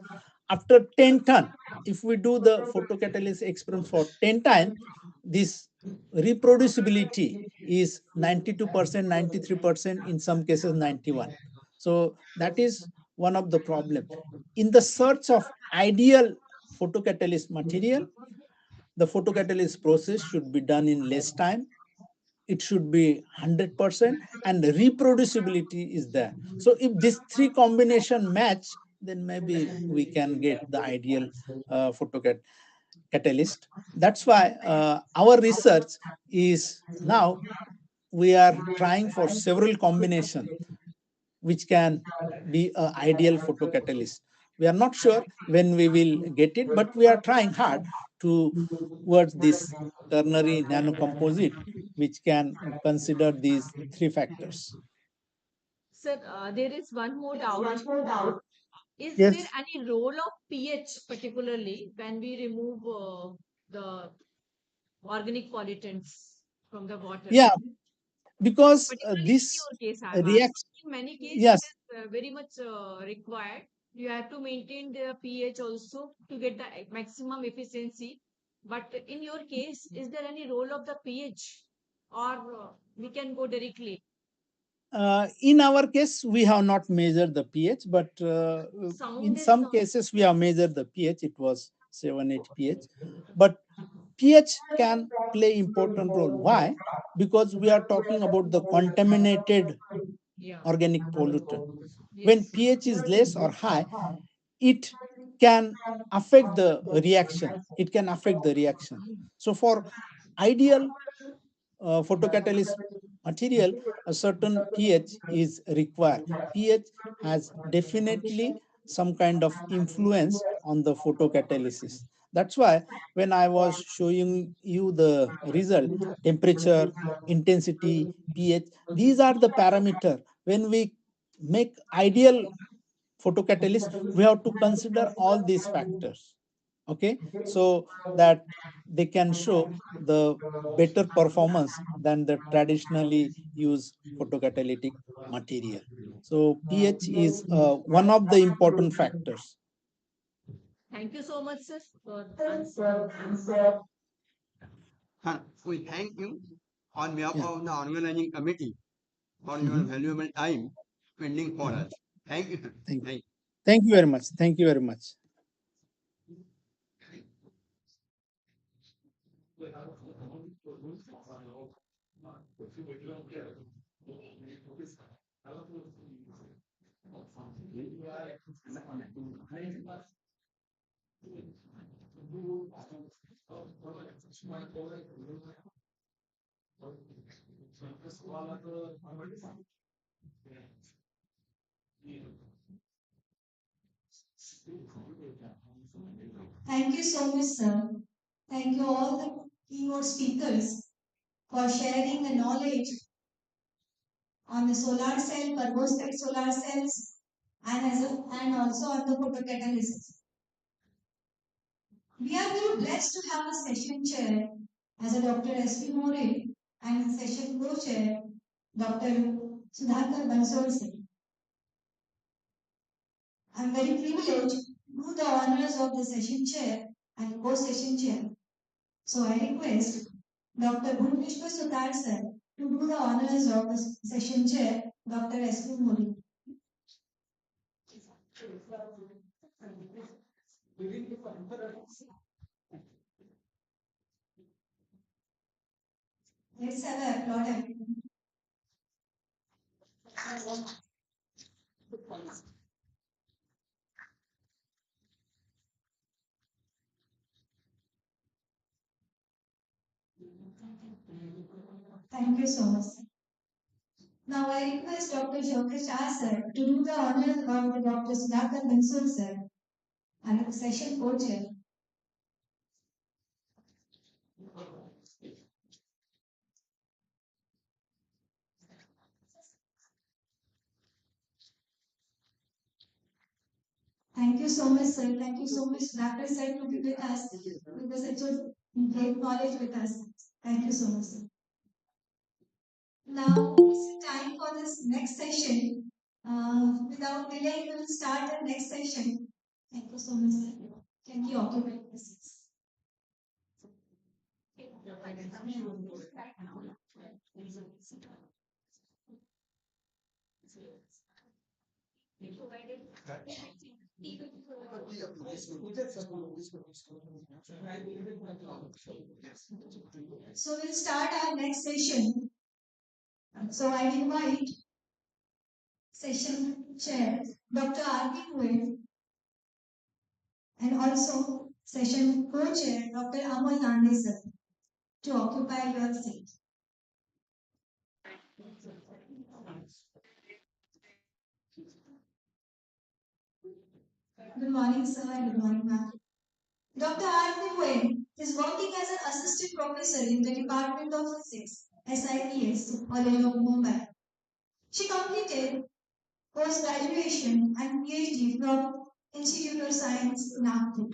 after 10 ton, if we do the photocatalysis experiment for 10 times, this reproducibility is 92%, 93%, in some cases 91. So that is one of the problem. In the search of ideal photocatalyst material, the photocatalysis process should be done in less time, it should be 100%, and the reproducibility is there. So if these three combination match, then maybe we can get the ideal photocatalyst. That's why our research is now we are trying for several combinations which can be an ideal photocatalyst. We are not sure when we will get it, but we are trying hard towards this ternary nanocomposite, which can consider these three factors. Sir, there is one more doubt. Is Yes. there any role of pH particularly when we remove the organic pollutants from the water? Yeah, because Particularly in this your case, I'm asking. reacts. In many cases, Yes. it is very much required. You have to maintain the pH also to get the maximum efficiency. But in your case, is there any role of the pH, or we can go directly? In our case, we have not measured the pH, but in Sound is some cases we have measured the pH. It was 7-8 pH, but pH can play important role. Why? Because we are talking about the contaminated Yeah. organic pollutant. When Yes. pH is less or high, it can affect the reaction. It can affect the reaction. So for ideal photocatalyst material, a certain pH is required. pH has definitely some kind of influence on the photocatalysis. That's why when I was showing you the result, temperature, intensity, pH, these are the parameter. When we make ideal photocatalyst, we have to consider all these factors. Okay, so that they can show the better performance than the traditionally used photocatalytic material. So pH is one of the important factors. Thank you so much, sir, for answering. We thank you on behalf Yeah. of the organizing committee for your valuable time spending for us. Thank you. Thank you. Thank you. Thank you very much. Thank you very much. Thank you so much, sir. Thank you all the keynote speakers for sharing the knowledge on the solar cell, perovskite solar cells, and also on the photocatalysis. We are very blessed to have a session chair as a Dr. S.P. More and a session co-chair, Dr. Sudhakar Bansal sir. I am very privileged to do the honors of the session chair and co-session chair. So I request Dr. Bhuvneshwar Sudhar sir to do the honors of the session chair, Dr. S.P. More. Let's have an applaud. Thank you so much. Now I request Dr. Shankar Shah sir to do the honors of the Dr. Sudhakar Bansal sir and the session co-chair. Thank you so much, sir. Thank you so much, Dr. Sir, to be with us, with such a great knowledge with us. Thank you so much, sir. Now it's time for this next session. Without delay, we will start the next session. Thank you so much, sir. Can you occupy the seats? So we'll start our next session So I invite session chair Dr. R.P. Goel and also session co-chair Dr. Amal Nande sir to occupy your seat. Good morning, sir, and good morning, ma'am. Dr. R.P. Goel is working as an assistant professor in the Department of Physics, SIPS, College of Mumbai. She completed post-graduation and PhD from Institute of Science, Nagpur.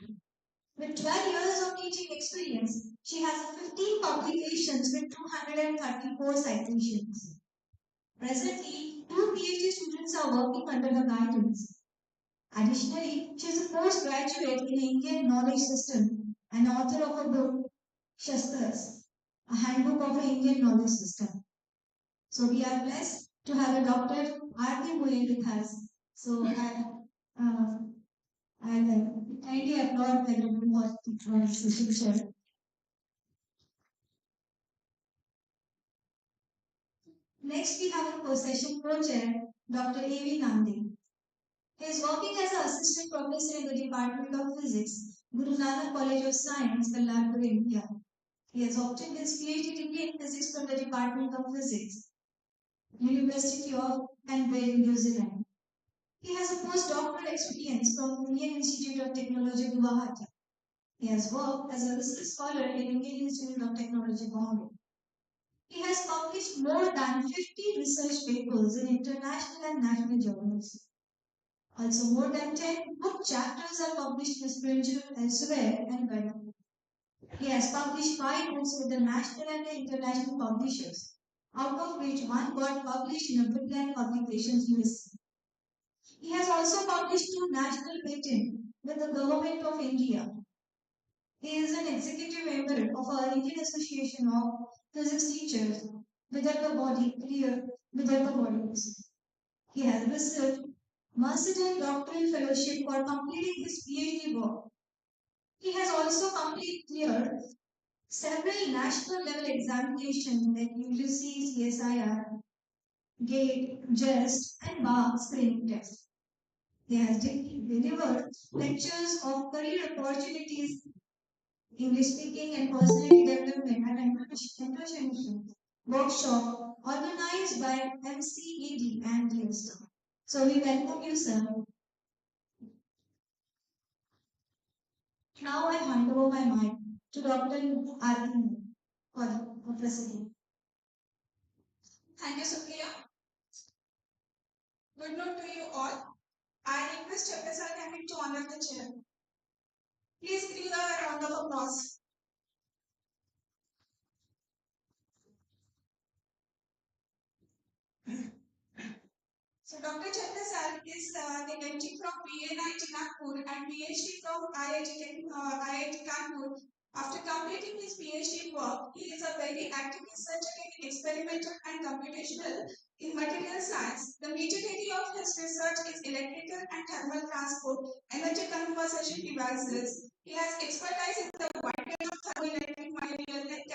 With 12 years of teaching experience, she has 15 publications with 234 citations. Presently, 2 PhD students are working under her guidance. Additionally, she is a postgraduate in Indian Knowledge System and author of a book, Shastras, a handbook of the Indian Knowledge System. So we are blessed to have a Dr. R.P. Goel with us. So I'll kindly applaud the group for session chair. Next, we have a co-session co-chair, Dr. A.V. Nandi. He is working as an assistant professor in the Department of Physics, Guru Nanak College of Science, Kolhapur, India. He has obtained his PhD degree in physics from the Department of Physics, University of Canberra, New Zealand. He has a postdoctoral experience from Indian Institute of Technology, Guwahati. He has worked as a research scholar in Indian Institute of Technology, Bombay. He has published more than 50 research papers in international and national journals. Also, more than 10 book chapters are published in Springfield elsewhere and better. He has published 5 books with the national and the international publishers, out of which one got published in a Brookline Publications USA. He has also published 2 national patents with the Government of India. He is an executive member of our Indian Association of Physics Teachers, Vidarbha Body, Vidarbha Bodies. He has received Master Doctoral Fellowship for completing his PhD work. He has also cleared several national level examinations like UGC, CSIR, GATE, JEST, and BAR screening test. He has delivered lectures of career opportunities, English speaking, and personality development at international workshop organized by MCED and DSTAR. So we welcome you, sir. Now I hand over my mic to Dr. Arvind for president. Thank you, Supriya. Good note to you all. I request Professor Hamid to honor the chair. Please give a round of applause. So Dr. Chandra sir is the MD from PNIT Nagpur and PhD from IIT Kanpur. After completing his PhD work, he is a very active researcher in experimental and computational in material science. The major area of his research is electrical and thermal transport, energy conservation devices. He has expertise in the wide range of thermoelectric material like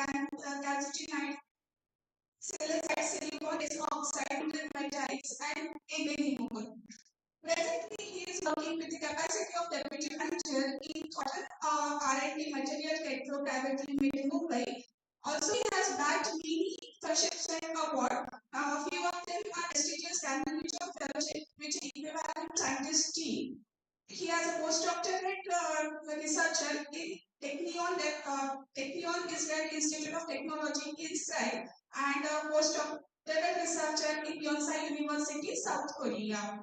calcitonite, silicate, silicon oxide, pegmatites, and many more. Presently, he is working with the capacity of deputy manager in Total R&D Material Techno Private Limited, Mumbai. Also, he has bagged many fellowships and awards. A few of them are prestigious Canadian fellowship, which equivalent scientist team. He has a postdoctorate researcher in Technion Israel Institute of Technology in Israel and a postdoctoral researcher in Yonsei University, South Korea.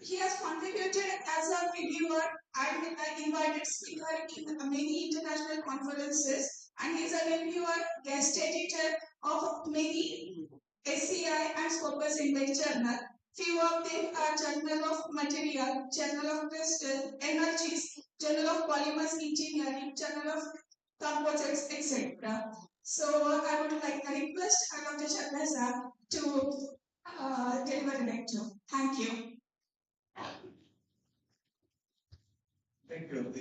He has contributed as a reviewer and invited speaker in many international conferences, and he is a reviewer, guest editor of many SCI and Scopus Index journal. Few of them are Journal of Material, Journal of Crystal, Energies, Journal of Polymers Engineering, Journal of Composites, etc. So I would like to request Dr. Chandra to deliver a lecture. Thank you. Thank you.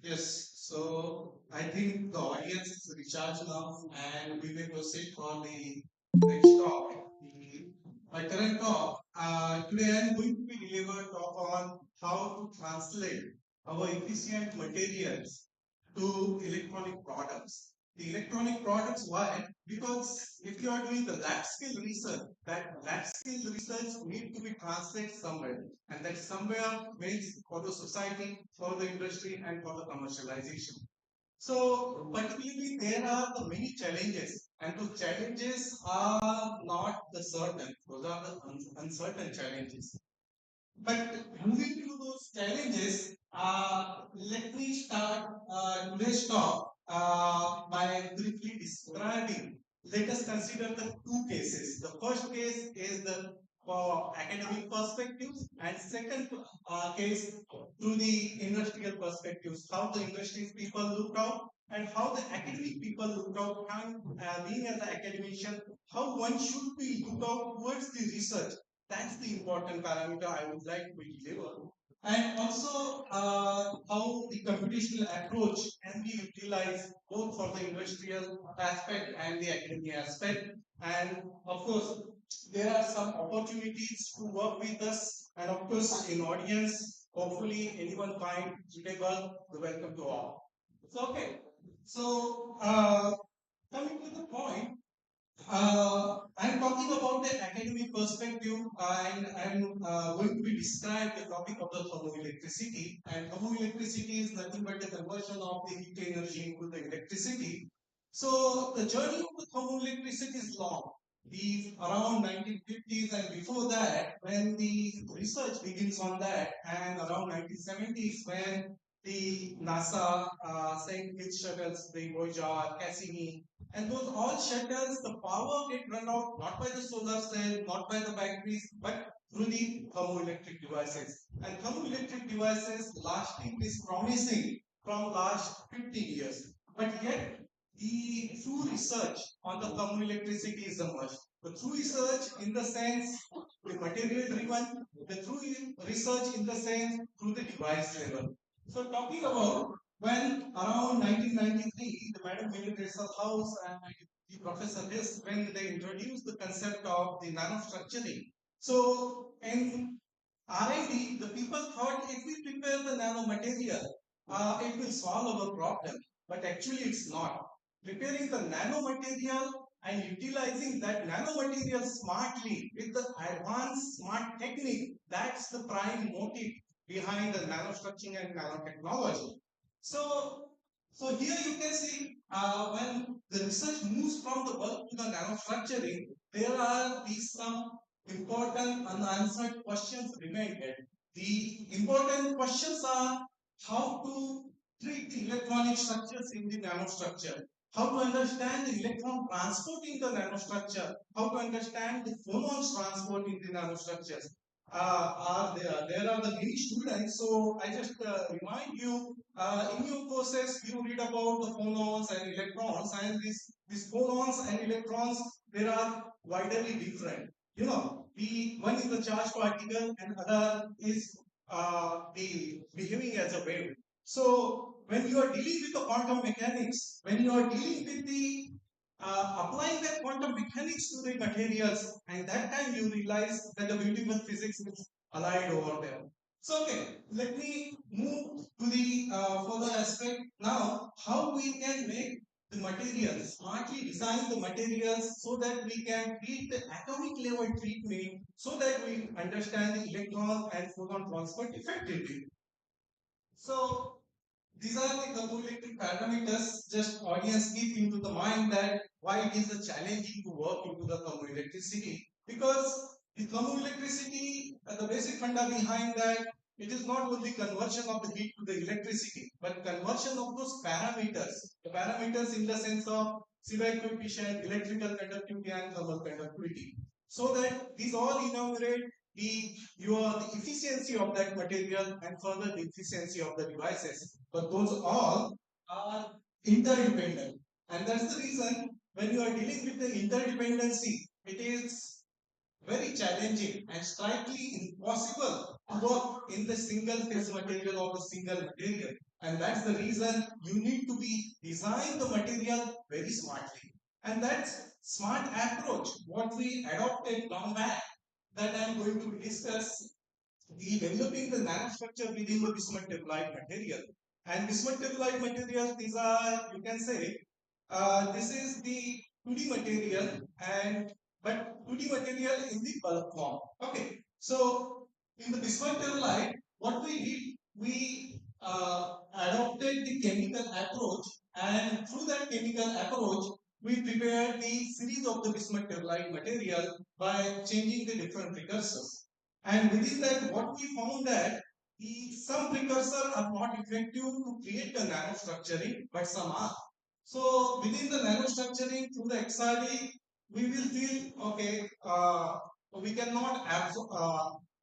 Yes, so I think the audience is recharged now, and we will proceed for the next talk. My current talk, today I am going to be delivered talk on how to translate our efficient materials to electronic products. The electronic products, why? Because if you are doing the lab scale research, that lab scale research need to be translated somewhere, and that somewhere means for the society, for the industry, and for the commercialization. So particularly there are the many challenges, and those challenges are not the certain; those are the uncertain challenges. But moving to those challenges, let me start today's talk by briefly describing. Let us consider the two cases. The first case is the academic perspectives, and second case through the industrial perspectives. How the industry people looked out, and how the academic people looked out. And being as an academician, how one should be looked out towards the research. That's the important parameter I would like to deliver. And also how the computational approach can be utilized both for the industrial aspect and the academic aspect. And of course, there are some opportunities to work with us. And of course, in audience, hopefully anyone find suitable, welcome to all. So, okay. So, coming to the point, I'm talking about the academic perspective, and I'm going to be describe the topic of the thermoelectricity. And thermoelectricity is nothing but the conversion of the heat energy into the electricity. So the journey of the thermoelectricity is long. The around 1950s and before that, when the research begins on that, and around 1970s when the NASA sent its shuttles, the Voyager, Cassini, and those all shuttles, the power get run out not by the solar cell, not by the batteries, but through the thermoelectric devices. And thermoelectric devices lasting is promising from last 50 years. But yet, the true research on the thermoelectricity is a must. The true research in the sense the material driven, the true research in the sense through the device level. So talking about when around 1993, the Madam Mary House and the Professor Hess, when they introduced the concept of the nanostructuring. So in R&D, the people thought if we prepare the nanomaterial, it will solve our problem. But actually, it's not. Preparing the nanomaterial and utilizing that nanomaterial smartly with the advanced smart technique, that's the prime motive behind the nanostructuring and nanotechnology. So, so here you can see when the research moves from the bulk to the nanostructuring, there are these some important unanswered questions remain. The important questions are how to treat the electronic structures in the nanostructure, how to understand the electron transport in the nanostructure, how to understand the phonons transport in the nanostructures. There are the many students, so I just remind you, in your courses, you read about the phonons and electrons, and these phonons and electrons, they are widely different. You know, the one is the charged particle and other is the behaving as a wave. So when you are dealing with the quantum mechanics, when you are dealing with the applying that quantum mechanics to the materials, and that time you realize that the beautiful physics is allied over there. So okay, let me move to the further aspect now. How we can make the materials, smartly design the materials so that we can treat the atomic level treatment so that we understand the electron and photon transport effectively. So these are the thermoelectric parameters. Just audience keep into the mind that why it is a challenging to work into the thermoelectricity, because the thermoelectricity, the basic funda behind that, it is not only conversion of the heat to the electricity, but conversion of those parameters. The parameters in the sense of Seebeck coefficient, electrical conductivity, and thermal conductivity. So that these all enumerate the efficiency of that material and further the efficiency of the devices. But those all are interdependent, and that's the reason when you are dealing with the interdependency, it is very challenging and slightly impossible to work in the single phase material of a single material. And that's the reason you need to be design the material very smartly. And that's smart approach, what we adopted long back, that I'm going to discuss the developing the nanostructure within the bismuth tepelite material. And bismuth tepelite material, these are, you can say, this is the 2D material, and but 2D material in the bulk form. Okay, so in the bismuth tepelite, what we did, we adopted the chemical approach, and through that chemical approach, we prepared the series of the bismuth tepelite material by changing the different precursors. And within that, what we found that some precursors are not effective to create the nanostructuring, but some are. So within the nanostructuring through the XRD, we will feel okay. We cannot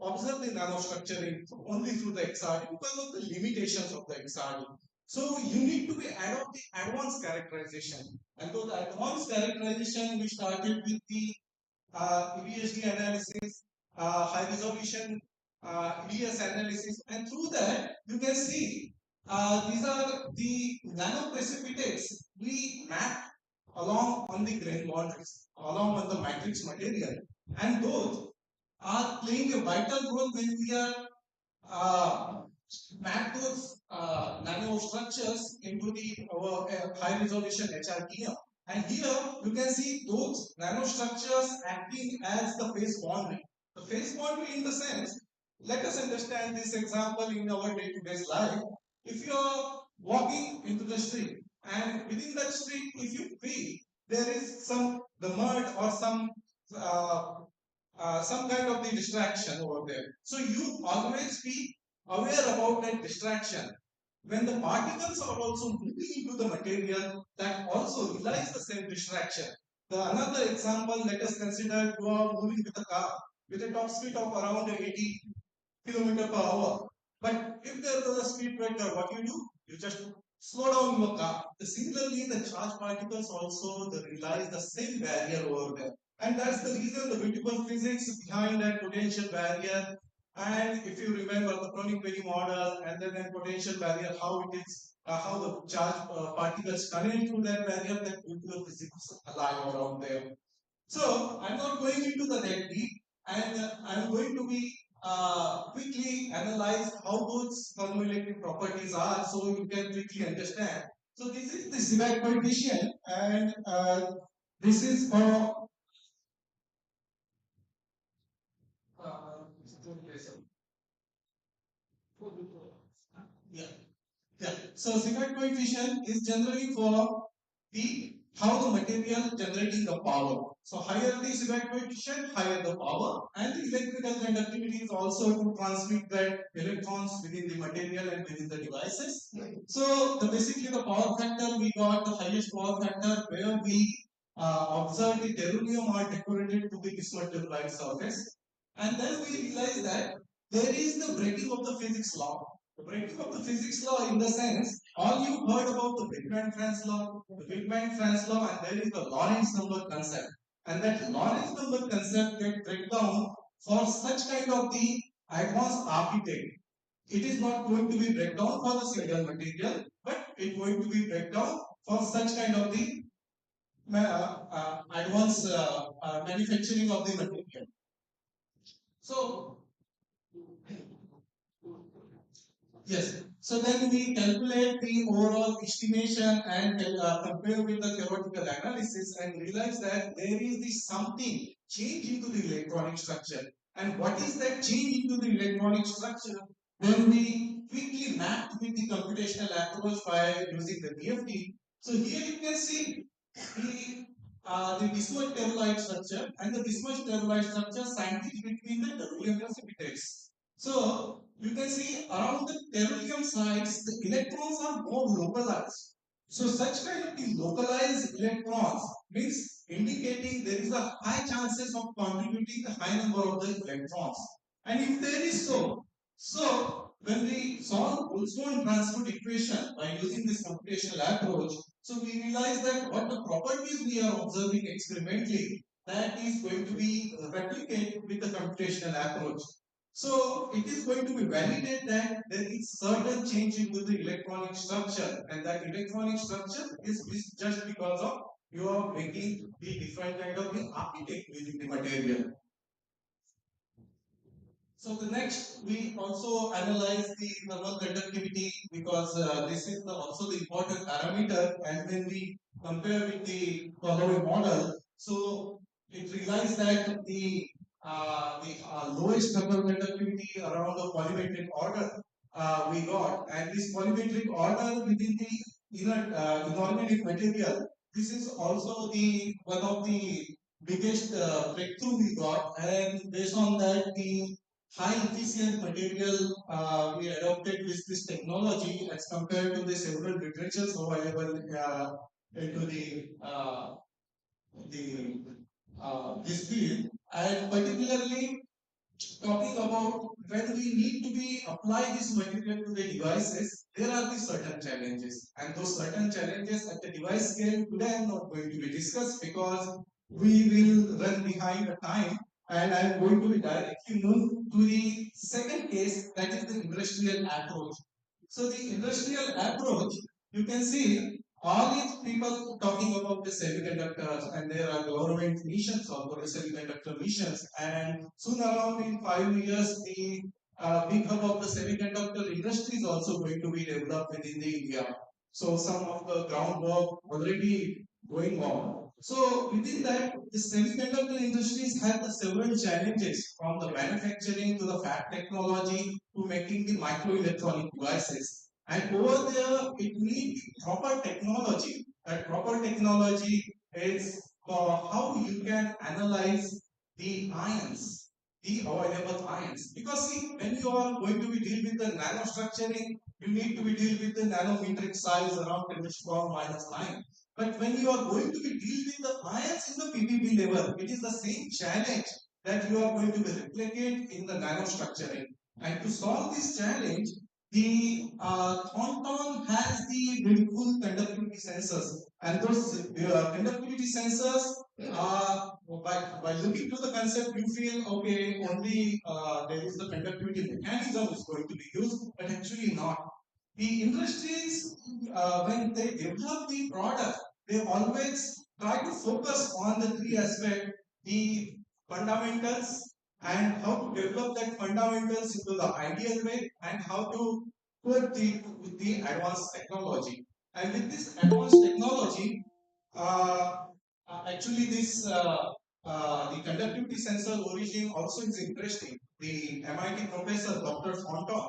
observe the nanostructuring only through the XRD because of the limitations of the XRD. So you need to be adopt the advanced characterization. And so the advanced characterization we started with the EBSD analysis, high resolution EDS analysis, and through that you can see these are the nanoprecipitates we map along on the grain boundaries, along on the matrix material, and those are playing a vital role when we are map those nanostructures into the high resolution HRTM. And here you can see those nanostructures acting as the phase boundary. The phase boundary in the sense, let us understand this example in our day-to-day life. If you are walking into the street and within that street, if you feel there is the mud or some kind of the distraction over there. So you always be aware about that distraction. When the particles are also moving into the material, that also relies the same distraction. Another example, let us consider you are moving with a car with a top speed of around 80 km per hour. But if there was a speed breaker, what you do? You just slow down your car. Similarly, the charged particles also realize the same barrier over there. And that's the reason the beautiful physics behind that potential barrier. And if you remember the Kronig-Penney model and then potential barrier, how it is, how the charged particles connect through that barrier, that beautiful physics alive around there. So I'm not going into the that deep, and I'm going to be quickly analyze how those thermoelectric properties are, so you can quickly understand. So this is the Seebeck coefficient, and this is for yeah. Yeah. So Seebeck coefficient is generally for the how the material generating the power. So higher the Seebeck coefficient, higher the power, and the electrical conductivity is also to transmit that electrons within the material and within the devices. So basically the power factor, we got the highest power factor where we observe the terrulium are decorated to the bismuth tepelite surface, and then we realize that there is the breaking of the physics law. The breaking of the physics law in the sense, all you heard about the Big Bang law, and there is the Lorentz number concept. And that Lorentz number concept get break down for such kind of the advanced architect. It is not going to be breakdown for the single material, but it is going to be breakdown for such kind of the advanced manufacturing of the material. So yes. So then we calculate the overall estimation and compare with the theoretical analysis and realize that there is this something change into the electronic structure. And what is that change into the electronic structure? Then we quickly map with the computational approach by using the DFT. So here you can see the bismuth tepelite structure and the bismuth tepelite structure scientific between the terrulium precipitates. So you can see around the terrulium sites, the electrons are more localized. So such kind of the localized electrons means indicating there is a high chances of contributing a high number of the electrons. And if there is so when we solve Boltzmann transport equation by using this computational approach, so we realize that what the properties we are observing experimentally that is going to be replicated with the computational approach. So it is going to be validated that there is certain change into the electronic structure, and that electronic structure is just because of you are making the different kind of the architect using the material. So the next, we also analyze the thermal conductivity because this is also the important parameter. And when we compare with the following model, so it realized that the lowest thermal conductivity around the polymetric order we got, and this polymetric order within the inorganic material. This is also the one of the biggest breakthrough we got, and based on that, the high efficient material we adopted with this technology as compared to the several literatures available into the this field, and particularly talking about when we need to be apply this material to the devices, there are the certain challenges, and those certain challenges at the device scale today I'm not going to be discussed because we will run behind the time, and I'm going to be directly move to the second case, that is the industrial approach. So the industrial approach, you can see all these people talking about the semiconductors, and there are government missions also, the semiconductor missions, and soon around in 5 years, the big hub of the semiconductor industry is also going to be developed within the India. So some of the groundwork already going on. So within that, the semiconductor industries have the several challenges from the manufacturing to the fab technology to making the microelectronic devices. And over there, it needs proper technology. That proper technology is for how you can analyze the ions, the available ions. Because see, when you are going to be deal with the nanostructuring, you need to be deal with the nanometric size around 10 to the power minus 9. But when you are going to be deal with the ions in the PPB level, it is the same challenge that you are going to be replicate in the nanostructuring. And to solve this challenge, the Thornton has the beautiful conductivity sensors, and those conductivity sensors, by looking to the concept, you feel okay, only there is the conductivity mechanism is going to be used, but actually not. The industries, when they develop the product, they always try to focus on the three aspects: the fundamentals, and how to develop that fundamentals into the ideal way, and how to put the advanced technology. And with this advanced technology, uh, actually this the conductivity sensor origin also is interesting. The MIT professor Dr. Thornton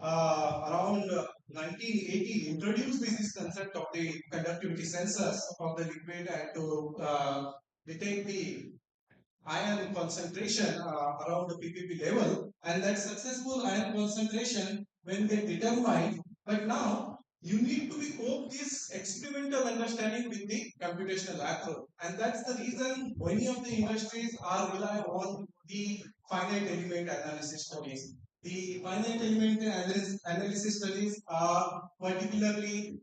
around 1980 introduced this concept of the conductivity sensors of the liquid, and to detect the ion concentration around the PPB level, and that successful ion concentration when they determine. But now you need to be cope this experimental understanding with the computational approach, and that's the reason many of the industries are rely on the finite element analysis studies. The finite element analysis studies are particularly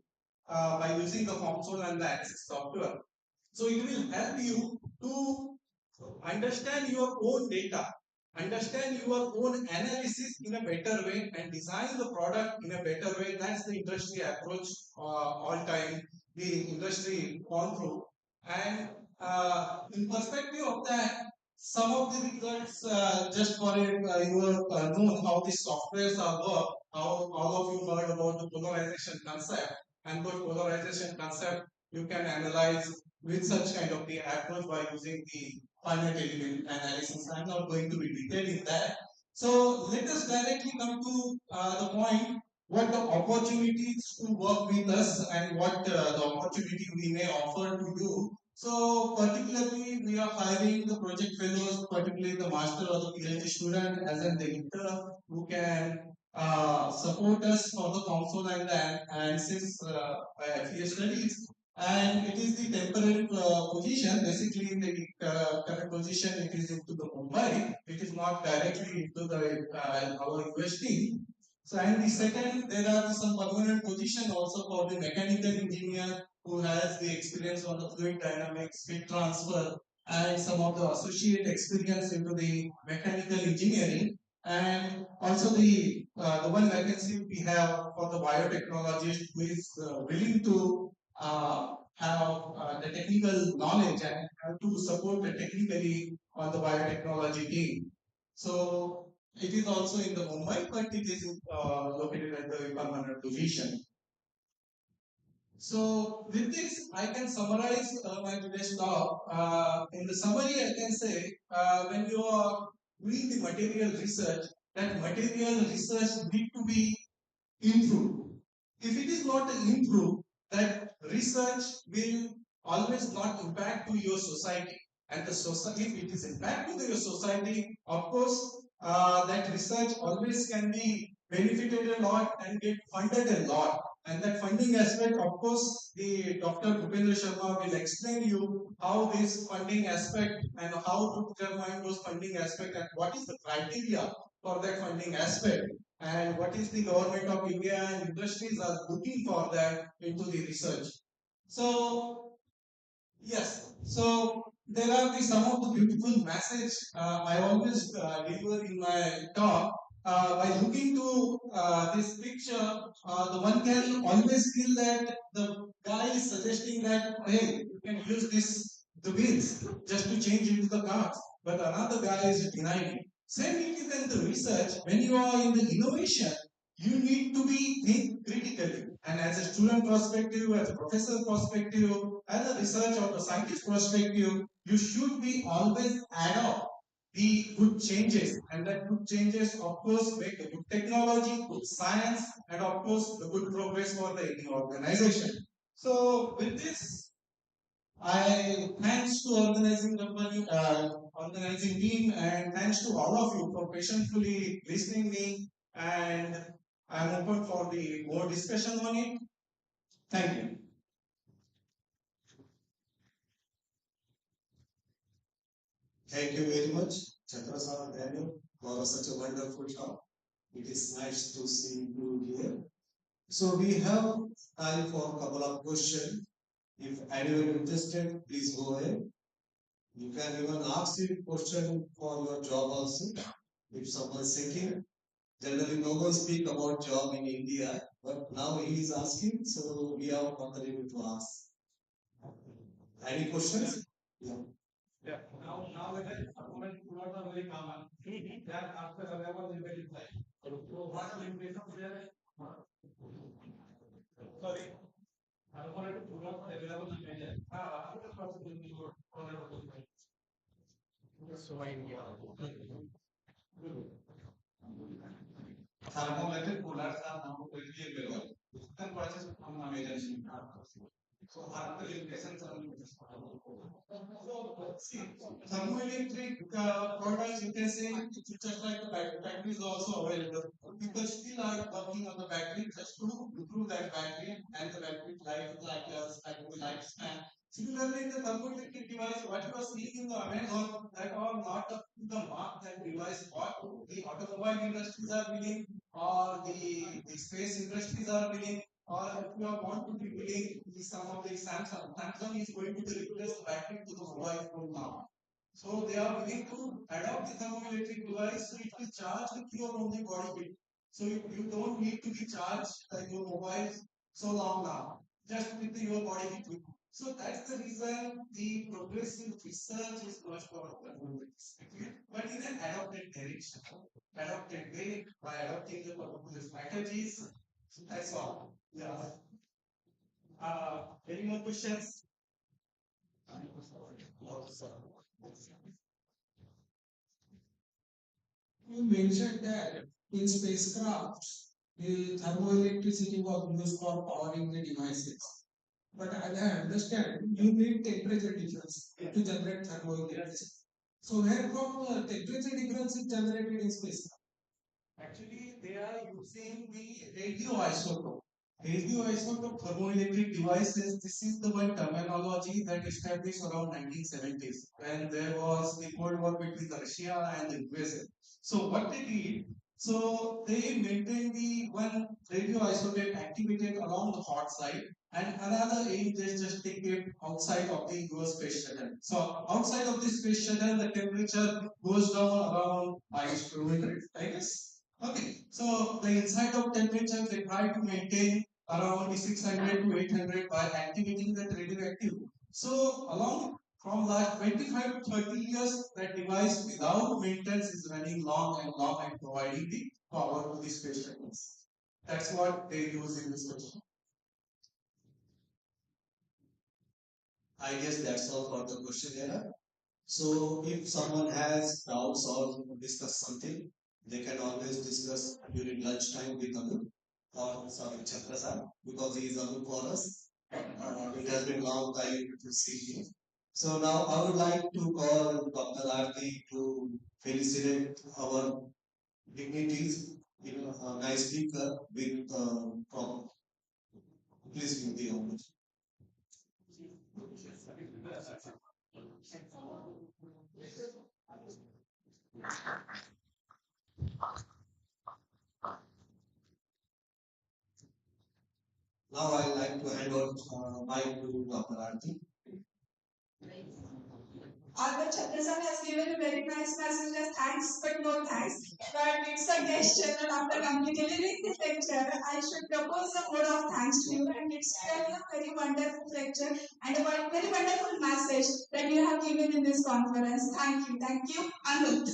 by using the FORMSOL and the ANSYS software. So it will help you to understand your own data, understand your own analysis in a better way, and design the product in a better way. That's the industry approach all time the industry gone through. And in perspective of that, some of the results, just for your know how the softwares are work, how all of you heard about the polarization concept, and those polarization concept you can analyze with such kind of the approach by using the finite element analysis. I'm not going to be detailing that. So let us directly come to the point, what the opportunities to work with us, and what the opportunity we may offer to you. So particularly we are hiring the project fellows, particularly the master or the PhD student as an editor who can support us for the console and the ANSYS FEA studies. And it is the temporary position. Basically, the current position, it is into the Mumbai. It is not directly into the our university. So, and the second, there are some permanent position also for the mechanical engineer who has the experience on the fluid dynamics, heat transfer, and some of the associate experience into the mechanical engineering, and also the one vacancy we have for the biotechnologist who is willing to have the technical knowledge and have to support the technically on the biotechnology team. So it is also in the Mumbai, but it is located at the permanent position. So with this, I can summarize my today's talk. In the summary, I can say when you are doing the material research, that material research need to be improved. If it is not improved, that research will always not impact to your society. And the society, if it is impact to your society, of course, that research always can be benefited a lot and get funded a lot. And that funding aspect, of course, the Dr. Bhupendra Sharma will explain you how this funding aspect and how to determine those funding aspect and what is the criteria for that funding aspect and what is the government of India and industries are looking for that into the research. So yes, so there are some of the beautiful message I always deliver in my talk. By looking to this picture, the one can always feel that the guy is suggesting that hey, you can use the wheels just to change into the cars, but another guy is denying it. Same it is in the research. When you are in the innovation, you need to be think critically. And as a student perspective, as a professor perspective, as a research or a scientist perspective, you should be always adopt the good changes. And that good changes, of course, make a good technology, good science, and of course, the good progress for the any organization. So with this, I thanks to organizing company, organizing team, and thanks to all of you for patiently listening me. And I'm open for the more discussion on it. Thank you. Thank you very much, Chakrasar and Daniel, for such a wonderful talk. It is nice to see you here. So we have time for a couple of questions. If anyone interested, please go ahead. You can even ask the question for your job also. If someone is seeking, generally no one speak about job in India, but now he is asking, so we are continuing to ask. Any questions? Yeah. Yeah. Now it is argument are very common. That after a level is very high. So what limitations there? Sorry. I wanted to pull up the level measure. After the process will be good. So thermometric polars are now quickly available. Then process from the measure. So are the limitations are see thermoelectric products you can say it's just like the battery is also available. People still are working on the battery just to improve that battery and the battery life like lifespan. Similarly, the thermoelectric device, what you are seeing in the Amazon, that are not up to the mark that device what the automobile industries are building or the space industries are building. Or if you want to be building some of the Samsung is going to replace the battery to the mobile phone now. So they are willing to adopt the thermoelectric device so it will charge your only body heat. So you don't need to be charged your mobile so long now, just with your body heat. So that's the reason the progressive research is much more but in an adopted direction, adopted way by adopting the strategies. That's all. Yeah. Any more questions? You mentioned that in spacecraft, the thermoelectricity was used for powering the devices. But as I understand, you need temperature difference to generate thermoelectricity. So where from temperature difference is generated in space? Actually, they are using the radioisotope. Radioisotope thermoelectric devices. This is the one terminology that established around 1970s when there was the Cold War between Russia and the USA. So what they did, so they maintained the one radioisotope activated along the hot side and another aim is just take it outside of the your space shuttle. So outside of the space shuttle, the temperature goes down around -200, I guess. Okay, so the inside of temperature they try to maintain around 600 to 800 by activating the radioactive. So along from last 25 to 30 years, that device without maintenance is running long and providing the power to the space shuttles. That's what they use in this question. I guess that's all for the question era. So if someone has doubts or discuss something, they can always discuss during lunchtime with Anup or sorry, Chhatrasar, because he is Anup for us. It has been long time to see him. So now I would like to call Dr. Aarti to felicitate our dignities, a nice speaker with from. Please give the honors. Now I'd like to hand over mic to Dr. Aarti. Albert Chakrasan has given a very nice message as thanks, but no thanks. But it's a gesture that after delivering this lecture, I should propose a word of thanks to you. And it's really a very wonderful lecture and a very wonderful message that you have given in this conference. Thank you, Anut.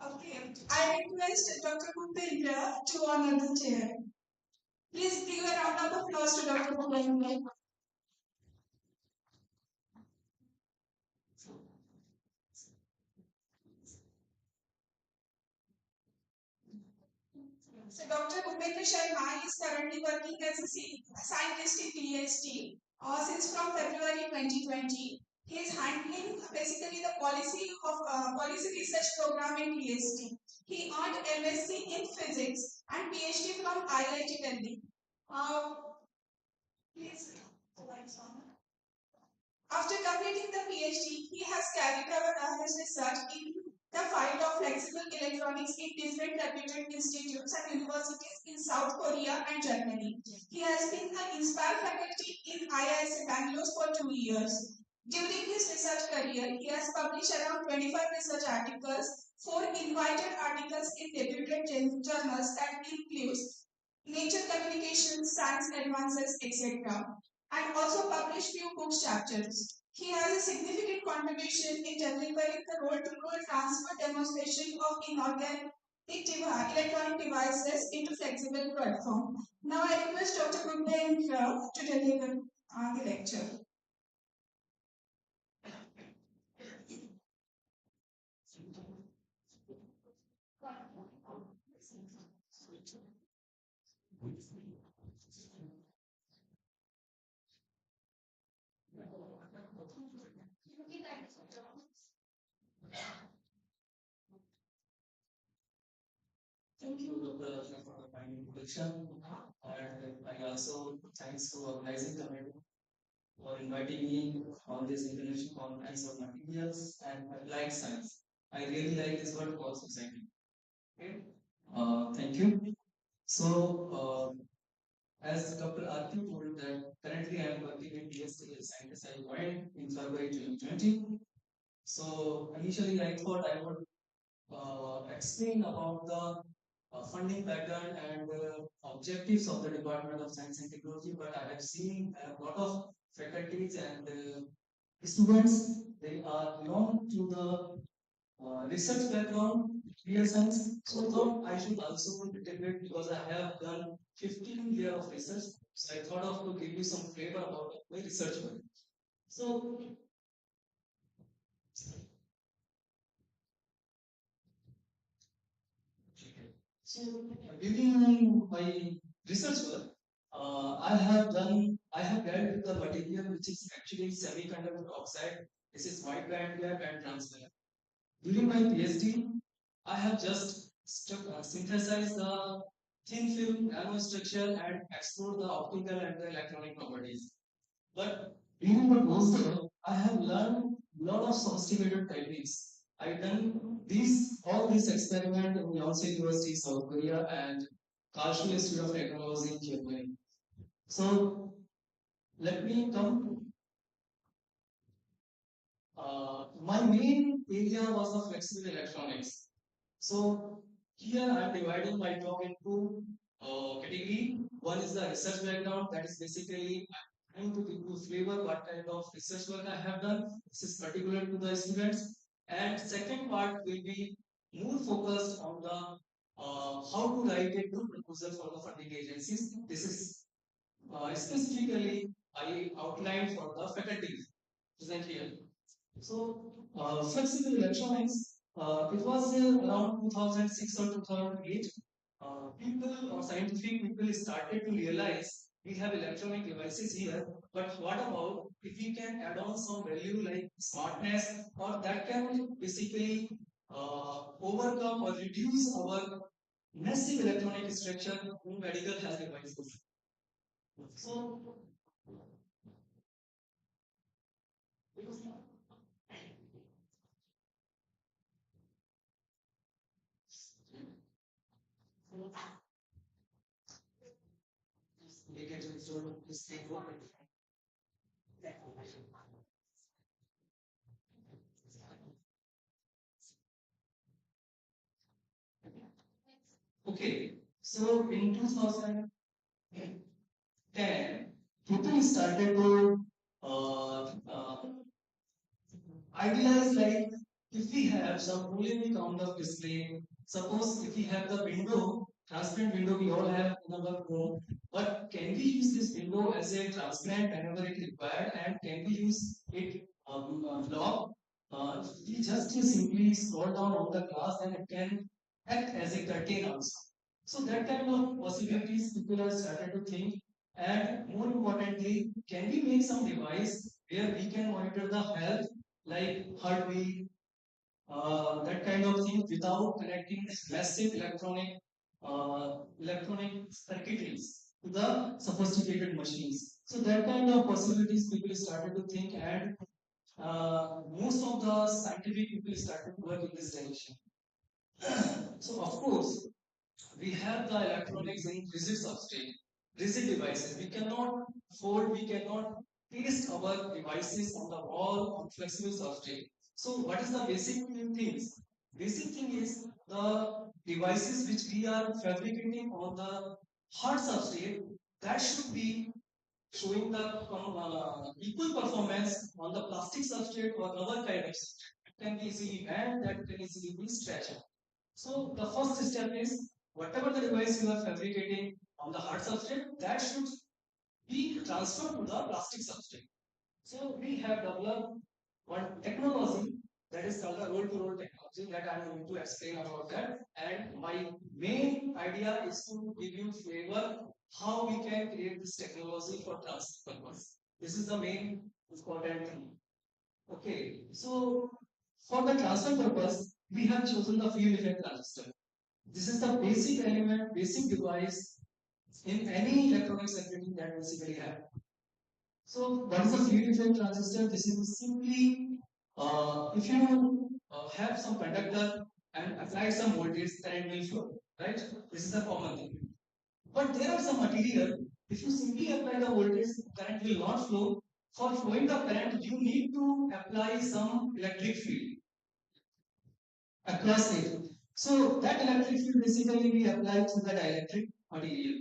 Okay, I request Dr. Bhupendra to honor the chair. Please give a round of applause to Dr. Bhupendra. So Dr. Bhupendra Sharma is currently working as a scientist in PhD since from February 2020. He is handling basically the policy research program in PhD. He earned MSc in physics and PhD from IIT Delhi. Please. After completing the PhD, he has carried out his research in the field of flexible electronics in different reputed institutes and universities in South Korea and Germany. He has been an inspired faculty in IISc Bangalore for 2 years. During his research career, he has published around 25 research articles, 4 invited articles in reputed journals that includes Nature Communications, Science Advances, etc., and also published few books chapters. He has a significant contribution in delivering the role-to-role transfer demonstration of inorganic electronic devices into flexible platform. Now I request Dr. Bhupendra to deliver the lecture. Thank you, Dr. Rajna, for the kind introduction. And I also thanks to organizing the meeting for inviting me on this international conference on materials and applied science. I really like this word for society. Okay. Thank you. So, as Dr. Arthi told that currently I am working in PhD as scientist. I joined in February 2020. So initially I thought I would explain about the funding pattern and objectives of the Department of Science and Technology, but I have seen a lot of faculties and students, they are belong to the research background, real science. So I thought I should also integrate because I have done 15 years of research. So I thought of to give you some flavor about my research work. So during my research work, I have dealt with the material which is actually semiconductor oxide. This is wide band gap and transparent. During my PhD, I have just synthesized the thin film nanostructure and explored the optical and the electronic properties. But during the postdoc, I have learned a lot of sophisticated techniques. I done all these experiments in Yonsei University, South Korea, and Karlsruhe Institute of Technology in Germany. So let me come. My main area was the flexible electronics. So here I am dividing my talk into category. One is the research background, that is basically I'm going to give you flavor what kind of research work I have done. This is particular to the students. And second part will be more focused on the how to write a good proposal for the funding agencies. This is specifically I outlined for the faculty present here. So, flexible electronics, it was around 2006 or 2008. People or scientific people started to realize we have electronic devices here, but what about if we can add on some value like smartness, or that can basically overcome or reduce our massive electronic structure in medical health devices. So, okay, so in 2010, people started to ideas like if we have some boolean count of display, suppose if we have the window, transparent window we all have in our room, but can we use this window as a transparent whenever it required, and can we use it block? We just simply scroll down on the glass and it can act as a curtain also. So that kind of possibilities people have started to think, and more importantly, can we make some device where we can monitor the health like heartbeat, that kind of thing without connecting massive electronic circuitries to the sophisticated machines. So that kind of possibilities people started to think, and most of the scientific people started to work in this direction. So of course, we have the electronics in rigid substrate, rigid devices. We cannot fold, we cannot paste our devices on the wall on flexible substrate. So what is the basic things? Basic thing is the devices which we are fabricating on the hard substrate, that should be showing the equal performance on the plastic substrate or other kind of substrate. It can be easily bend, that can easily be stretched. So the first step is whatever the device you are fabricating on the hard substrate, that should be transferred to the plastic substrate. So we have developed one technology that is called the roll-to-roll technology that I am going to explain about that. And my main idea is to give you flavor how we can create this technology for transfer purpose. This is the main important thing. Okay, so for the transfer purpose, we have chosen the field effect transistor. This is the basic element, basic device in any electronic circuitry that basically have. So what is the field effect transistor? This is simply if you have some conductor and apply some voltage, current will flow, right? This is a common thing. But there are some material, if you simply apply the voltage, current will not flow. For flowing the current, you need to apply some electric field across it. So that electric field basically we apply to the dielectric material.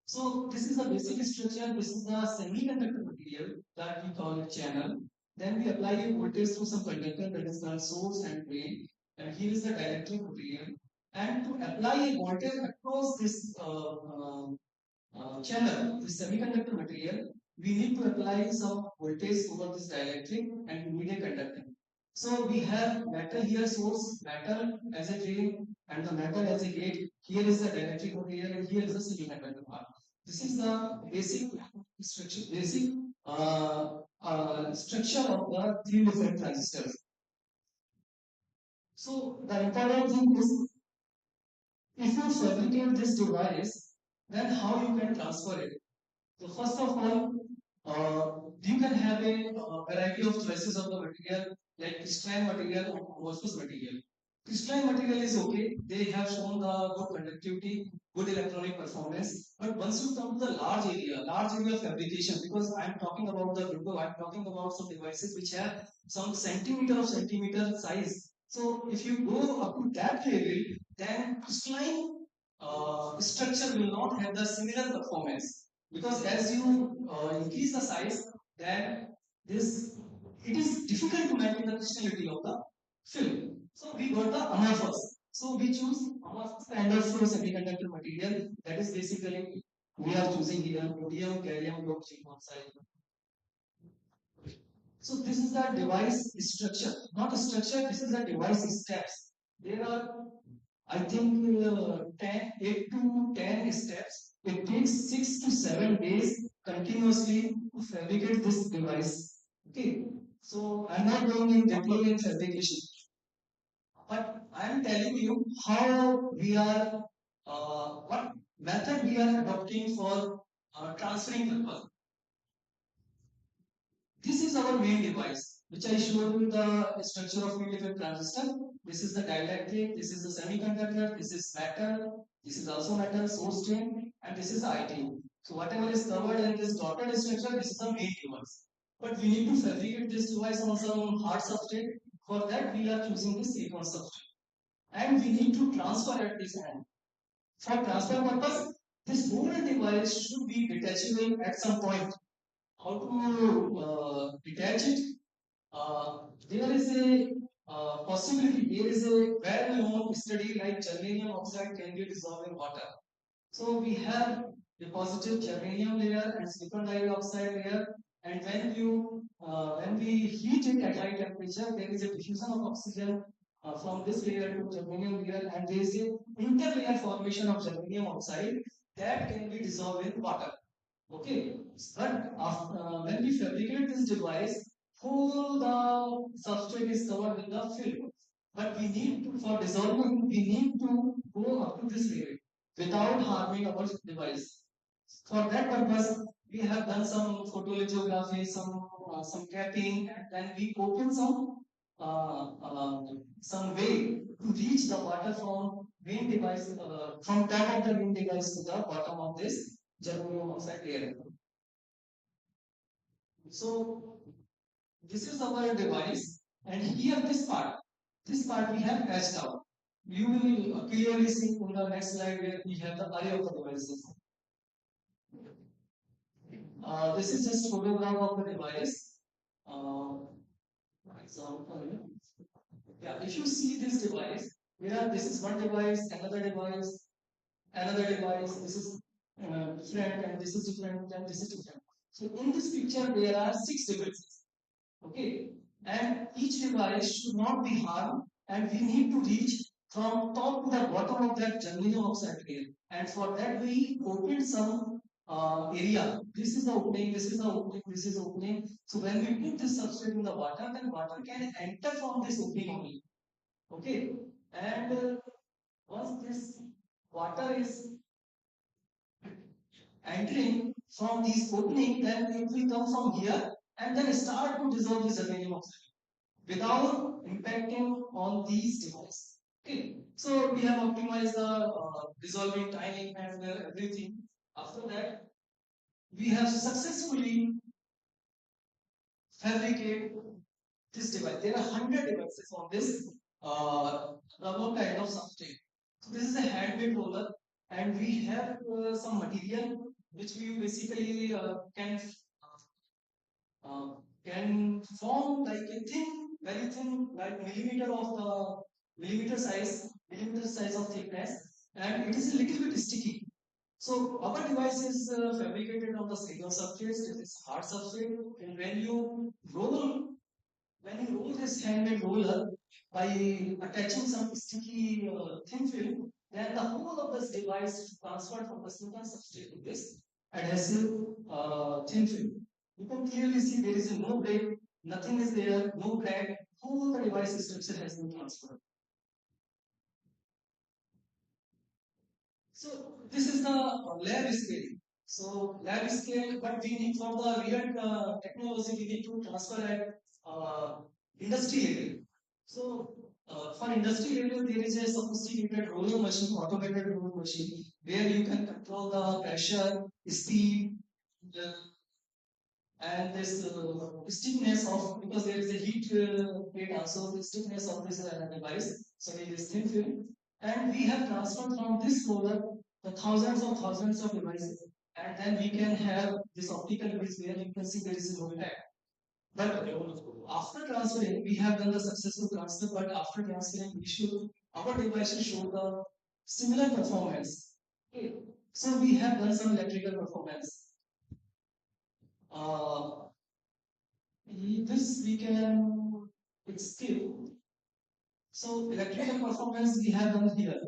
So this is the basic structure. This is the semiconductor material that we call it channel. Then we apply a voltage through some conductor that is called source and drain. And here is the dielectric material. And to apply a voltage across this channel, this semiconductor material, we need to apply some voltage over this dielectric and we need a conductor. So we have metal here source, metal as a drain, and the metal as a gate. Here is the dielectric material, and here is the semiconductor part. This is the basic structure, basic structure of the three different transistors. So the important thing is, if you fabricate this device, then how you can transfer it? So first of all, you can have a variety of choices of the material like strand material and amorphous material. Crystalline material is okay. They have shown the good conductivity, good electronic performance. But once you come to the large area of fabrication, because I'm talking about the window, I'm talking about some devices which have some centimeter size. So if you go up to that level, then crystalline structure will not have the similar performance. Because as you increase the size, then this it is difficult to maintain the crystallinity of the film. So we got the amorphous. So we choose amorphous kind of semiconductor material. That is basically we are choosing here rhodium, gallium, silicon oxide. So this is the device structure, not a structure. This is the device steps. There are, I think, 8 to 10 steps. It takes 6 to 7 days continuously to fabricate this device. Okay. So I'm not going in detail in fabrication. But I'm telling you how we are, what method we are adopting for transferring purpose. This is our main device, which I showed you the structure of field effect transistor. This is the dielectric, this is the semiconductor, this is metal, this is also metal, source drain, and this is the IT. So whatever is covered in this dotted structure, this is the main device. But we need to fabricate this device on some hard substrate. For that, we are choosing the silicon substrate. And we need to transfer at this end. For transfer purpose, this whole device should be detachable at some point. How to detach it? There is a possibility, there is a well-known study like germanium oxide can be dissolved in water. So we have deposited germanium layer and silicon dioxide layer, and when we heat it at high temperature, there is a diffusion of oxygen from this layer to germanium layer, and there is a interlayer formation of germanium oxide that can be dissolved in water. Okay, but when we fabricate this device, whole the substrate is covered with the film. But we need to, for dissolving, we need to go up to this layer without harming our device. For that purpose, we have done some photolithography, some capping, and then we open some way to reach the water from main device, from top of the main device to the bottom of this germanium oxide layer. So this is our device, and here this part we have etched out. You will clearly see in the next slide where we have the array of the devices. This is just photograph of the device. Example. Yeah, if you see this device, this is one device, another device, another device. This is different, and this is different, and this is different. So in this picture, there are 6 devices. Okay, and each device should not be harmed, and we need to reach from top to the bottom of that germanium oxide layer. And for that, we open some area. This is the opening, this is the opening, this is the opening. So when we put this substrate in the water, then water can enter from this opening only. Okay, and once this water is entering from these opening, then it will come from here and then start to dissolve the germanium oxide without impacting on these devices. Okay, so we have optimized the dissolving timing and everything. After that, we have successfully fabricated this device. There are 100 devices on this rubber kind of substrate. So this is a handmade roller, and we have some material which we basically can form like a thin, very thin, like millimeter size of thickness, and it is a little bit sticky. So our device is fabricated on the silicon substrate. It is hard substrate, and when you roll this handmade roller by attaching some sticky thin film, then the whole of this device is transferred from the silicon substrate to this adhesive thin film. You can clearly see there is no break, nothing is there, no crack, whole the device structure has been transferred. So this is the lab scale. So lab scale, but we need for the real technology, we need to transfer at industry level. So For industry level, there is a sophisticated rolling machine, automated rolling machine, where you can control the pressure, speed, the and this stiffness of, because there is a heat rate also, the stiffness of this device. So it is thin film, and we have transferred from this roller the thousands of devices, and then we can have this optical bridge where you can see there is no tag. But after transferring, we have done the successful transfer. But after transferring, we should, our device should show the similar performance. Okay. So we have done some electrical performance. Uh, this we can skill. So electrical performance we have done here.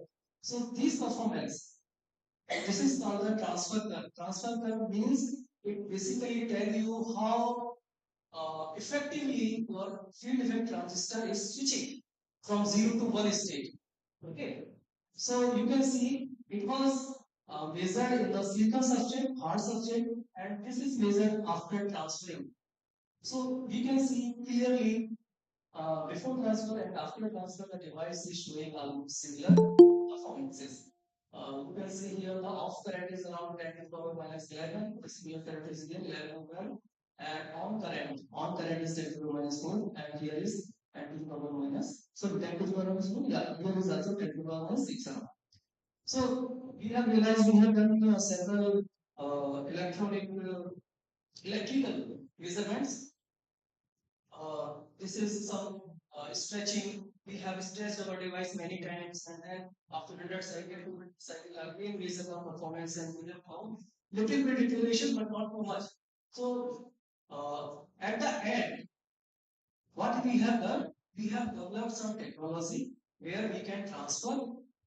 So this performance, this is called the transfer curve. Transfer curve means it basically tell you how effectively your field effect transistor is switching from 0 to 1 state. Okay. So you can see it was measured in the silicon substrate, hard substrate, and this is measured after transferring. So we can see clearly before transfer and after transfer, the device is showing similar performances. You can see here the off current is around 10 to the power minus 11, the senior current is here 11 12, and on current is 10 to the power minus 4, and here is 10 to the power minus, so 10 to the power minus 4, yeah, here is also 10 to the power minus 6 around. So we have realized we have done several electrical measurements. This is some stretching. We have stretched our device many times, and then after 100 cycle again we set our performance, and we have found little bit deterioration, but not too much. So at the end, what we have done, we have developed some technology where we can transfer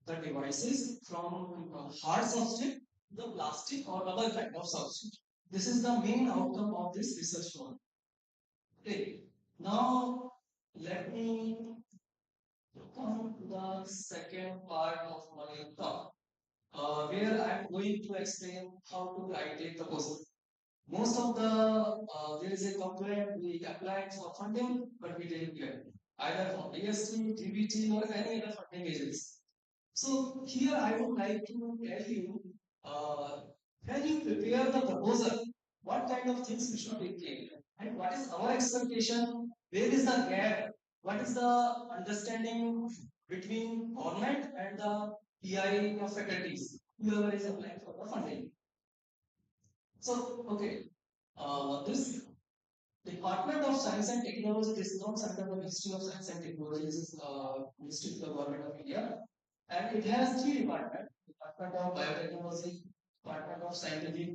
the devices from hard substrate to the plastic or other kind of substrate. This is the main outcome of this research work. Okay. Now, let me come to the second part of my talk, where I'm going to explain how to write a proposal. Most of the, there is a complaint we applied for funding, but we didn't get either for BST, DBT, or any other funding agency. So here I would like to tell you, when you prepare the proposal, what kind of things we should include, and what is our expectation, where is the gap, what is the understanding between government and the PI of faculties, whoever is applying for the funding. So, okay, this Department of Science and Technology is not under the Ministry of Science and Technology, this is Ministry of the Government of India, and it has three departments: Department of Biotechnology, Department of Scientific,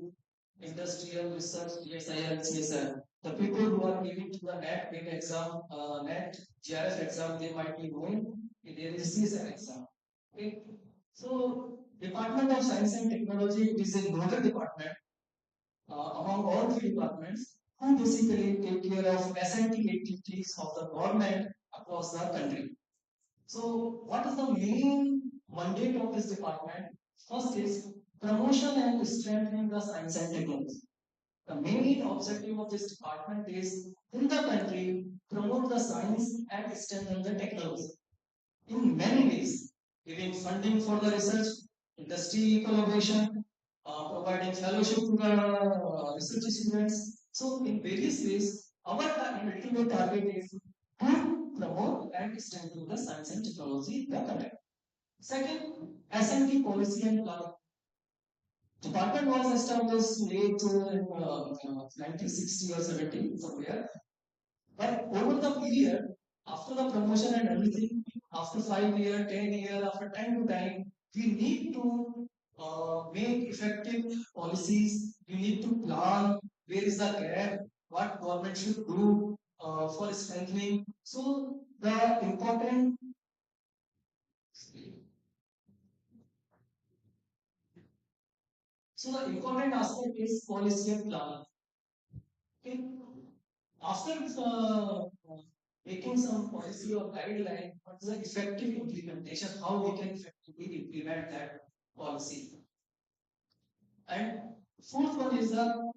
Industrial Research, DSIR, CSR. The people who are giving to the NET exam, NET GRF exam, they might be going. There is CSR exam. Okay. So, Department of Science and Technology, it is a nodal department among all three departments, who basically take care of S&T activities of the government across the country. So, what is the main mandate of this department? First is promotion and strengthening the science and technology. The main objective of this department is in the country promote the science and strengthen the technology in many ways, giving funding for the research, industry collaboration, providing fellowship to the research students. So, in various ways, our ultimate target is to promote and strengthen the science and technology in the country. Second, S&T policy and planning. Department was established late in 1960 or 70 somewhere. But over the period, after the promotion and everything, after 5 years, 10 years, after time to time, we need to make effective policies. We need to plan where is the gap, what government should do for strengthening. So the important aspect is policy and planning. Okay. After making some policy or guideline, what is the effective implementation, how we can effectively implement that policy. And fourth one is the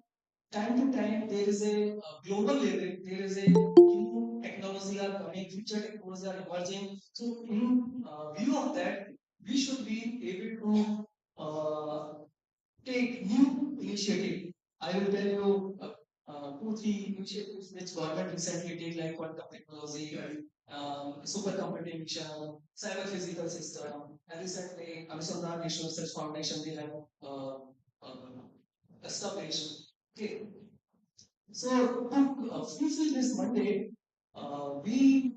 time to time there is a global level, there is a new technology technology are coming, future technology are emerging. So in view of that, we should be able to take new initiative. I will tell you two, three initiatives which government recently did, like quantum technology, supercomputing mission, cyber physical system, and recently Anusandhan National Research Foundation they have established. Okay, so to fulfill this mandate, we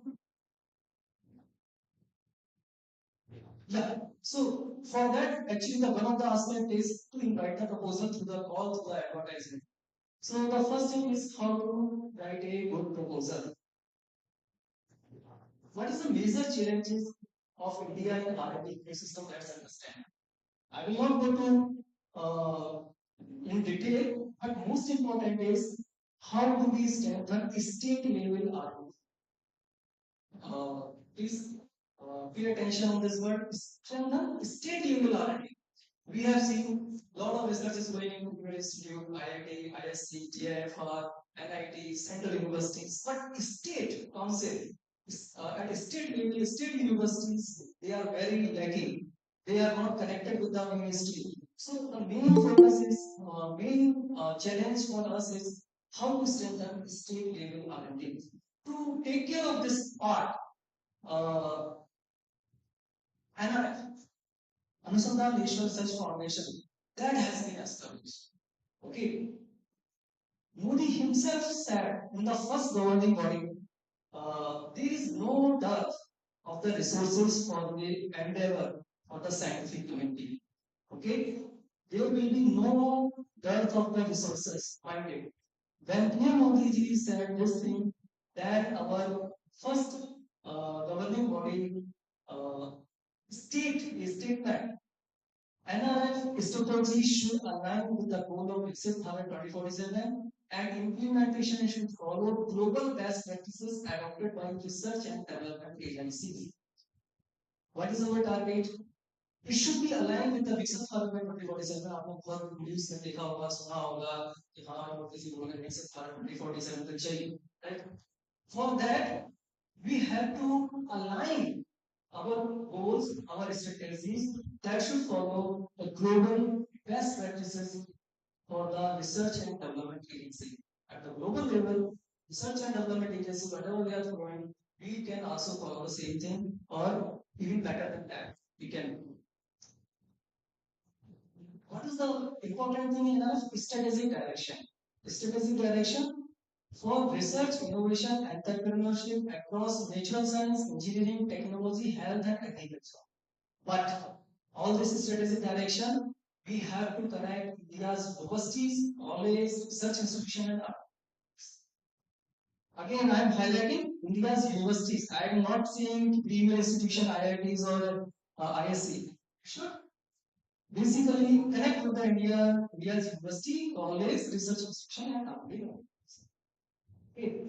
yeah. So for that, actually, the one of the aspect is to invite the proposal through the call through the advertisement. So the first thing is how to write a good proposal. What is the major challenges of India in R&D ecosystem? Let's understand. I will not go to in detail, but most important is how do we strengthen state level R&D? Please pay attention on this word. Strengthen state level R&D. We have seen a lot of research is going into Indian Institute, IIT, ISC, TIFR, NIT, central universities, but state council, at state level, state universities, they are very lacking. They are not connected with the ministry. So the main focus is, main challenge for us is how to strengthen state level R&D. To take care of this part, NRF, Anusandhan National Research Foundation, that has been established. Okay. Modi himself said in the first governing body, there is no dearth of the resources for the endeavor for the scientific community. Okay. There will be no dearth of the resources. Mind it. When PM Modi ji said this thing, that our first governing body statement NRF strategy should align with the goal of Viksit Bharat 2047 and implementation should follow global best practices adopted by research and development agencies. What is our target? It should be aligned with the Viksit Bharat 2047. आपने बहुत news में देखा होगा, सुना होगा कि हाँ किसी लोगों ने Viksit Bharat 2047 तक चाहिए, right? For that, we have to align our goals, our strategies that should follow the global best practices for the research and development agency. At the global level, research and development agency, whatever we are following, we can also follow the same thing or even better than that. We can. What is the important thing in our strategic direction? Strategic direction for research, innovation, entrepreneurship across natural science, engineering, technology, health, and agriculture. But all this strategic direction, we have to connect India's universities, college, research institution, and art. Again, I am highlighting India's universities. I am not saying premier institution, IITs or ISC. Should basically connect with the India's university, college, research institution, and art. Okay.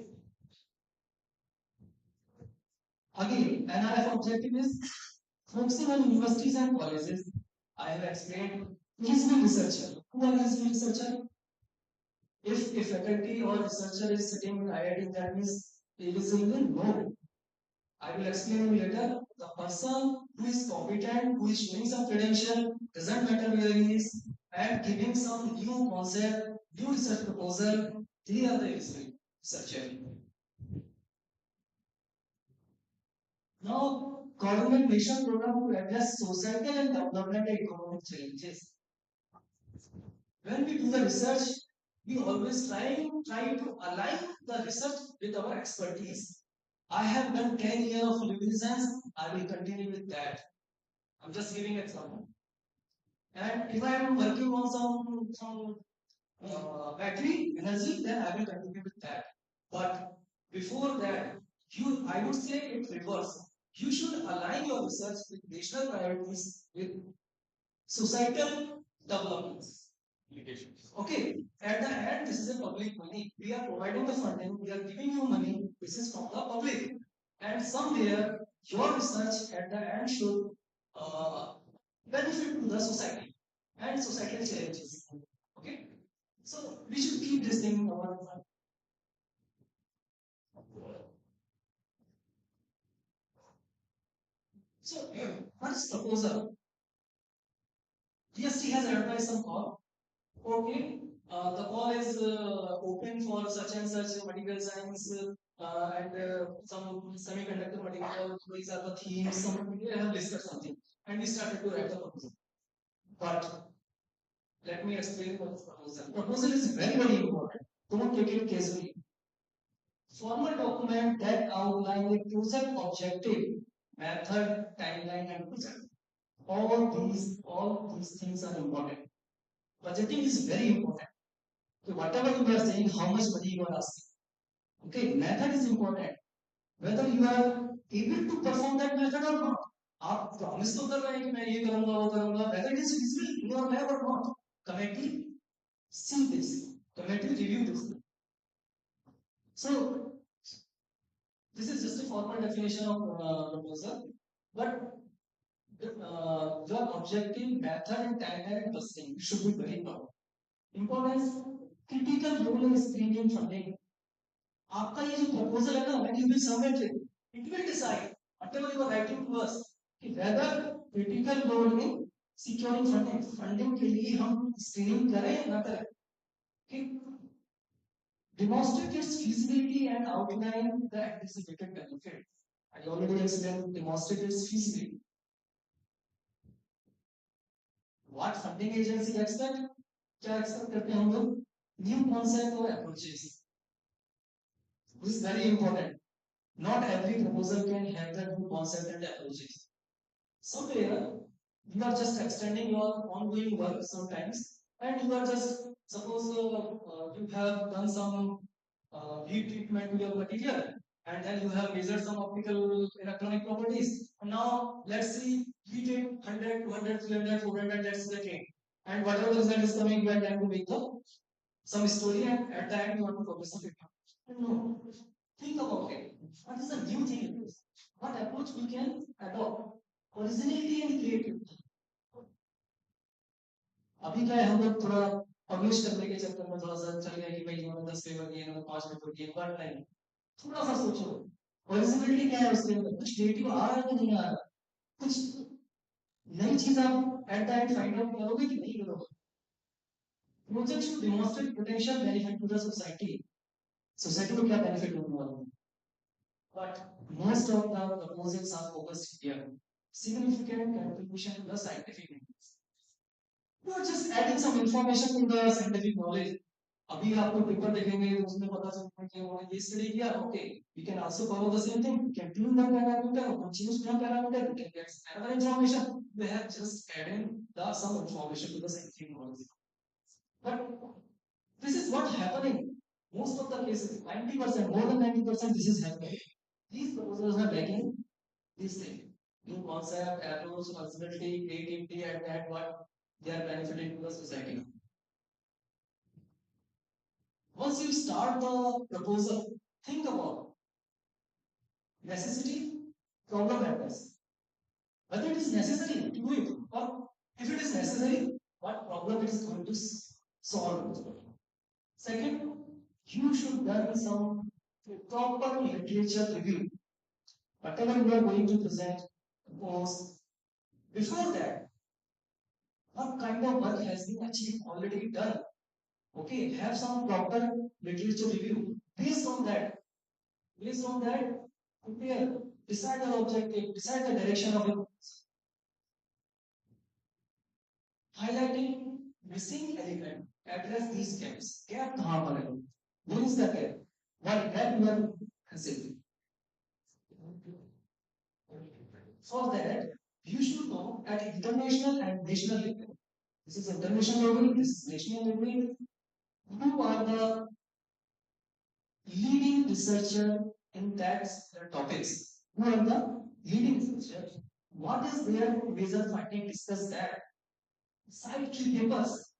Again, NRF objective is focusing on universities and colleges. I have explained eligible researcher. Who are eligible researcher? If a faculty or researcher is sitting in IIT, that means eligible? No. I will explain you later. The person who is competent, who is showing some credential, doesn't matter where he is, and giving some new concept, new research proposal, they are the eligible researcher. Now, government mission program to address societal and development and economic challenges. When we do the research, we always try to align the research with our expertise. I have done 10 years of luminescence, I will continue with that. I'm just giving an example. And if I am working on some battery energy, then I will continue with that. But before that, I would say it reverse. You should align your research with national priorities, with societal developments. Okay, at the end, this is a public money. We are providing the funding, we are giving you money, this is from the public. And somewhere, your research at the end should benefit to the society and societal challenges. Okay, so we should keep this thing in our mind. So, what is proposal? DST has advertised some call. Okay, the call is open for such and such material science and some semiconductor material. These are the themes. Some we have listed something, and we started to write the proposal. But let me explain what is proposal. Proposal is very important. Don't take it casually. Formal document that outline a project objective, method, timeline, and project. All these things are important. Budgeting is very important. So whatever you are saying, how much money you are asking. Okay, method is important. Whether you are able to perform that method or not. आप promise तो कर रहे हैं कि मैं ये करूंगा वो करूंगा, whether it is feasible in your lab or not. Committee see this. Committee review this. So this is just a formal definition of proposal, but your objective, method, and timeline and testing should be very important. Importance, critical role in screening funding. आपका ये जो proposal है ना, when you will submit it, it will decide whatever you are writing to us कि whether critical role in securing funding, funding के लिए हम screening करें या ना करें. कि demonstrate its feasibility and outline the anticipated benefit. I already explained demonstrate its feasibility. What funding agency expect? क्या expect करते हैं हम लोग? New concept or approaches. This is very important. Not every proposal can have the new concept and approaches. Somewhere you are just extending your ongoing work sometimes, and you are just suppose you have done some heat treatment to your material, and then you have measured some optical electronic properties. And now let's see heat it 100, 200, 300, 400, let's get it. And whatever the result is coming, you are trying to make some story, and at the end you want to publish the paper. No. Think about it. What is the new thing in this? What approach we can adopt? Originality and creativity. अभी क्या है हम लोग थोड़ा publish करने के चक्कर में थोड़ा सा चल गया कि भाई इन्होंने 10 पेपर दिए इन्होंने 5 पेपर दिए बट नहीं थोड़ा सा सोचो ओरिजिनलिटी क्या है उसके अंदर कुछ क्रिएटिव आ रहा है कि नहीं आ रहा कुछ नई चीज आप at the end find out करोगे कि नहीं करोगे project should demonstrate potential benefit to the society को क्या बेनिफिट होने वाला है but most of the proposals are focused here. Significant contribution to the scientific knowledge. You are just adding some information to the scientific knowledge. अभी आपको paper देखेंगे तो उसमें पता चलता कि उन्होंने ये स्टडी किया okay we can also follow the same thing we can tune the parameter or change the parameter we can get another information we have just added some information to the scientific knowledge but this is what happening most of the cases 90% more than 90% this is happening. These proposals are lacking this thing. New concept, approach, personality, creativity, and what they are benefiting to the society. Once you start the proposal, think about necessity, problem address. Whether it is necessary to do it, or if it is necessary, what problem it is going to solve. Second, you should learn some proper literature review. Whatever you are going to present, propose, before that, what kind of work has been achieved already done? Okay, have some proper literature review. Based on that, prepare, decide the objective, decide the direction of your highlighting missing element, address these gaps. Gap कहाँ पर है? Where is the gap? What gap you are considering? For that, you should know at international and national level. This is international level, this is national level. Who are the leading researcher in that topics? Who are the leading researchers? What is their major finding? Discuss that. Cite key papers.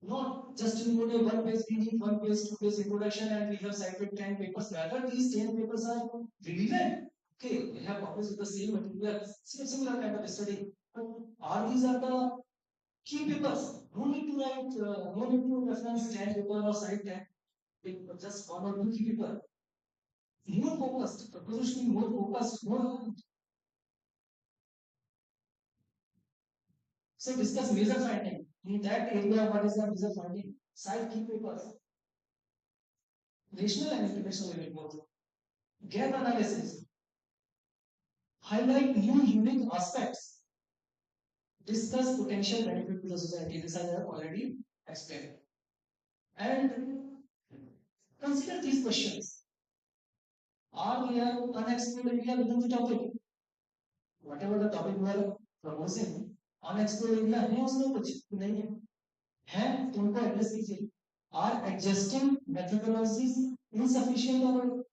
Not just in one page, we need 1 page, 2 page introduction, and we have cited 10 papers. Rather, these 10 papers are relevant. Okay, we have published with the same material, similar kind of study. Are these are the key papers? No need to write, no need to reference 10 paper or cite 10. Just 1 or 2 key paper. More focused. Proposal should be more focused. More So discuss major finding. In that area, what is the major finding? Cite key papers. Rational and interpretation report. Gap analysis. Highlight new unique aspects. Discuss potential benefit to the society. This I have already explained. And consider these questions. Are there unexplored area within the topic? Whatever the topic we are proposing, unexplored area है उसमें कुछ नहीं है तो उनको address कीजिए. Are existing methodologies insufficient or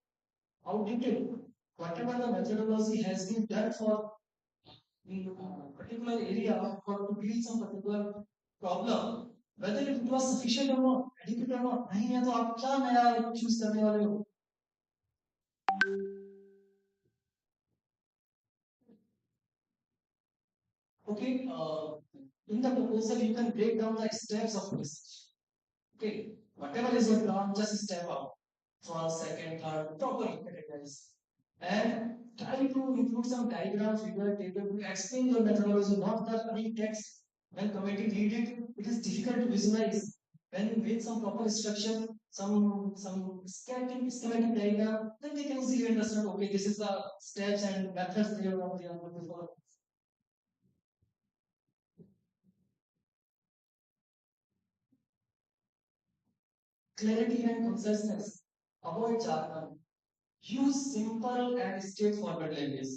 outdated? Whatever the methodology has been done for particular area or to deal some particular problem, whether it was sufficient or not, adequate or not, नहीं है तो आप क्या नया choose करने वाले हो? Okay, in the proposal you can break down the steps of research. Okay, whatever is your plan, just step out. First, second, third, properly categorize. And try to include some diagram, figure, table to explain your methodology, not the plain text. When committee read it, it is difficult to visualize. When you make some proper instruction, some schematic diagram, then they can easily understand, okay, this is the steps and methods they are going to follow. Clarity and conciseness. Avoid jargon. Use simple and straightforward language.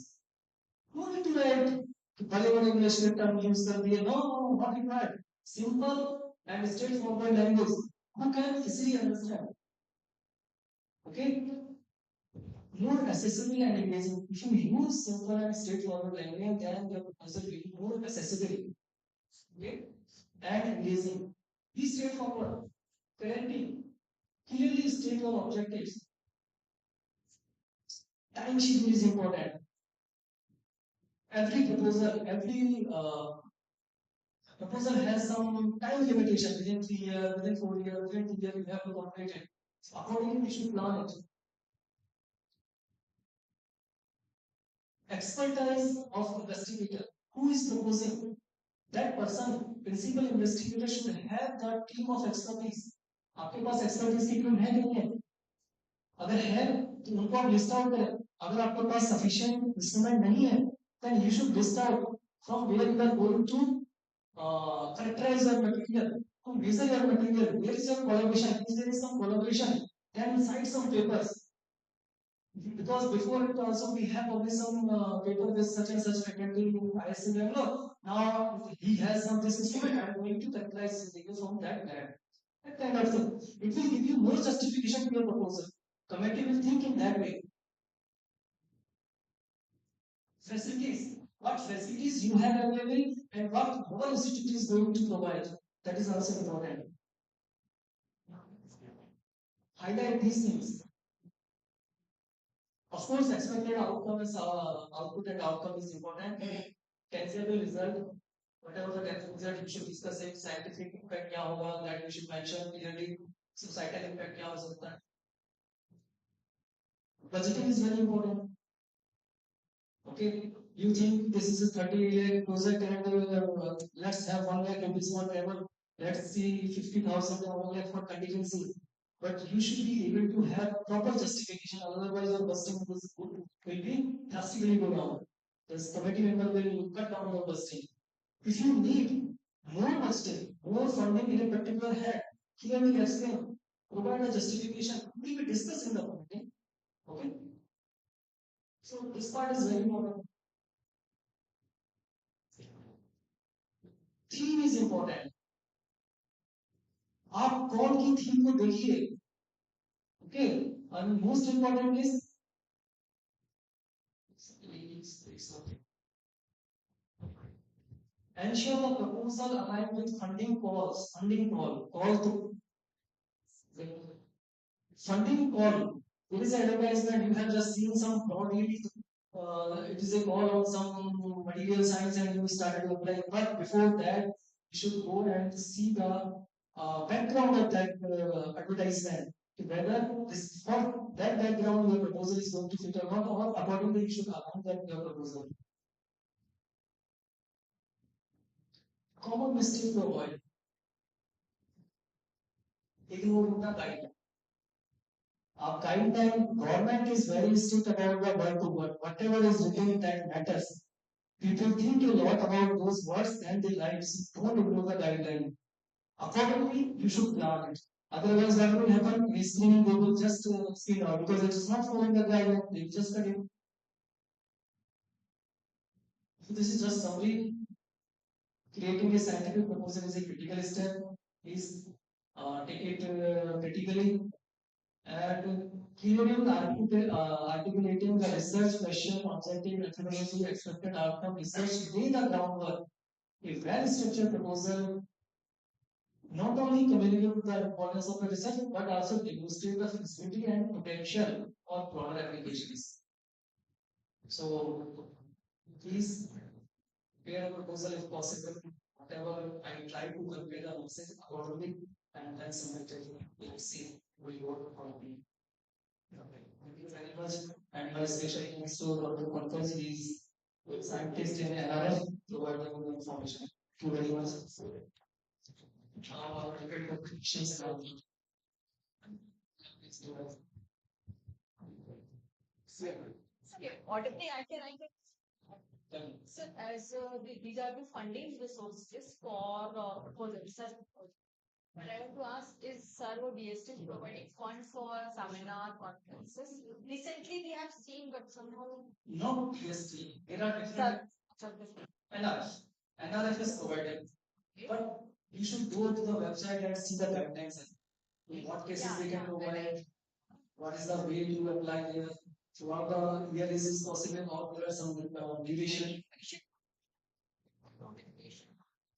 No need to write बड़े-बड़े English के term use कर दिए. No, not required. Simple and straightforward language. Who can easily understand? Okay. More accessible and engaging. If you use simple and straightforward language, then your proposal will be more accessible. Okay. And engaging. Be straightforward. Clarity. Clearly state your objectives. Time schedule is important. Every proposal has some time limitation within 3 years, within 4 years, within 2 years, you have to complete it. So accordingly, we should plan it. Expertise of investigator. Who is proposing? That person, principal investigator, should have that team of expertise. आपके पास expertise की team है कि नहीं है? अगर है तो उनको आप list out करें. अगर आपके पास sufficient instrument नहीं है, then you should list out from where you are going to characterize your material, to measure your material. Where is your collaboration? If there is some collaboration, then cite some papers. Because before it also we have published some paper with such and such faculty ISC Bangalore. Now he has some this instrument. I am going to characterize you from that lab. That kind of thing. It will give you more justification to your proposal. Committee will think in that way. Facilities. What facilities you have available and what our institute is going to provide. That is also important. Highlight these things. Of course, expected outcome is output and outcome is important. Tangible result, whatever the tangible result, you should discuss it. Scientific impact क्या होगा, that you should mention clearly. Societal impact क्या हो सकता है. Budgeting is very important. Okay, you think this is a 30-year project and let's have 1 lakh rupees for travel. Let's see 50,000 or 1 lakh for contingency. But you should be able to have proper justification, otherwise your busting will be drastically go down. The committee member will cut down your busting. If you need more busting, more funding in a particular head, clearly explain, provide a justification, we will discuss in the committee. Okay? So this part is very important. Theme is important. आप कौन की theme को देखिए. Okay, and most important is ensure the proposal aligned with funding calls. Funding call. It is advertisement. You have just seen some broadly. It is a call on some material science and you started to apply. But before that, you should go and see the background of that advertisement. Whether this for that background your proposal is going to fit or not, or accordingly you should align that your proposal. common mistake to avoid. Ignore the guideline. Guideline, government is very strict about the word to word. Whatever is written that matters. People think a lot about those words and they like. So don't ignore the guideline. Accordingly, you should plan it. Otherwise, what will happen? Basically, they will just speed out because it is not following the guideline. They will just cut it. So this is just summary. Creating a scientific proposal is a critical step. Please take it critically and clearly articulating the research question, objective, methodology, expected outcome, research, lay the groundwork. A well-structured proposal not only communicate the importance of the research but also demonstrate the feasibility and potential for broader applications. So please prepare a proposal if possible. Whatever I try to convey the message accordingly and then submit it. We'll see. We work on it. Thank you very much. And my special thanks to Dr. Pankaj, he is a scientist in NRF, providing the information. Thank you very much. Questions now. Okay, what if I can. So, as these are the funding resources for the research. What I want to ask is, sir, or DST is providing funds for seminar conferences. Recently, we have seen, but somehow. No DST. There are different. NRF. NRF is provided. But you should go to the website and see the guidelines. In what cases they can provide. What is the way to apply there? Throughout the year, is this possible or there are some duration?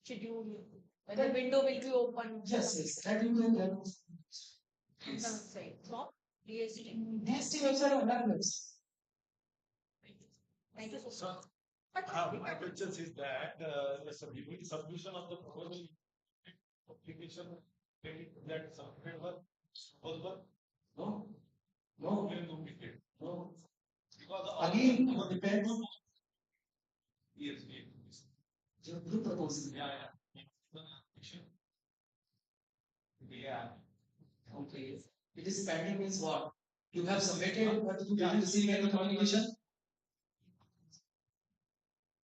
Schedule. Whether window will be open. Yes, that you can then. From DST. DST website or that website? Thank you so much. My question is that the submission of the proposal application that submitted was possible? No. No. No. Because again, it depends. Yes. Your group proposal. Yeah. Okay. It is pending means what? You have submitted, but you didn't receive any communication.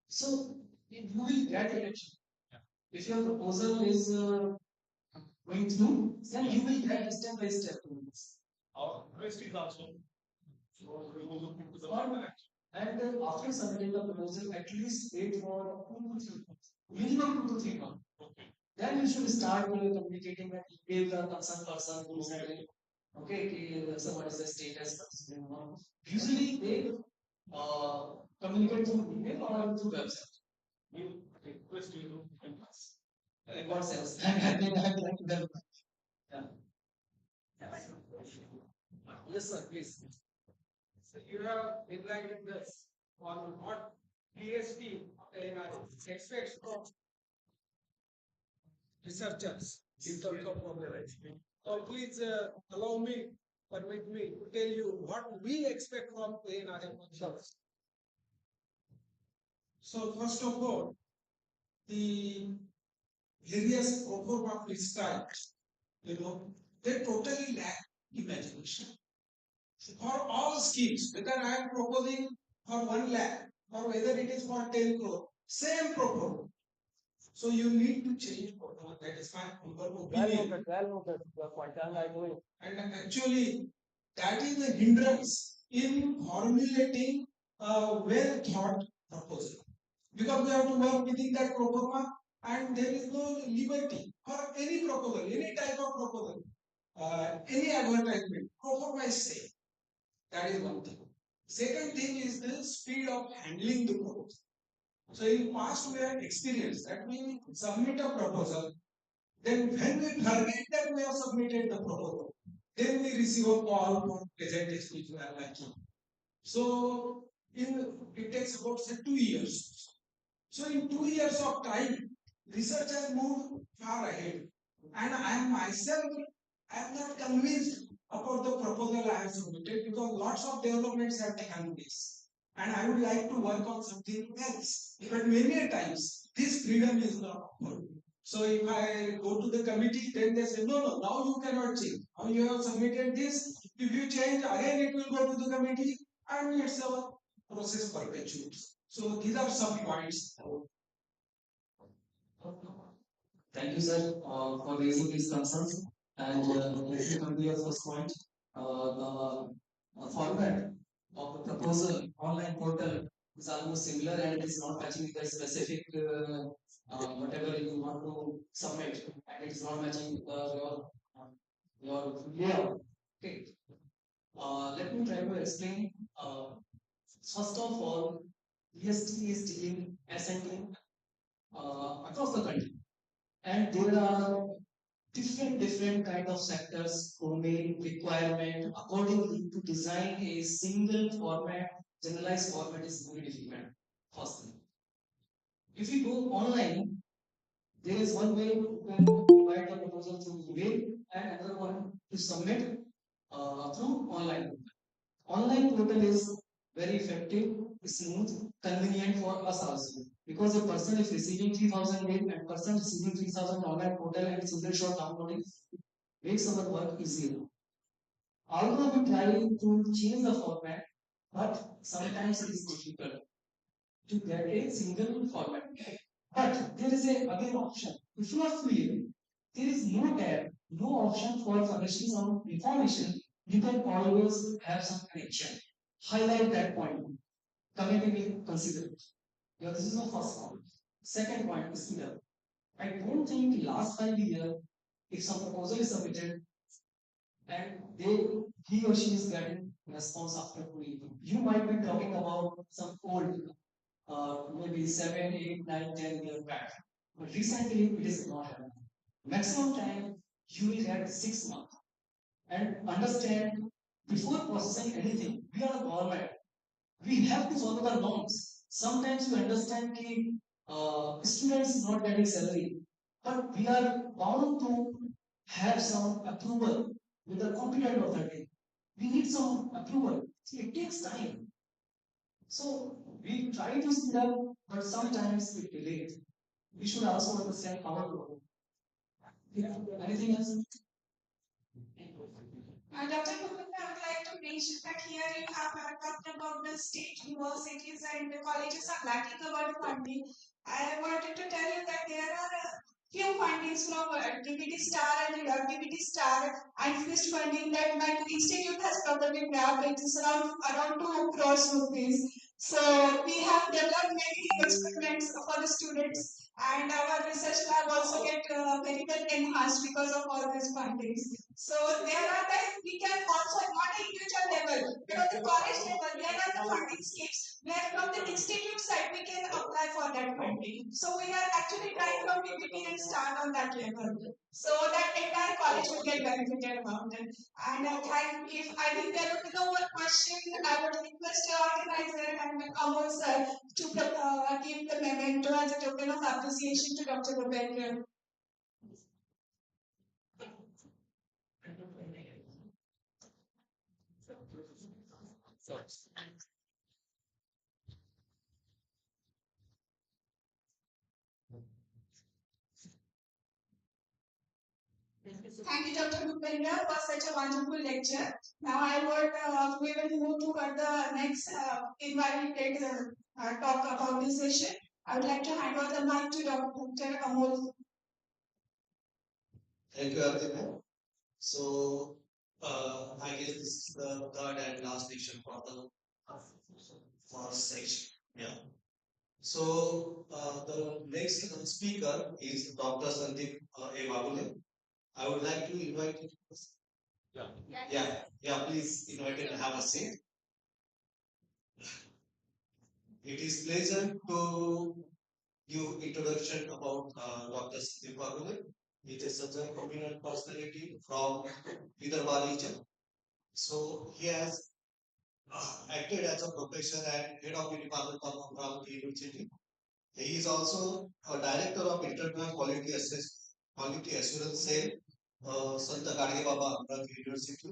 So you will get it. If your proposal is going through, then you will get step by step. Our request is also. And after submitting the proposal, at least wait for 2 to 3 months. Minimum 2 to 3 months. Okay. Then you should start communicating and email the concerned person who is having. Okay, so what is the status? Usually they communicate through email or through website. We request you to pass. What else? I think that. Yes, sir, please. So you have enlightened us on what DST expects from researchers in terms of problemizing. So please permit me to tell you what we expect from ANRM consultants. So first of all, the various proforma prescribed, they totally lack imagination. For all schemes, whether I am proposing for 1 lakh or whether it is for 10 crore, same proposal. So you need to change proposal. That is my opinion. And actually, that is the hindrance in formulating a well thought proposal. Because we have to work within that proforma and there is no liberty for any proposal, any type of proposal, any advertisement. Proforma is safe. That is one thing. Second thing is the speed of handling the proposal. So in past we had experience that we submit a proposal, then when we forget that we have submitted the proposal, then we receive a call for presentation which we are liking. So it takes about 2 years. So in 2 years of time, research has moved far ahead. And I am not convinced about the proposal I have submitted because lots of developments have taken place. And I would like to work on something else. But many times, This freedom is not offered. So if I go to the committee, then they say, no, now you cannot change. Now you have submitted this. If you change, again it will go to the committee, and it's a process perpetuates. So these are some points. Thank you, sir, for raising these concerns. And let me come to your first point. The format of the proposal online portal is almost similar and it is not matching with the specific whatever you want to submit, and it is not matching with your layout. Okay. Let me try to explain. First of all, EST is dealing SNT across the country, and there are different kind of sectors, domain, requirement. Accordingly, to design a single format, generalized format is very difficult. First thing, if you go online, there is one way you can write a proposal through email and another one to submit through online. Online portal is very effective, smooth, convenient for us also. Because a person is receiving 3,000 mail and person receiving 3,000 online portal and single shot downloading makes our work easier. Although we try to change the format, but sometimes it is difficult to get a single format. But there is a again option. If you are free, there is no tab, no option for furnishing some information. You can always have some connection. Highlight that point. Committee will consider it. Yeah, this is the first point. Second point is clear. I don't think last 5 years, if some proposal is submitted and he or she is getting response after 2 years, you might be talking about some old, maybe 7, 8, 9, 10 years back. But recently it is not happening. Maximum time you will get 6 months. And understand, before processing anything, we are a government. We have to follow the norms. Sometimes you understand that students is not getting salary, but we are bound to have some approval with the competent authority. We need some approval. See, it takes time. So we try to speed up, but sometimes it delays. We should also understand our role. Yeah. Anything else? Dr. Gupta, I would like to mention that here you have talked about the state universities and the colleges are lacking about funding. I wanted to tell you that there are few fundings from DPT Star and DPT Star and FIST funding that my institute has probably grabbed. It is around 2 crores rupees. So we have developed many experiments for the students, and our research lab also get very well enhanced because of all these fundings. So there are we can also not at individual level, but at the college level, there are the funding schemes where from the institute side we can apply for that funding. So we are actually trying from PPT and start on that level. So that entire college will get benefited about it. And if I think there would be no more question, I would request the organizer and Amol sir to give the memento as a token of appreciation to Dr. Gopendra. Thank you, Dr. Bhupendra, for such a wonderful lecture. Now we will move toward the next invited talk about this session. I would like to hand over the mic to Dr. Amol. Thank you, everyone. So, I guess this is the third and last section for the first section. Yeah. So, the next speaker is Dr. Sandeep A. Babule. I would like to invite you. Yeah, please invite and have a seat. It is pleasure to give introduction about Dr. Sandeep Babule. He is such a prominent personality from Vidarbha region. So he has acted as a professor and head of the department of Amravati University. He is also a director of internal quality assurance cell, Santa Gadge Baba Amravati University.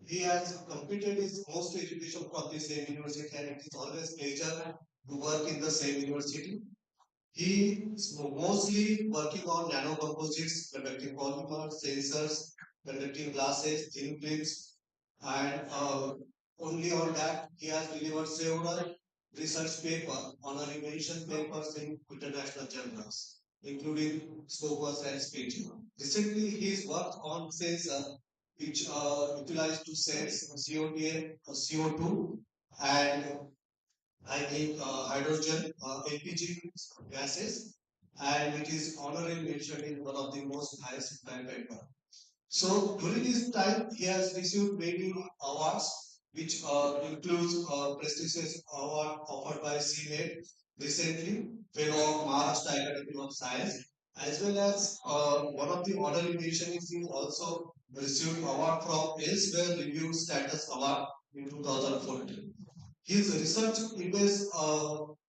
He has completed his post education from the same university, and it is always pleasure to work in the same university. He is mostly working on nanocomposites, conducting polymers, sensors, conducting glasses, thin films, and only on that he has delivered several research papers, honorary mention papers in international journals, including Scopus and Speech. Recently, he's worked on sensor which are utilized to sense CO2, CO2 and I think hydrogen, LPG gases, and it is honorary mentioned in one of the most highest impact paper. So during his time, he has received many awards, which includes prestigious award offered by CNET recently, Fellow of Maharashtra Academy of Science, as well as one of the honorary mentions he also received award from Elsewhere Review Status Award in 2014. His research image,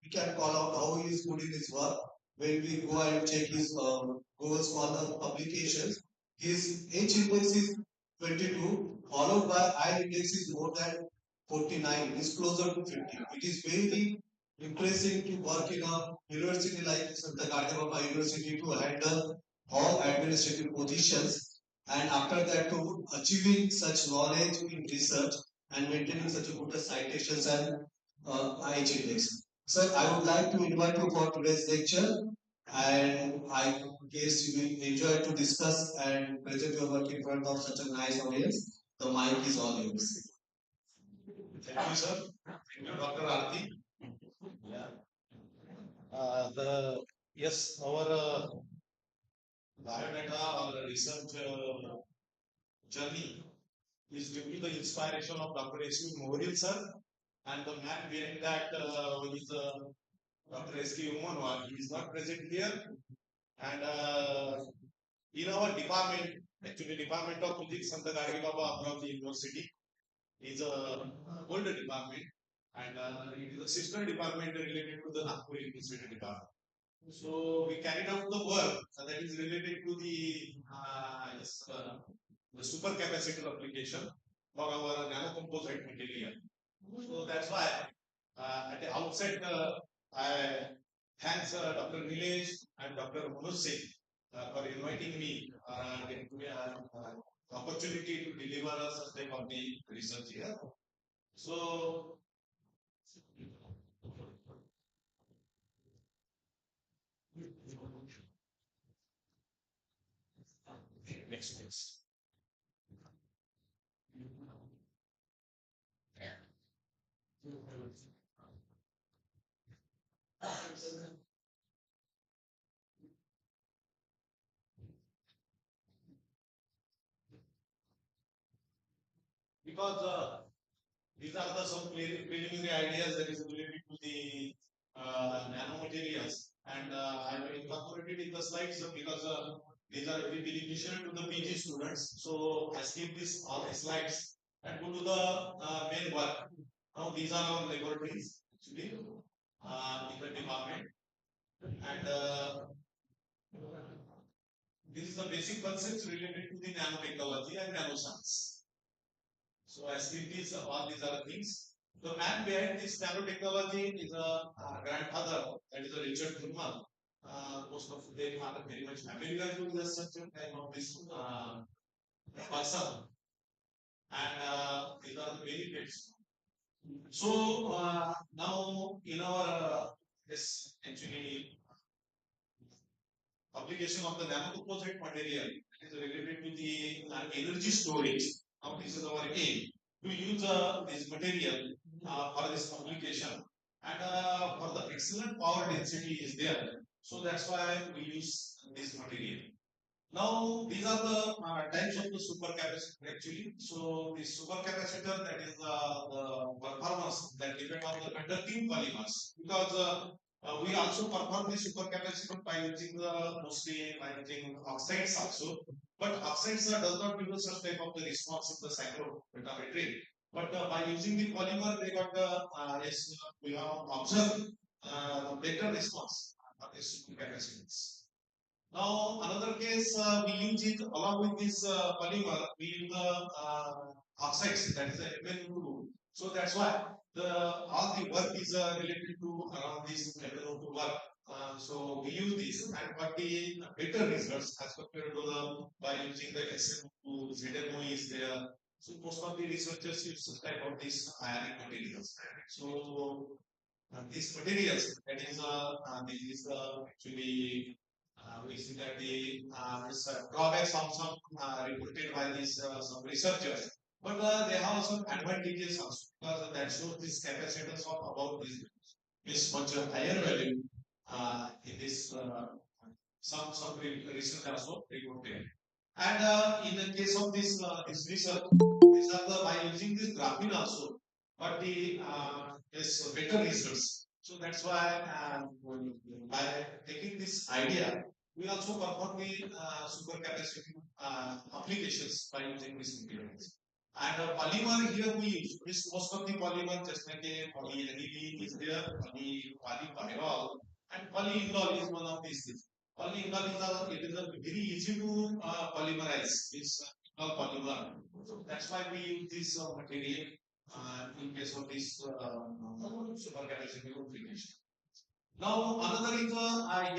we can call out how he is good in his work. When we go and check his Google Scholar publications, his H index is 22, followed by I index is more than 49, is closer to 50. It is very impressive to work in a university like Santa Baba University to handle all administrative positions, and after that to achieving such knowledge in research and maintaining such a good citations and IH index. Sir, I would like to invite you for today's lecture, and I guess you will enjoy to discuss and present your work in front of such a nice audience. The mic is all yours. Thank you, sir. Thank you, Dr. Arti. Yeah. Yes, our biodata or research journey is due to the inspiration of Dr. S.Q. Mohdil, sir, and the man behind that is Dr. S.K. Umanwar. He is not present here, and in our department, actually Department of Physics, Santa Gargi Baba Amravati University, is a older department, and it is a sister department related to the Nagpur University department. So we carried out the work that is related to the the supercapacitor application for our nanocomposite material. So that's why at the outset I thanks Dr. Nilesh and Dr. Manoj Singh for inviting me to the opportunity to deliver such type of the research here. So next please. Because these are the some preliminary ideas that is related to the nanomaterials, and I will incorporate it in the slides because these are very beneficial to the PG students. So I skip this all the slides and go to the main work. Now these are our laboratories actually in the department, and this is the basic concepts related to the nanotechnology and nanoscience. So as these all these are things. The man behind this nanotechnology is a grandfather, that is a Richard Feynman. Most of them are very much familiar with such a type of this person, and these are the benefits. So now in our this actually application of the nanocomposite material, it is related to the energy storage. Now this is our aim to use this material for this application, and for the excellent power density is there. So that's why we use this material. Now these are the types of the supercapacitor actually. So the supercapacitor, that is the performance that depend on the conducting polymers, because we also perform the supercapacitor by using the mostly by using oxides also. But oxides does not give us such type of the response in the cyclopentametry. But by using the polymer, they got the yes, we have observed better response of the supercapacitors. Now, another case, we use it along with this polymer, we use the oxides, that is the MnO2. So that's why the all the work is related to around this MnO2 work. So we use this and got the better results as compared to the by using the SN2, ZMO is there. So most of the researchers use this type of these ionic materials. So these materials, that is, this is actually we see that the this, drawbacks also reported by these some researchers, but they have some advantages also because that shows this capacitance of about this much higher value in this some research also reported. And in the case of this research, these are the by using this graphene also, but the this better results. So that's why by taking this idea, we also perform the supercapacitor applications by using these materials. And polymer here we use this most of the polymer just like a polyethylene is there, polypyrrole, and polyindole is one of these things. Polyindole is it is a very easy to polymerize. It's polymer. So that's why we use this material in case of this supercapacitor application. Now another is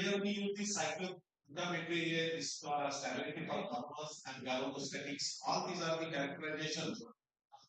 here we use the cyclogrammetry, this stability performance and galvanostatics. All these are the characterizations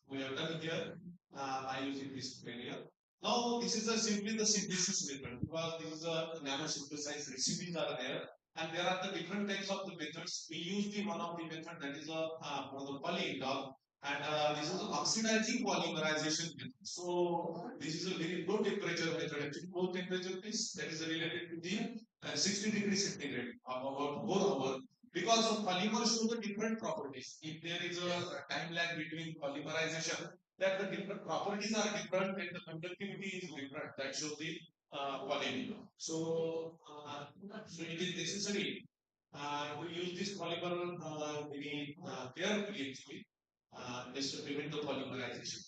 we have done here by using this material. Now this is simply the synthesis method because this is a nano synthesized recipes are there and there are the different types of the methods. We use the one of the method that is for the polyindole and this is oxidizing polymerization method. So this is a very low temperature method. Actually, low temperature is that is related to the 60 degrees centigrade of about 4 hours. Because of polymers show the different properties. If there is a time lag between polymerization, that the different properties are different and the conductivity is different. That shows the polymer. So, so it is necessary to use this polymer very carefully actually, just to prevent the polymerization.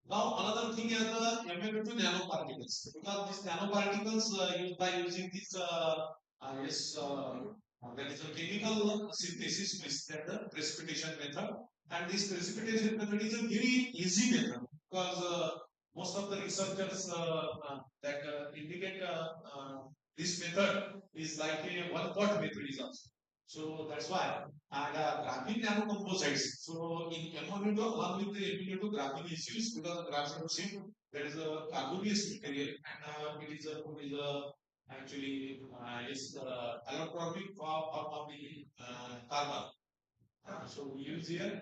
Now another thing is the MMF2 nanoparticles because these nanoparticles used by using this yes that is a chemical synthesis with the precipitation method and this precipitation method is a very easy method because most of the researchers that indicate this method is like a one pot method is also. So that's why and graphene nanocomposites. So in MOU2 along with the MOU2 graphene is used because graphene is there is a carbonious material and it is a actually is electronic form of the carbon. So we use here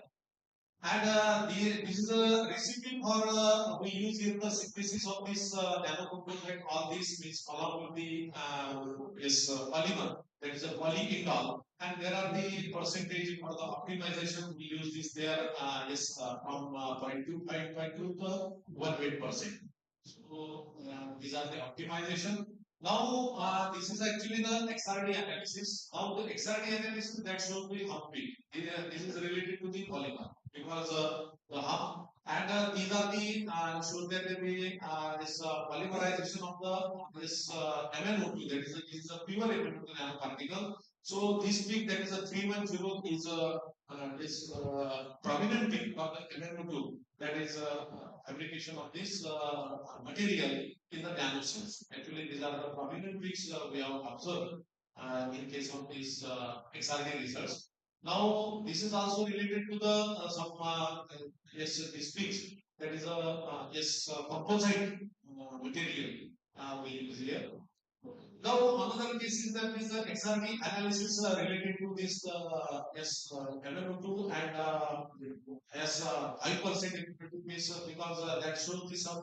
and this is a recipe for we use here the synthesis of this nanocomposite. All these means along with the this polymer that is a polyindole, and there are the percentage for the optimization. We use this there yes from 0.25 to 100%. So these are the optimization. Now this is actually the XRD analysis. Now the XRD analysis that shows the hump peak. This is related to the polymer because the hump and these are the show that the this polymerization of the this MnO2 that is this is a pure MnO2 nanoparticle. So this peak that is a 310 is this prominent peak of the MnO2 that is fabrication of this material in the nanocells. Actually, these are the prominent peaks we have observed in case of this XRD research. Now, this is also related to the some yes, this peaks that is a yes composite material we use here. Now, another case is that this XRD analysis related to this yes MnO2 and yes 5% because that shows the some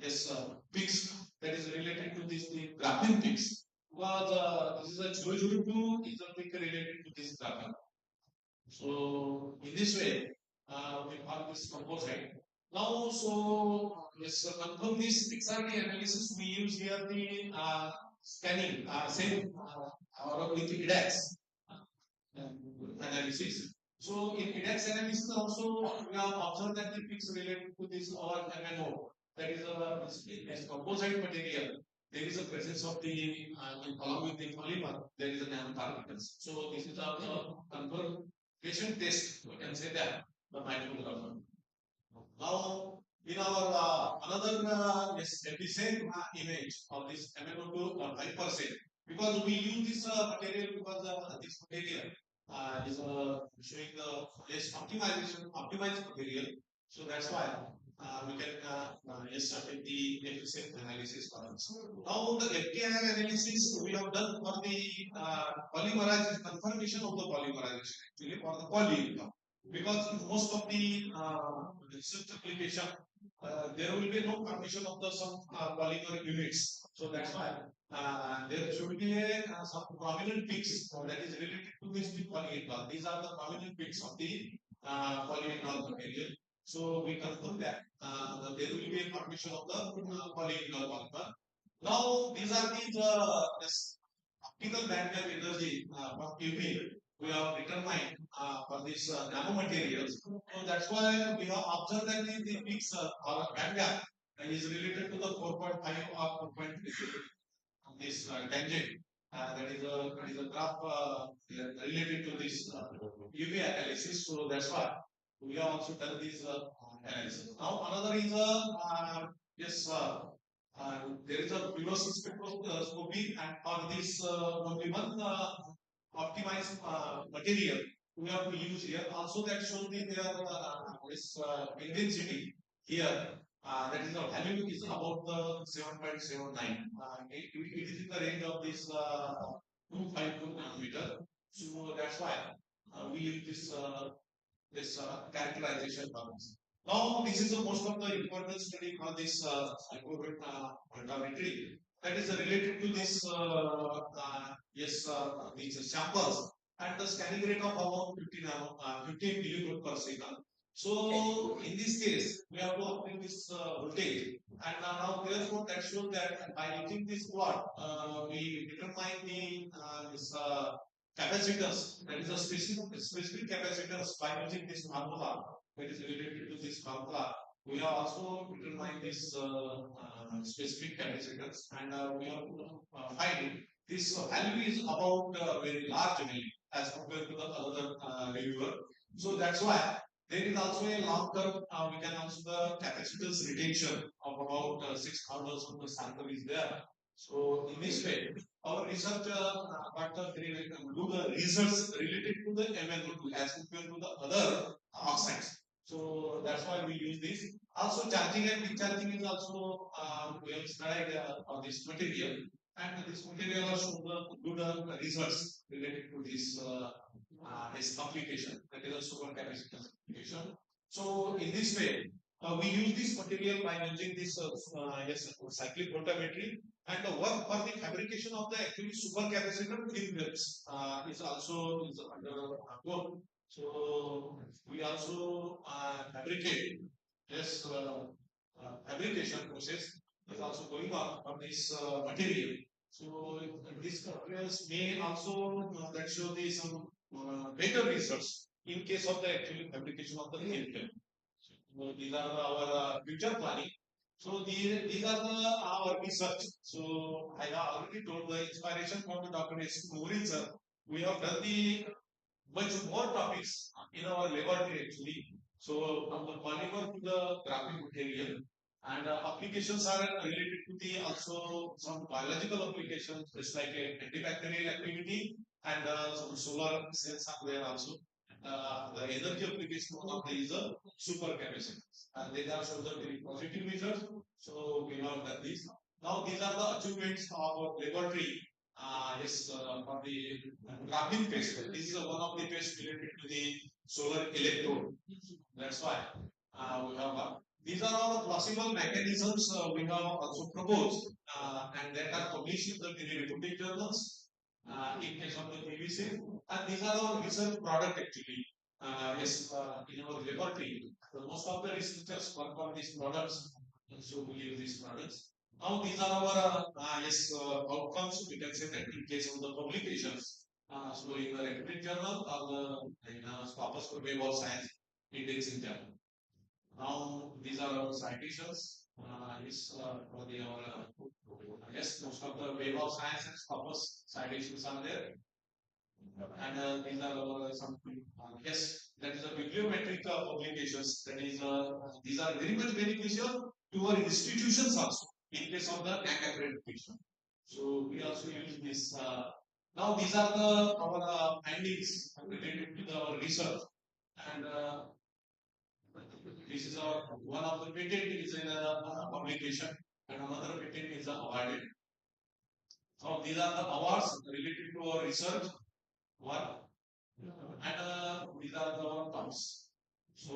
yes peaks that is related to this the graphene peaks because this is a 002 is a peak related to this graphene. So in this way we have this composite. Now, so let's confirm this XRD analysis. We use here the scanning, same or with the IDEX analysis. So in IDEX analysis also we have observed that the peaks related to this our MnO that is a composite material. There is a presence of the along with the polymer there is a nanoparticles. So this is our confirmation test. We can say that the micrograph. Now In our another yes, the same image of this MnO2 5%, because we use this material because this material is showing the yes optimized material. So that's why we can yes submit the efficient analysis for us. Now the FTIR analysis we have done for the polymerization, confirmation of the polymerization actually for the polyimidol, because in most of the research application there will be no condition of the some polymer units. So that's why there should be some prominent peaks that is related to this polyethylene. These are the prominent peaks of the polyethylene material. So we confirm that there will be a formation of the polyethylene polymer. Now these are the this optical bandgap energy from UV we have determined for this nanomaterials. So that's why we have observed that the peaks or bandgap is related to the 4.5 or 4.3 this tangent. That is a graph related to this UV analysis. So that's why we have also done this analysis. Now another is yes. There is a fluorescence spectroscopy, and for this only one optimized material we have to use here. Also, that shows the their this intensity here. That is the value is about the 7.79. It is in the range of this 252 nanometer. So that's why we use this characterization terms. Now, this is the most of the important study for this photometry that is related to this yes these samples and the scanning rate of about 15 millivolt per second. So in this case, we have to obtain this voltage, and now therefore that shows that by using this plot, we determine the this capacitance, that is a specific capacitance by using this formula that is related to this formula. We have also determined this specific capacitance, and we have to find this value is about very large value as compared to the other reviewer. So that's why there is also a long term, we can also the capacitance retention of about 6,000 of the sample is there. So in this way, our research do the research related to the MnO2 as compared to the other oxides. So that's why we use this. Also, charging and discharging is also we have studied on this material, and this material also do the research related to this application, that is a supercapacitor application. So in this way, we use this material by using this yes cyclic voltammetry, and the work for the fabrication of the actually supercapacitor thin films is also is under work. So we also fabricate this fabrication process is also going on for this material. So these materials may also that show the some better results in case of the actual fabrication of the thin film. So these are our future planning. So these are our research. So I have already told the inspiration from the Dr. S. Morin sir. We have done the much more topics in our laboratory actually. So from the polymer to the graphic material, and applications are related to the also some biological applications, just like a antibacterial activity, and some solar cells are there also. The energy application of these are supercapacitor, and they are shown the very positive results. So we have done this. Now these are the achievements of our laboratory. Yes, for the graphene paste. This is one of the paste related to the solar electrode. That's why we have these are all the possible mechanisms we have also proposed, and that are published in the very reputed journals. In case of the PVC, and these are our research product actually. Yes, in our laboratory, most of the researchers work on these products, and so we use these products. Now these are our yes outcomes. We can say that in case of the publications, so in the reputed journal or the in Scopus for Web of Science, it is in journal. Now these are our citations. Yes, for the our yes, most of the Web of Science and Scopus citations are there. And these are some yes, that is a bibliometric publications. That is these are very much beneficial to our institutions also in case of the NAAC accreditation. So we also use this. Now these are the our findings related to our research, and this is our one of the patent is in a publication, and another patent is awarded. So these are the awards related to our research work, and these are the terms. So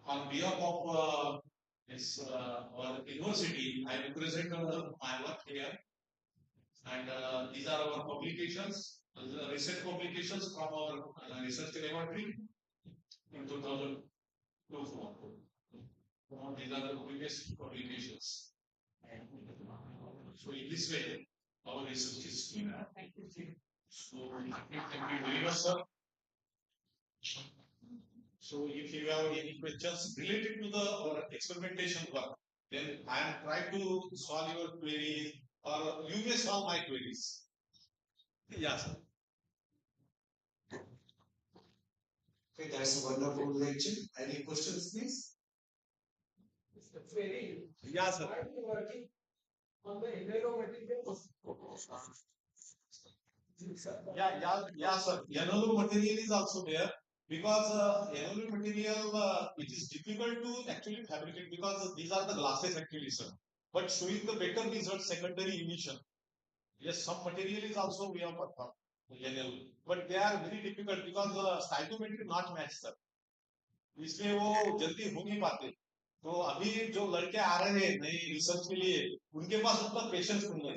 on behalf of this our university, I represent my work here, and these are our publications, research publications from our research laboratory in 2024. These are the previous publications. So in this way, our research is doing. So thank you very much, sir. So if you have any questions related to the our experimentation work, then I am trying to solve your query or you may solve my queries. Yes, sir. Okay, that's a wonderful lecture. Any questions, please? Yeah, sir. Yeah, sir. Yanolo material is also there because yanolo material it is difficult to actually fabricate because these are the glasses actually, sir. But showing the better result, secondary emission. Yes, some material is also we have yanolo, but they are very difficult because stoichiometry not match, sir. इसलिए वो जल्दी हो नहीं पाते. तो अभी जो लड़के आ रहे हैं नए रिसर्च के लिए उनके पास उतना पेशेंस नहीं है.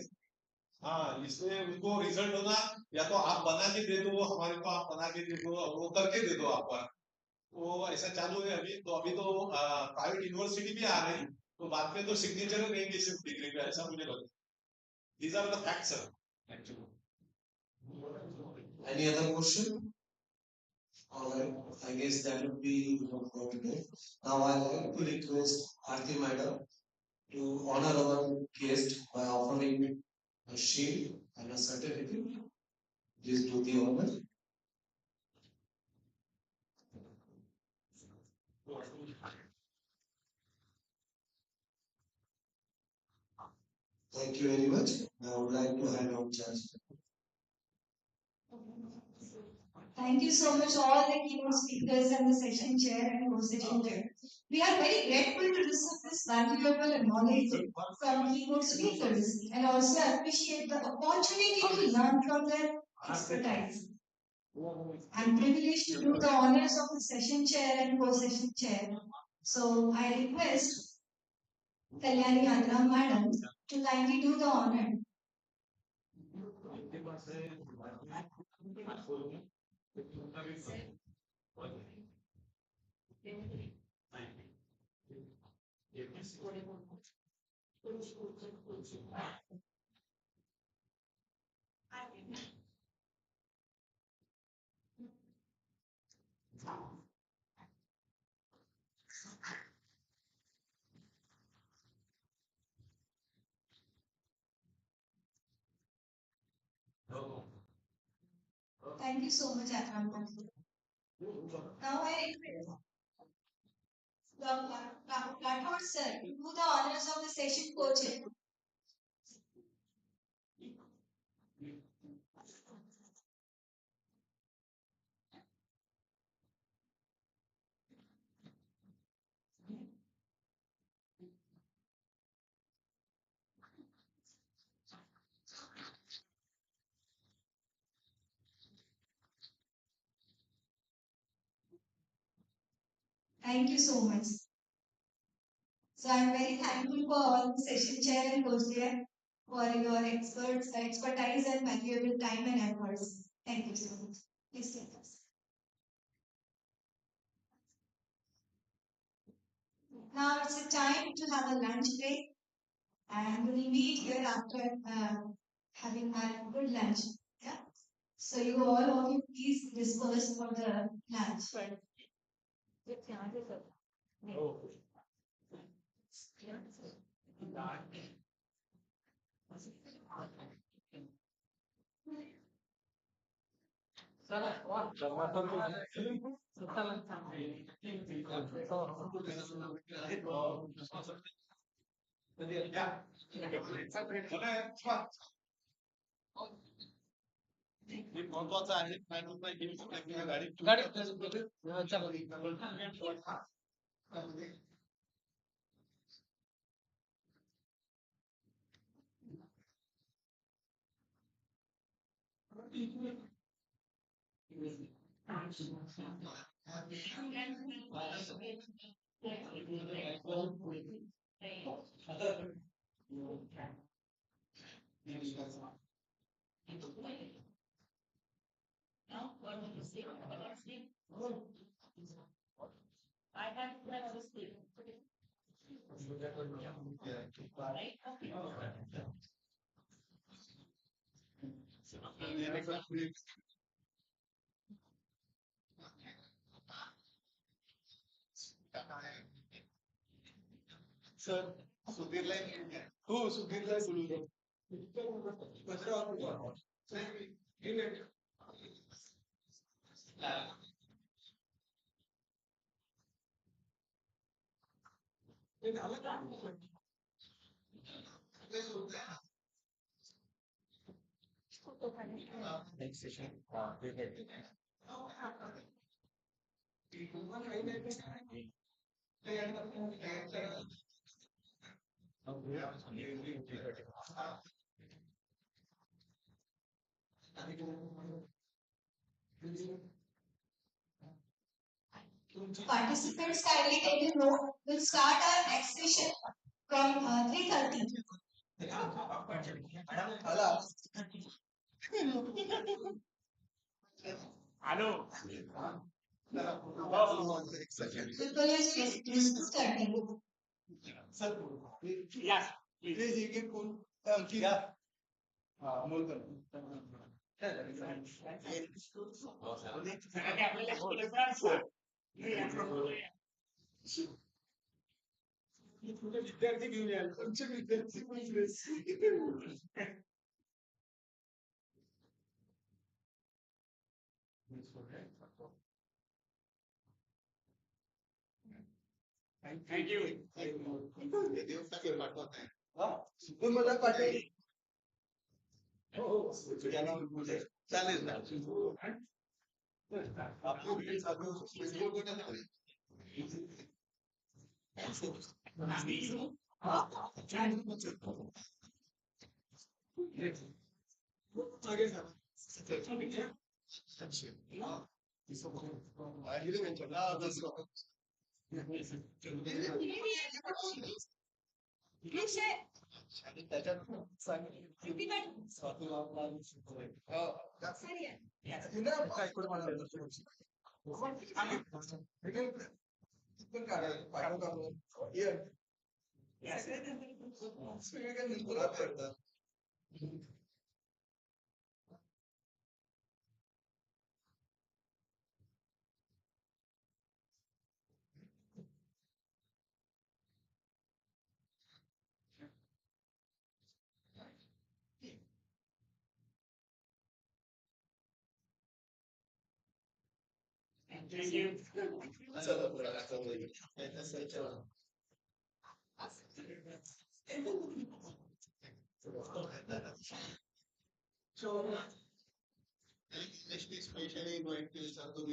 हाँ, इसलिए उनको रिजल्ट होना या तो आप बना के दे दो हमारे को, आप बना के दे दो, वो करके दे दो आपको. वो ऐसा चालू है अभी तो प्राइवेट यूनिवर्सिटी भी आ रही, तो बाद में तो सिग्नेचर देंगे सिर्फ डिग्री का, ऐसा मुझे लगता है. These are the facts, sir. Actually. Any other question? All right, I guess that would be for today. Now I'd like to request Aarti Madam to honor our guest by offering a shield and a certificate. Please do the honor. Thank you very much. I would like to hand out charge. Thank you so much, all the keynote speakers and the session chair and co-session chair. We are very grateful to receive this valuable knowledge from keynote speakers and also appreciate the opportunity to learn from their expertise. I'm privileged to do the honors of the session chair and co-session chair. So I request Kalyani Adram Madam to kindly do the honor. Thank you so much, Adram. Now I request Dr. Rathod sir to do the honors of the session co-chair. Thank you so much. So I'm very thankful for all the session chair and co-chair for your expertise and valuable time and efforts. Thank you so much. Please take us. Now it's a time to have a lunch break, and we'll meet here after having had a good lunch. Yeah. So you all of you please disperse for the lunch. महत्वाचं आहे गाडी sir सुधीरला हो सुधीरला बोलू Next session. Participants kindly take a note. We'll start our next session from 3:30. Hello. People is starting. Sir, yeah, please you can pull. Yeah. विद्यार्थी घेऊन याल तुमचे विद्यार्थी थँक्यू सुकून मला पाठवली हो चालेल ना आपली Thank you. So, especially going to something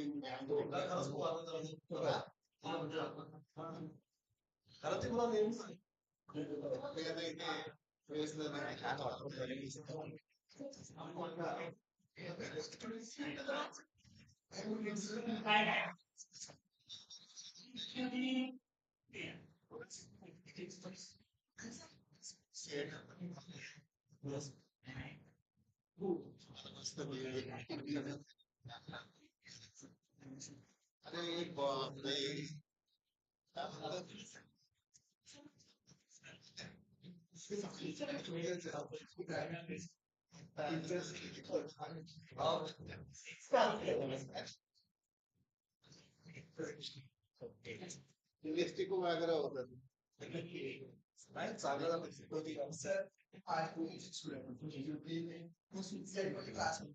Investigo वगैरह होता है right चांगला होती है सर आज कोई स्टूडेंट जो भी क्लास में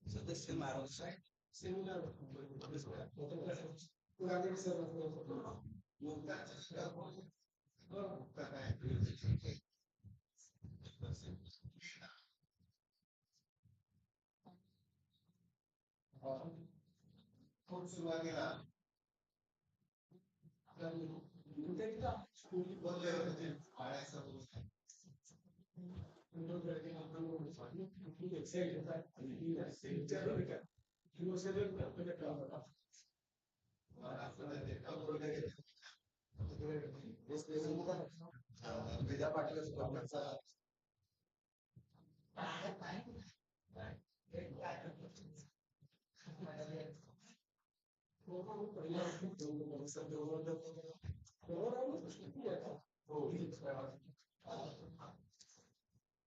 So this film arrows, right? Similar.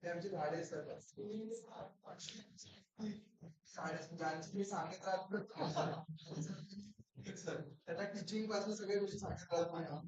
त्यांची झाडे सर ज्यांची मी सांगितलं सर त्याच्या टीचिंग पासून सगळे गोष्टी सांगितलं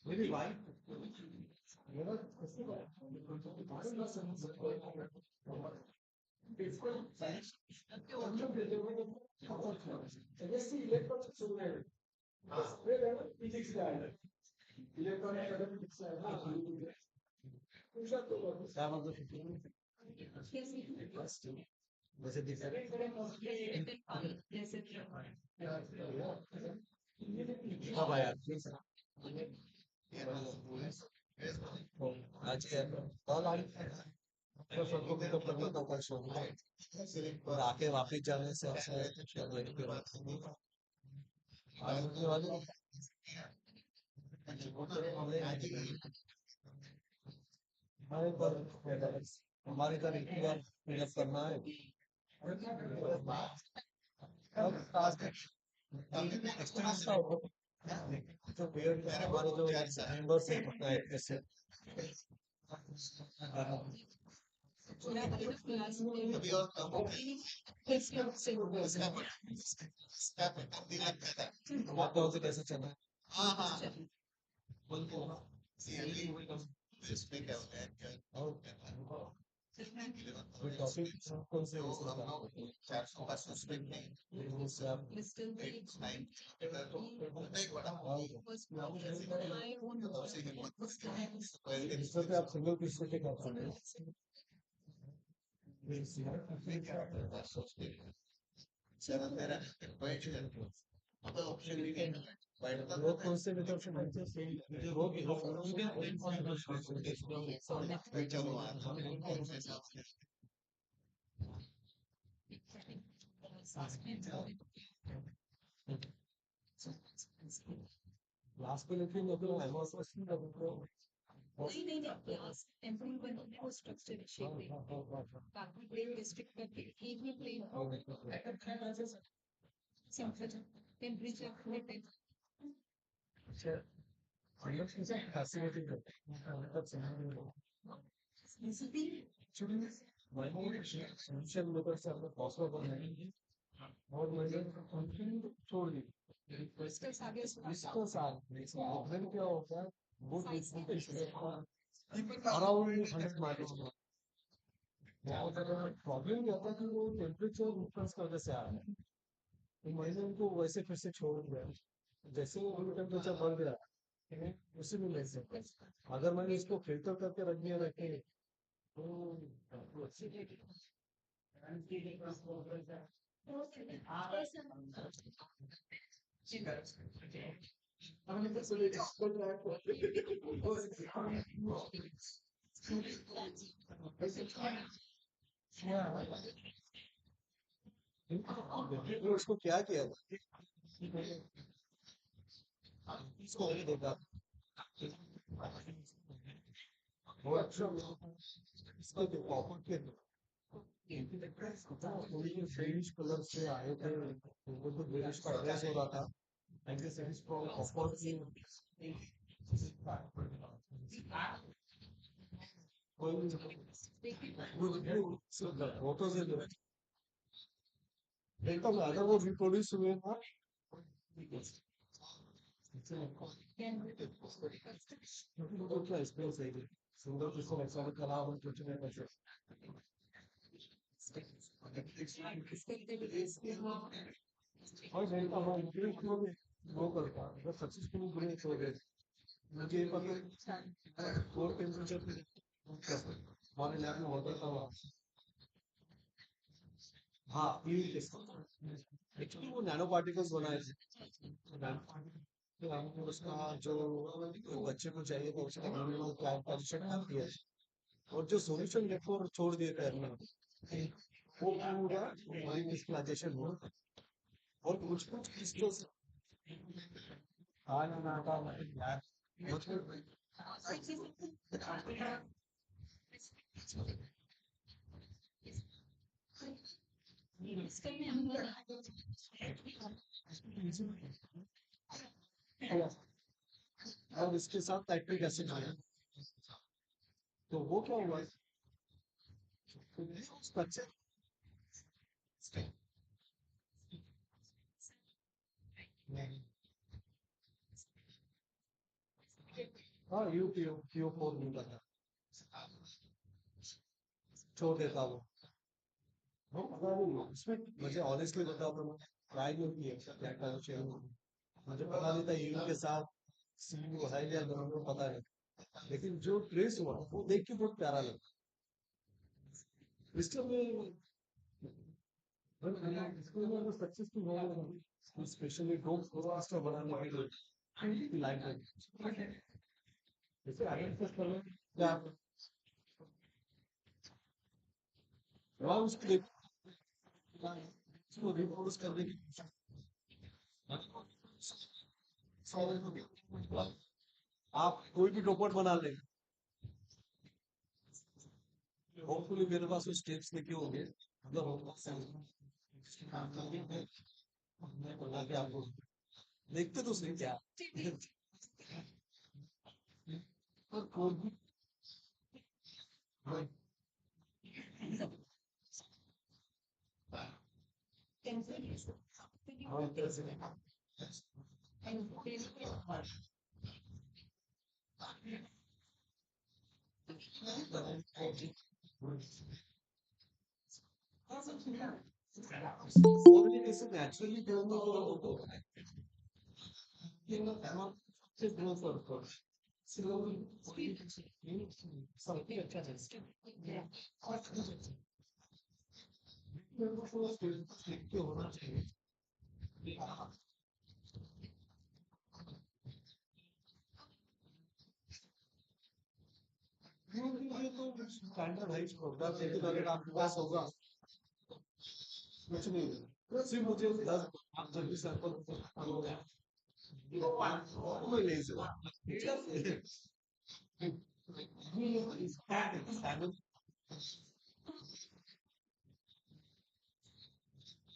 Maybe why? और आके वापिस जाने से हमारे घर एक बार फिलअप करना है तो पेड़ हमारे जो मेंबर्स हैं ऐसे कैसे चला आप सिंगल पीस से टेक ऑफ करना है वो कौन से मेथड से बनते हैं वो भी लास्ट पे लेकिन मतलब एमओएस नहीं क्लास टेम्पल बनाने को स्ट्रक्चर शेप में काफी प्लेन डिस्ट्रिक्ट करके एक ही प्लेन पैटर्न खाना से सिंपल टेम्परेचर अच्छा मतलब से फैसिलिटी मतलब सोल्यूशन लेकर से हमने पॉसिबल बनाएंगे और मैंने कंप्लीट छोड़ दी इसके साथ प्रॉब्लम क्या होता है वो अराउंड 100 माइनस प्रॉब्लम क्या होता है कि वो टेम्परेचर डिफरेंस की वजह से आ रहा है तो मैंने उनको वैसे फिर से छोड़ दिया जैसे वो टेम्परेचर बढ़ गया उसी में ले सकते अगर मैंने इसको फिल्टर करके रख दिया रखे तो उसको क्या किया इसको नहीं देखा वो अच्छा इसको जो पॉपअप के ग्रीनिश कलर से आए थे वो तो ग्रीनिश का ड्रेस हो रहा था and this is from of course photos देखता हूँ अगर वो रिप्रोड्यूस हुए ना तो क्या स्पेस है सुंदर किसको ऐसा कला हो कुछ नहीं कैसे और देखता हूँ वो करता अगर सक्सेसफुली ब्रेक हो गए मुझे पता कोर टेम्परेचर पे हमारे लैब में होता था वहाँ हाँ एक्चुअली वो नैनो पार्टिकल्स बनाए थे तो हमने उसका जो बच्चे को चाहिए था उसका मिनिमम कैल्कुलेशन कर दिया और जो सॉल्यूशन देखो छोड़ दिए थे हमने वो पूरा वही डिस्प्लाइजेशन हुआ और कुछ क्रिस्टल्स हाँ ना यार मतलब और इसके साथ लैक्टिक एसिड आया तो वो क्या हुआ स्ट्रक्चर हाँ यू 4 मिलता था छोड़ देता वो उसमें मुझे ऑनेस्टली बताओ तो ट्राई नहीं किया क्या करना चाहिए मुझे पता नहीं था यू के साथ सी वो है या दोनों पता नहीं लेकिन जो ट्रेस हुआ वो देख के बहुत प्यारा लगा क्रिस्टल में इसको अगर सक्सेसफुल हो स्पेशली डोप क्रिस्टल बनाने के लिए लाइक जैसे आइडेंटिफाई कर लो क्या उसको देख इसको रिप्रोड्यूस करने की आप कोई भी डोपट बना ले होपफुली मेरे पास वो स्टेप्स लिखे होंगे मतलब बना के आपको देखते तो सही क्या और कोई भी naturally होना चाहिए ये तो स्टैंडर्डाइज प्रोग्राम लेकिन अगर आपके पास होगा कुछ नहीं सिर्फ मुझे 10 आप जल्दी सैंपल हो गया ले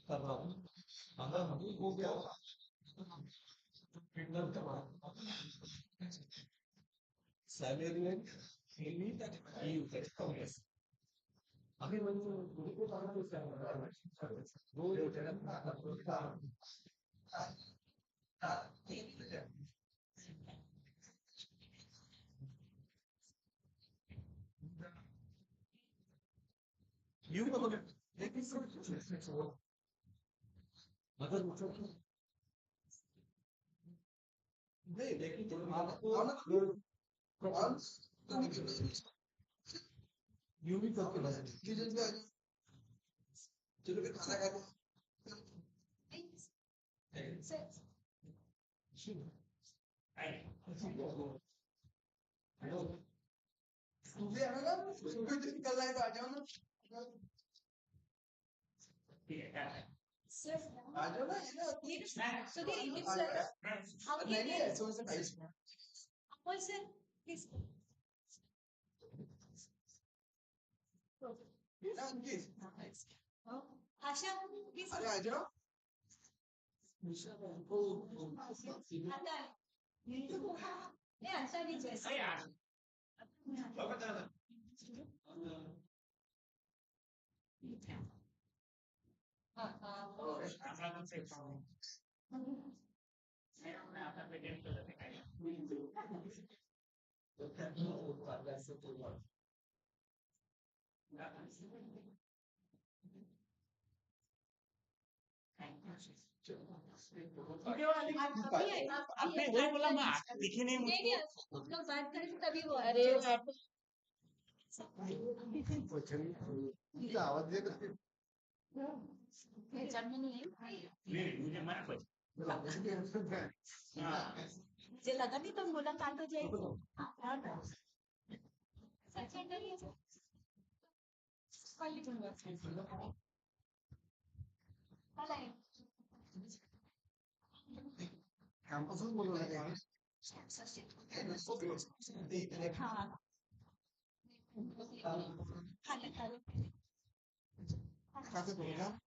कर रहा हूँ अगर हो गया सैलरी अभी You were going to take this नहीं लेकिन यू भी करके चलो फिर खाना खा लो सुबह आना ना सुबह निकल आए तो आ जाओ ना आ जाओ ना ये ना Sudhir, English आ sir. जाओ How नहीं many? नहीं ऐसे वैसे भाई Amol sir, please. ना प्लीज Asha, please. अरे आ जाओ आता है. नहीं आता नहीं जैसे. आपने वही बोला मैं दिखे नहीं मुझको हम लोग बात करें तो तभी वो अरे आप आवाज दे करके जन्म नहीं है मुझे मना कर मुझे लगा नहीं तुम मुलाकात हो जाएगी कैंपस में बोलो लगे हाँ खाना खा लो कैसे बोलेगा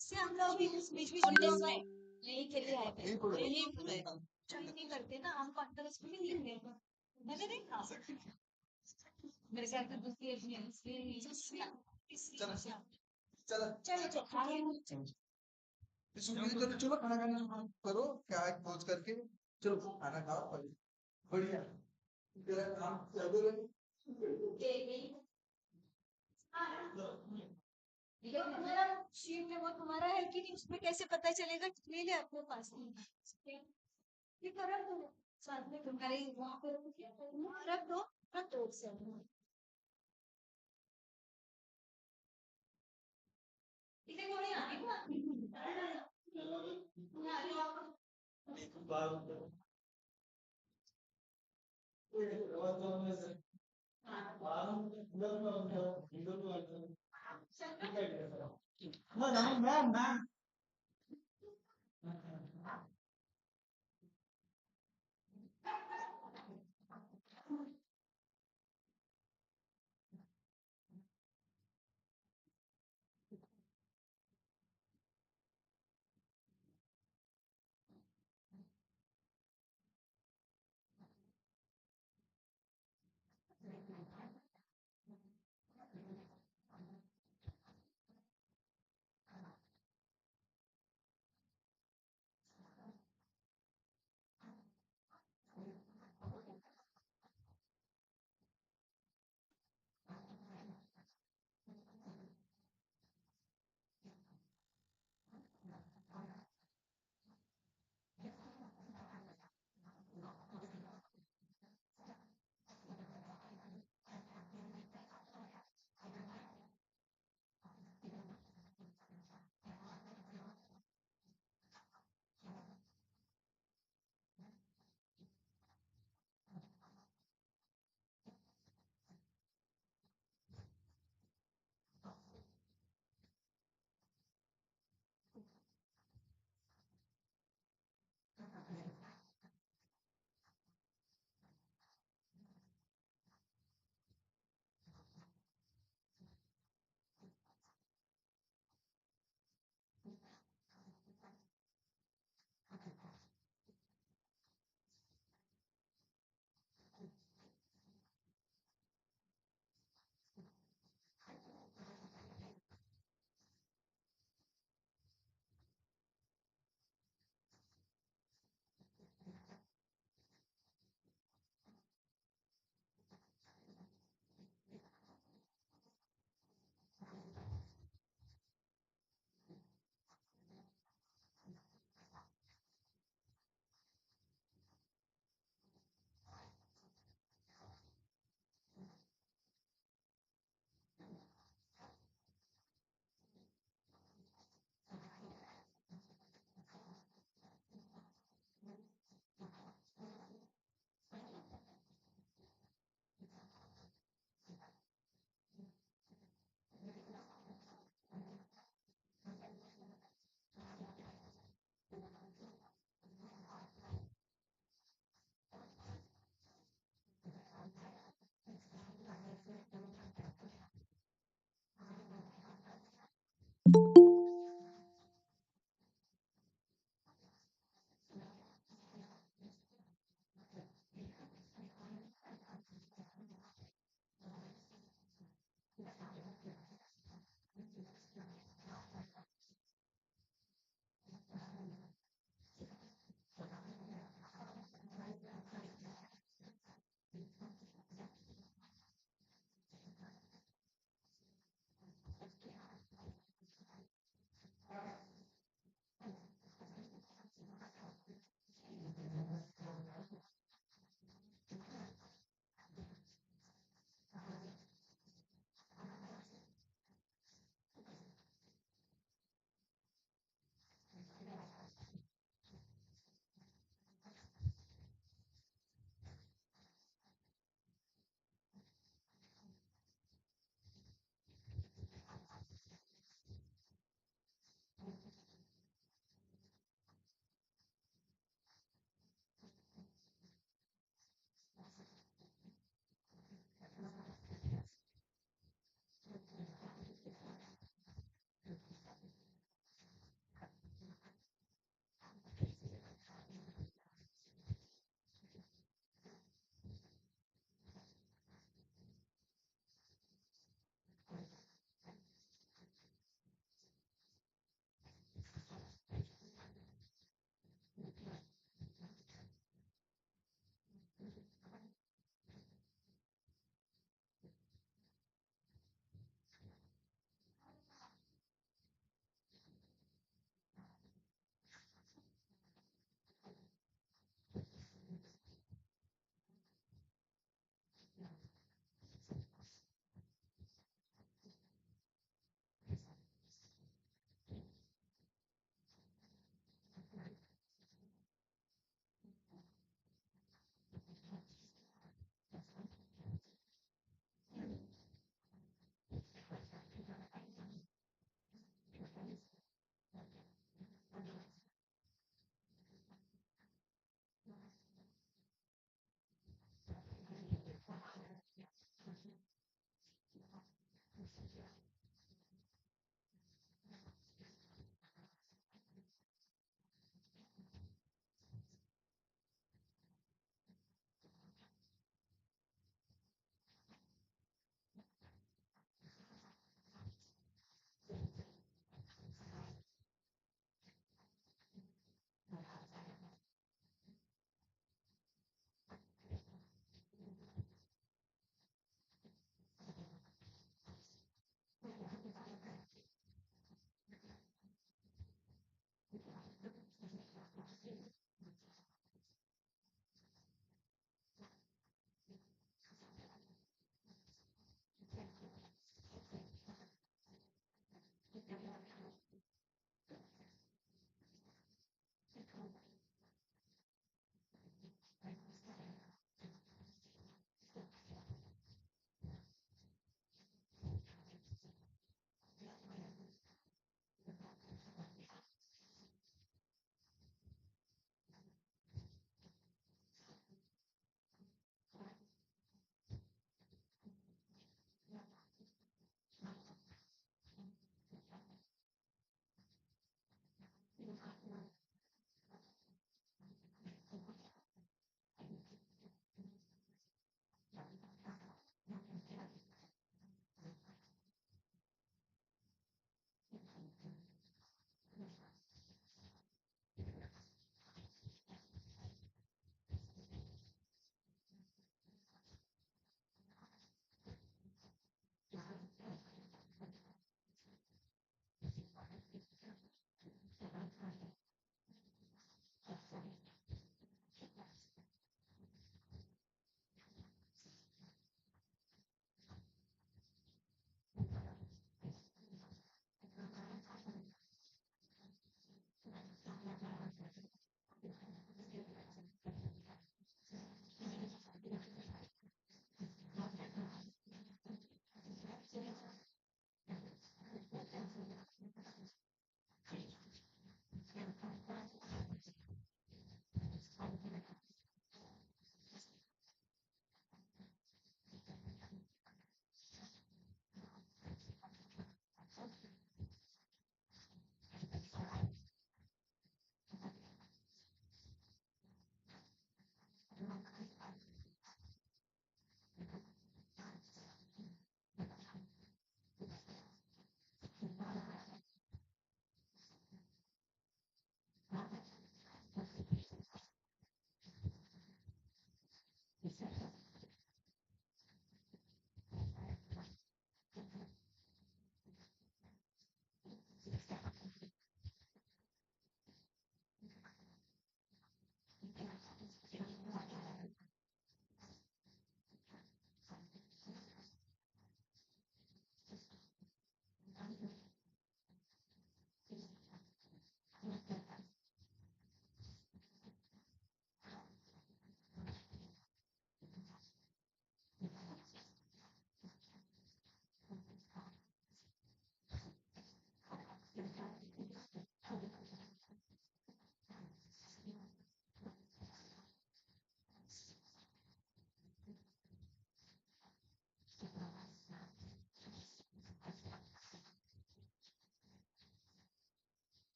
से हम लोग भी बीच बीच में नहीं खेले आए थे नहीं करते ना हम कॉन्फ्रेंस में नहीं गए मैंने देखा मेरे साथ तो दूसरी चलो चलो चलो चलो खाना खाना करो क्या पहुंच करके चलो खाना खाओ बढ़िया तेरा काम चालू रहे ये तुम्हारा शीट में वो तुम्हारा है कि नहीं उसमें कैसे पता चलेगा ले ले अपने पास ये तो रख दो साथ में तुम्हारे वहां पर रख दो से इतने थोड़ी आने ma'am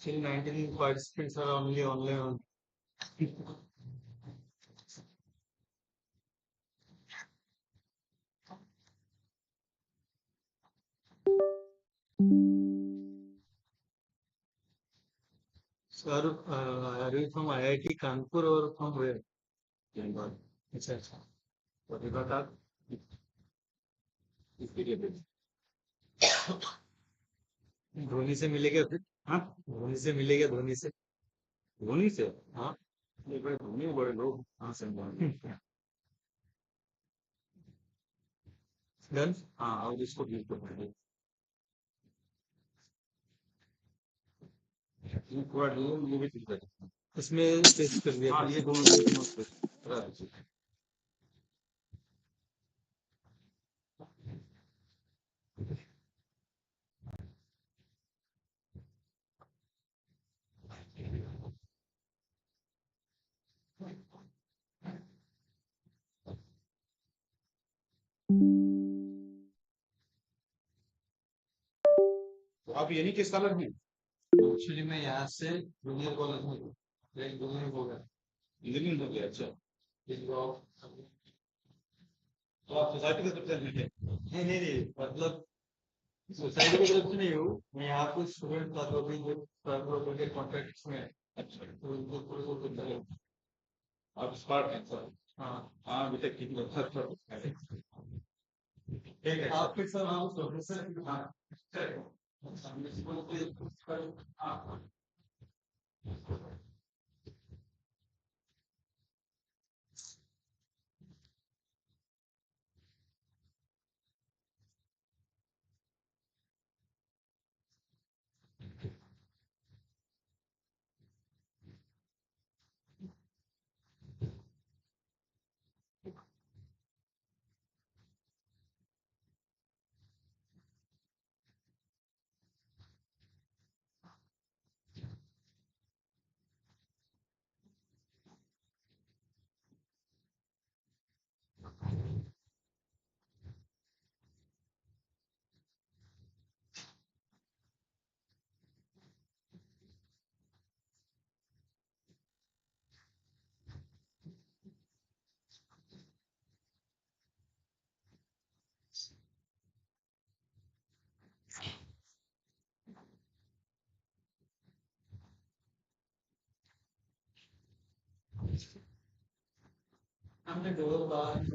Still 19 participants are only online. Sir, are you from IIT Kanpur or from where? Bengal. अच्छा अच्छा. What about that? धोनी से मिले क्या फिर? हाँ, धोनी से मिले क्या धोनी से? धोनी से? हाँ, ये बड़े धोनी बड़े लोग. हाँ सर. डन. हाँ, और इसको भी कर दे. थोड़ा डूम ये भी ठीक है. इसमें टेस्ट कर दिया. हाँ, ये दोनों. आप ये नहीं किस कलर में? एक्चुअली मैं यहाँ से जूनियर कॉलेज में एक जूनियर हो गया. इंजीनियरिंग हो गया. अच्छा. तो आप सोसाइटी की तरफ से हैं? नहीं नहीं नहीं, मतलब सोसाइटी की तरफ से नहीं हूँ. मैं यहाँ कुछ स्टूडेंट था जो भी जो के कॉन्ट्रैक्ट्स में. अच्छा. तो उनको थोड़े बहुत आप स्मार्ट हैं सर. हाँ बेटा ठीक है ठीक है आपके सर आप प्रोफेसर हाँ हाँ हमने दो बार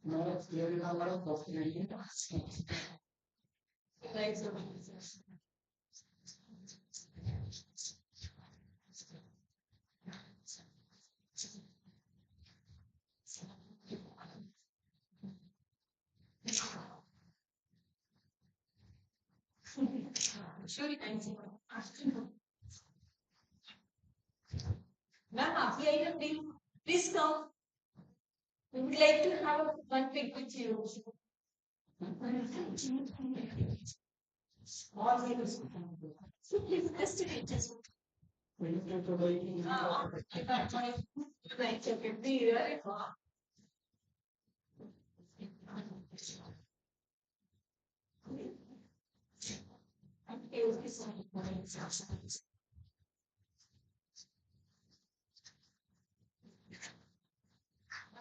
No, there is a lot of possibility. Thanks. Surely, thanks. Ma'am, आपकी item please come. We would like to have one pic with you. All videos. Please investigate this.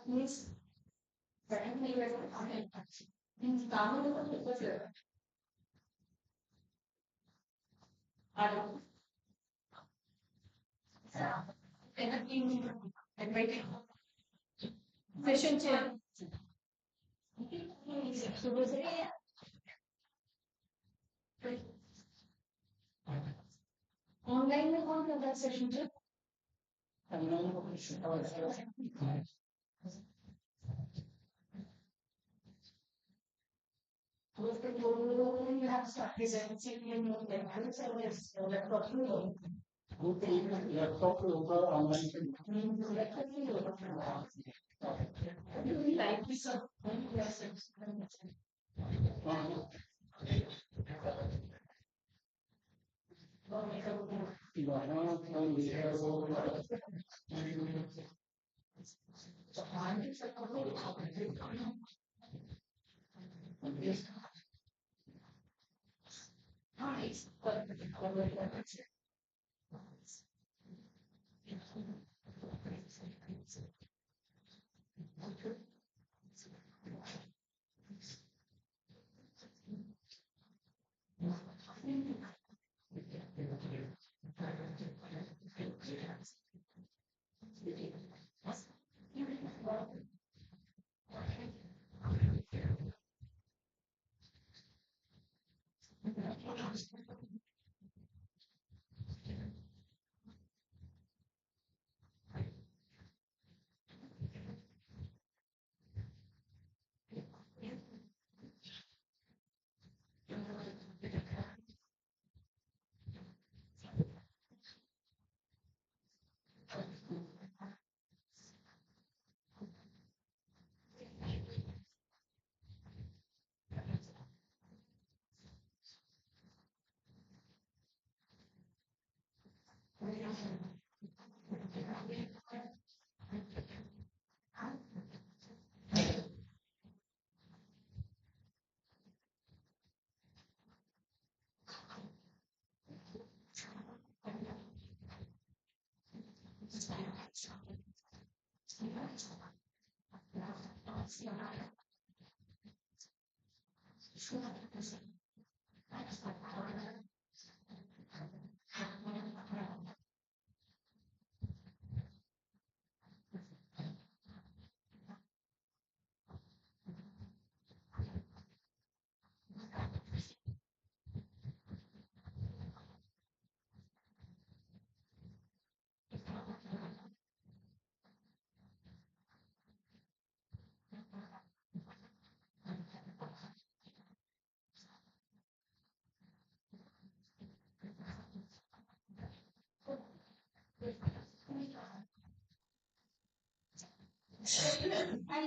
Please. Session chair. Online में कौन करता है session chair? You have to start presenting in your laptop. Laptop online. Like this.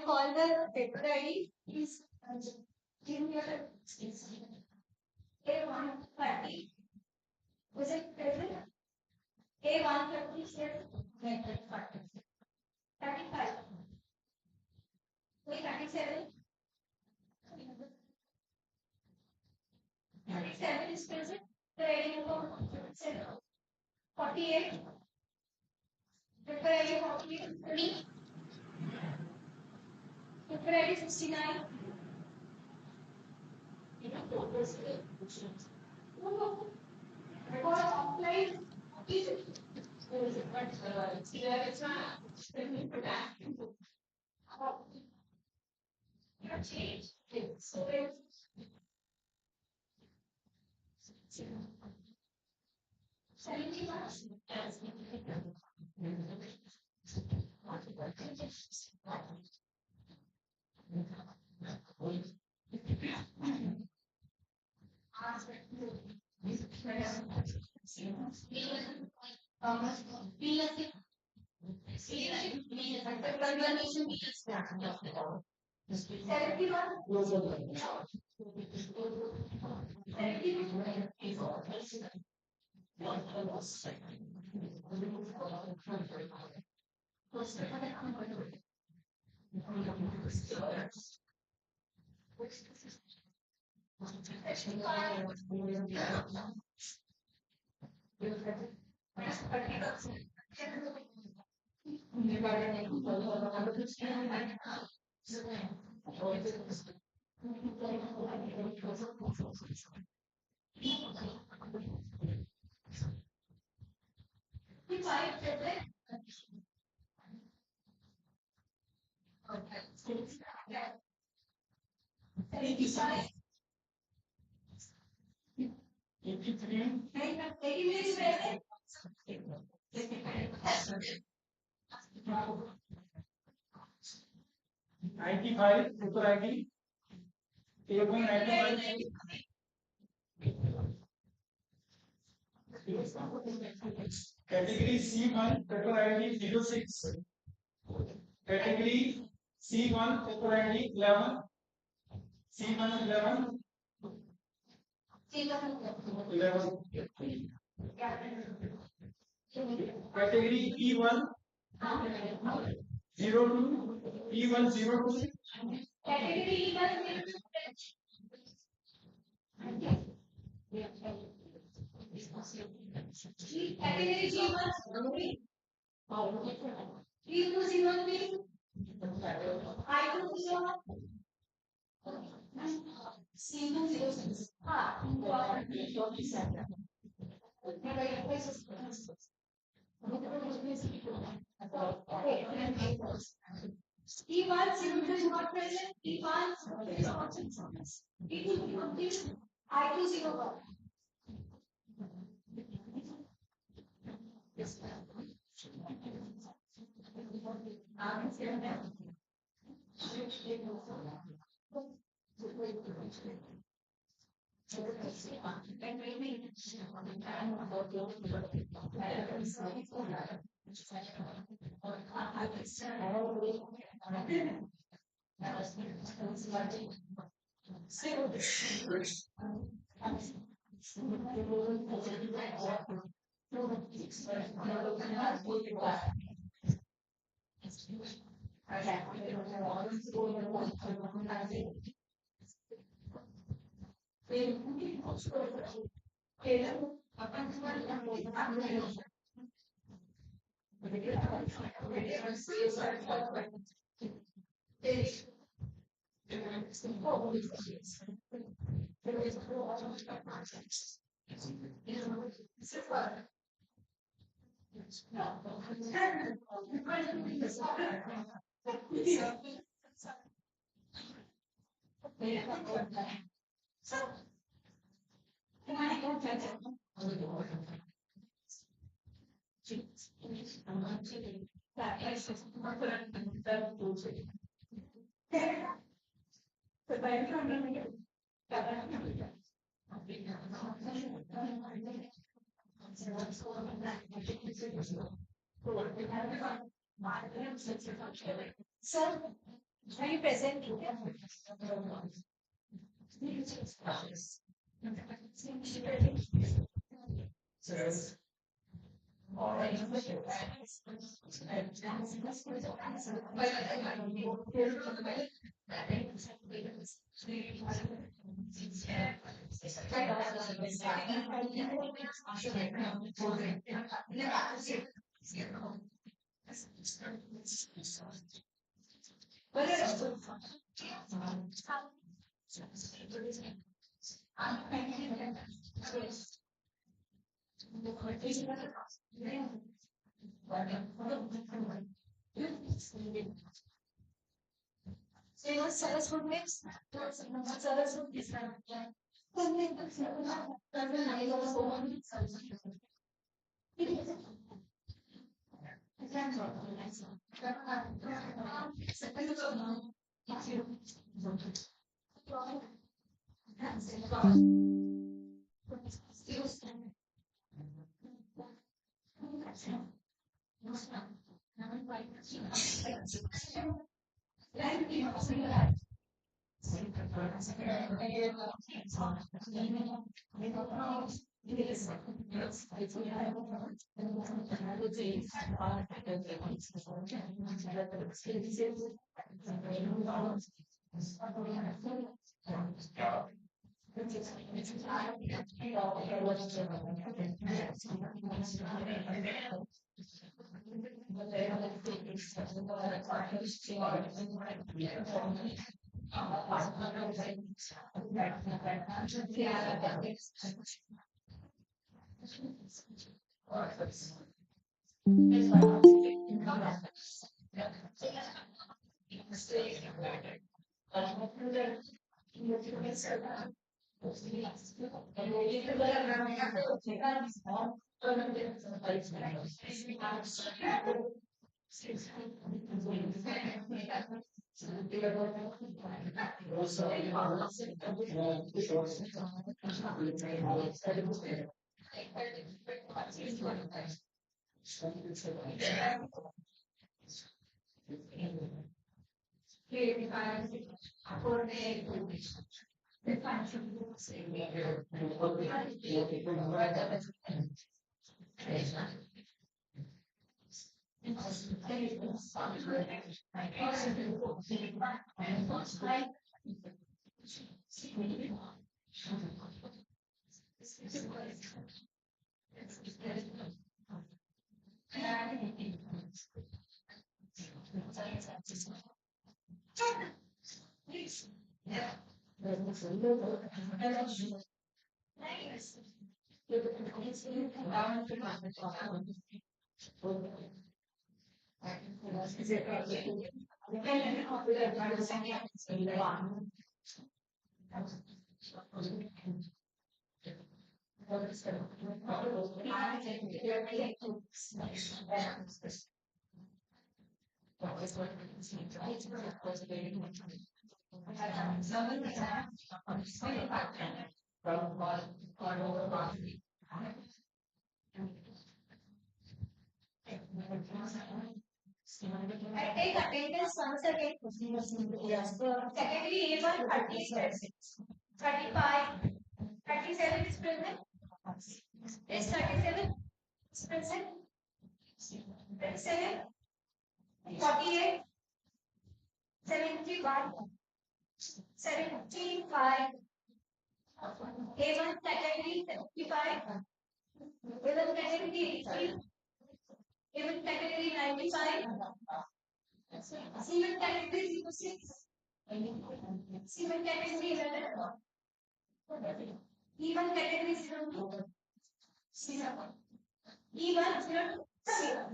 call the paper ID. Please give me your A130. Was it present? A130 is 35. 37. 37 is present. The reading number 48. Paper ID 48. Paper ID 69. Record offline. Change. So IT5, paper ID, A1 95. Category C1, paper ID 06. Category C1, paper ID 11. C1 11. 11. Category E1 02. E1 02. category category G1 G2 I2 C2 E1 C2 is not present. E1 is not present. E2 complete. I2 0 Sir, Are you present? I take attendance once again. Category A1 36, 35, 37 is present. Is 37 is present. 37, 48, 71, 75. A1 category 75. A1 category 80. A1 category 95. C1 category 06. C1 category 11. E1 category 02. E1 02. Sir,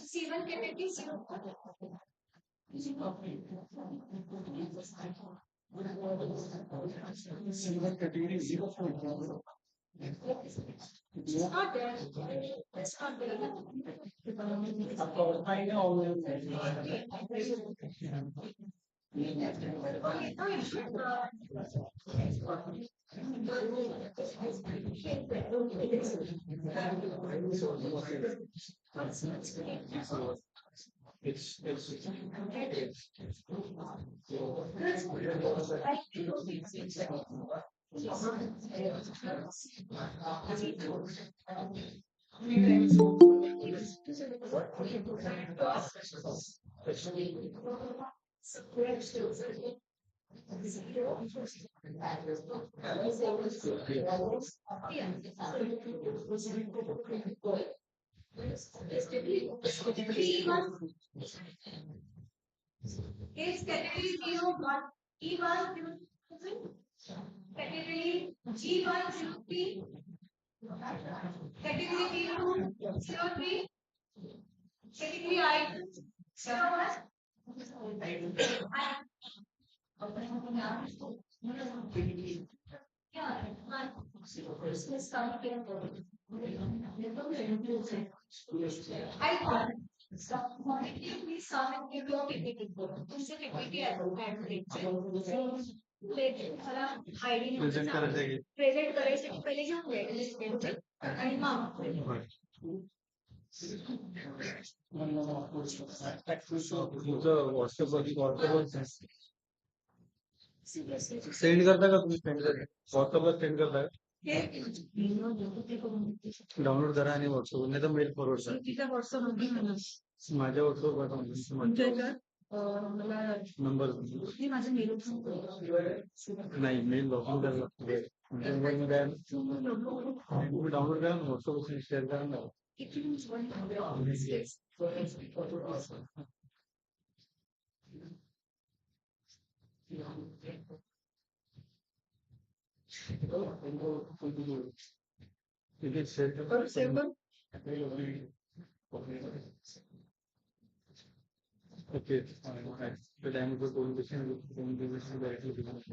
C1 category 0. It's not there. It's not there. Okay, no issue. Is category 01 E1 category G1 category B2 03 category I 01 I want you please come and give your PPT. तुमसे PPT ID present करायचं आहे present करायसाठी पहिले घेऊन घ्यायचे आणि मग तुमचं व्हॉट्सअपवर सेंड करता का तुम्ही सेंड करता व्हॉट्सअपला सेंड करता का डाउनलोड करा आणि व्हॉट्सअप नाही तर मेल फॉरवर्ड करा तिचा व्हॉट्सअप माझ्या व्हॉट्सअपवर मला नंबर माझं मेल नाही मेल लॉगिन करायला लागतो मोबाईलमध्ये तुम्ही डाउनलोड करा ना व्हॉट्सअपवर शेअर करा ना Okay, the diameter of communication directly given.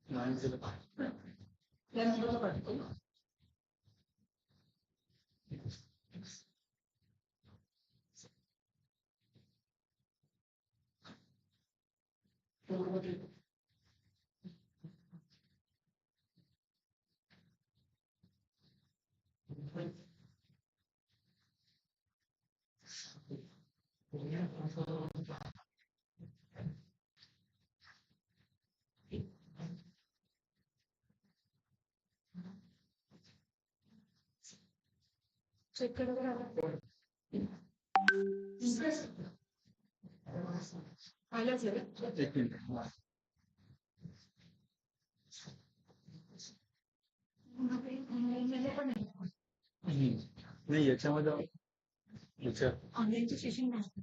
9 check करा आलंच आहे एक मिनिट नाही याच्यामध्ये याच्या ऑनलाईनचं सेशन नाही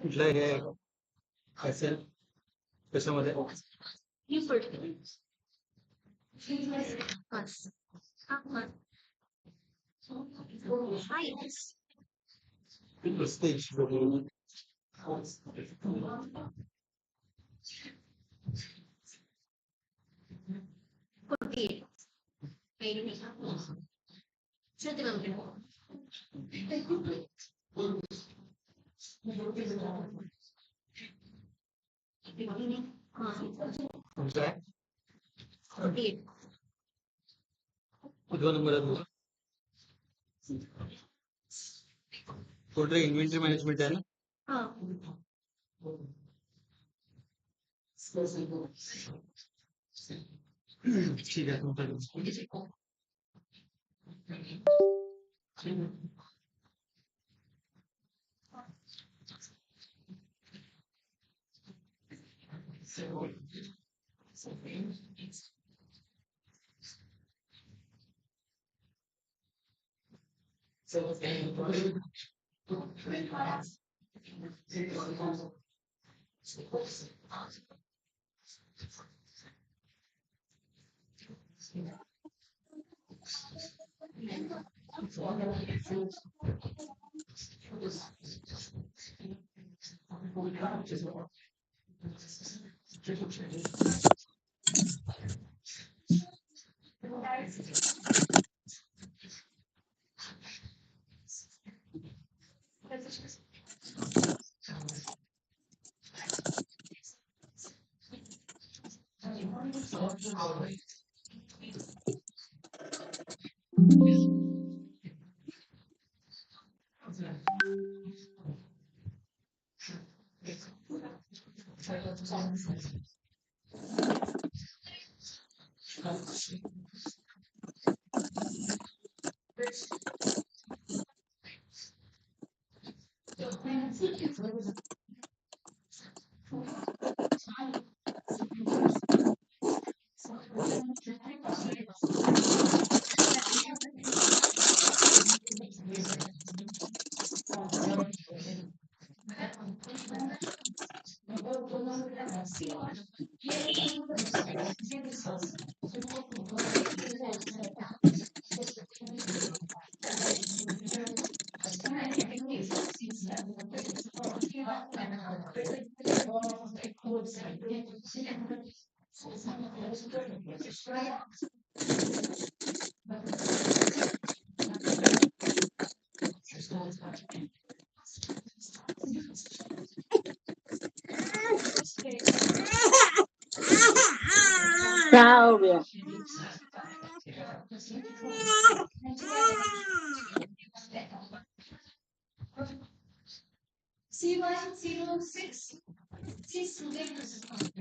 कुठलं हे असेल कशामध्ये स्टेज तुमचा आहे कुठला नंबर आहे तुझा कुठलं इन्व्हेंटरी मॅनेजमेंट आहे ना ठीक आहे तुमचा Proud. Yeah. C106 C student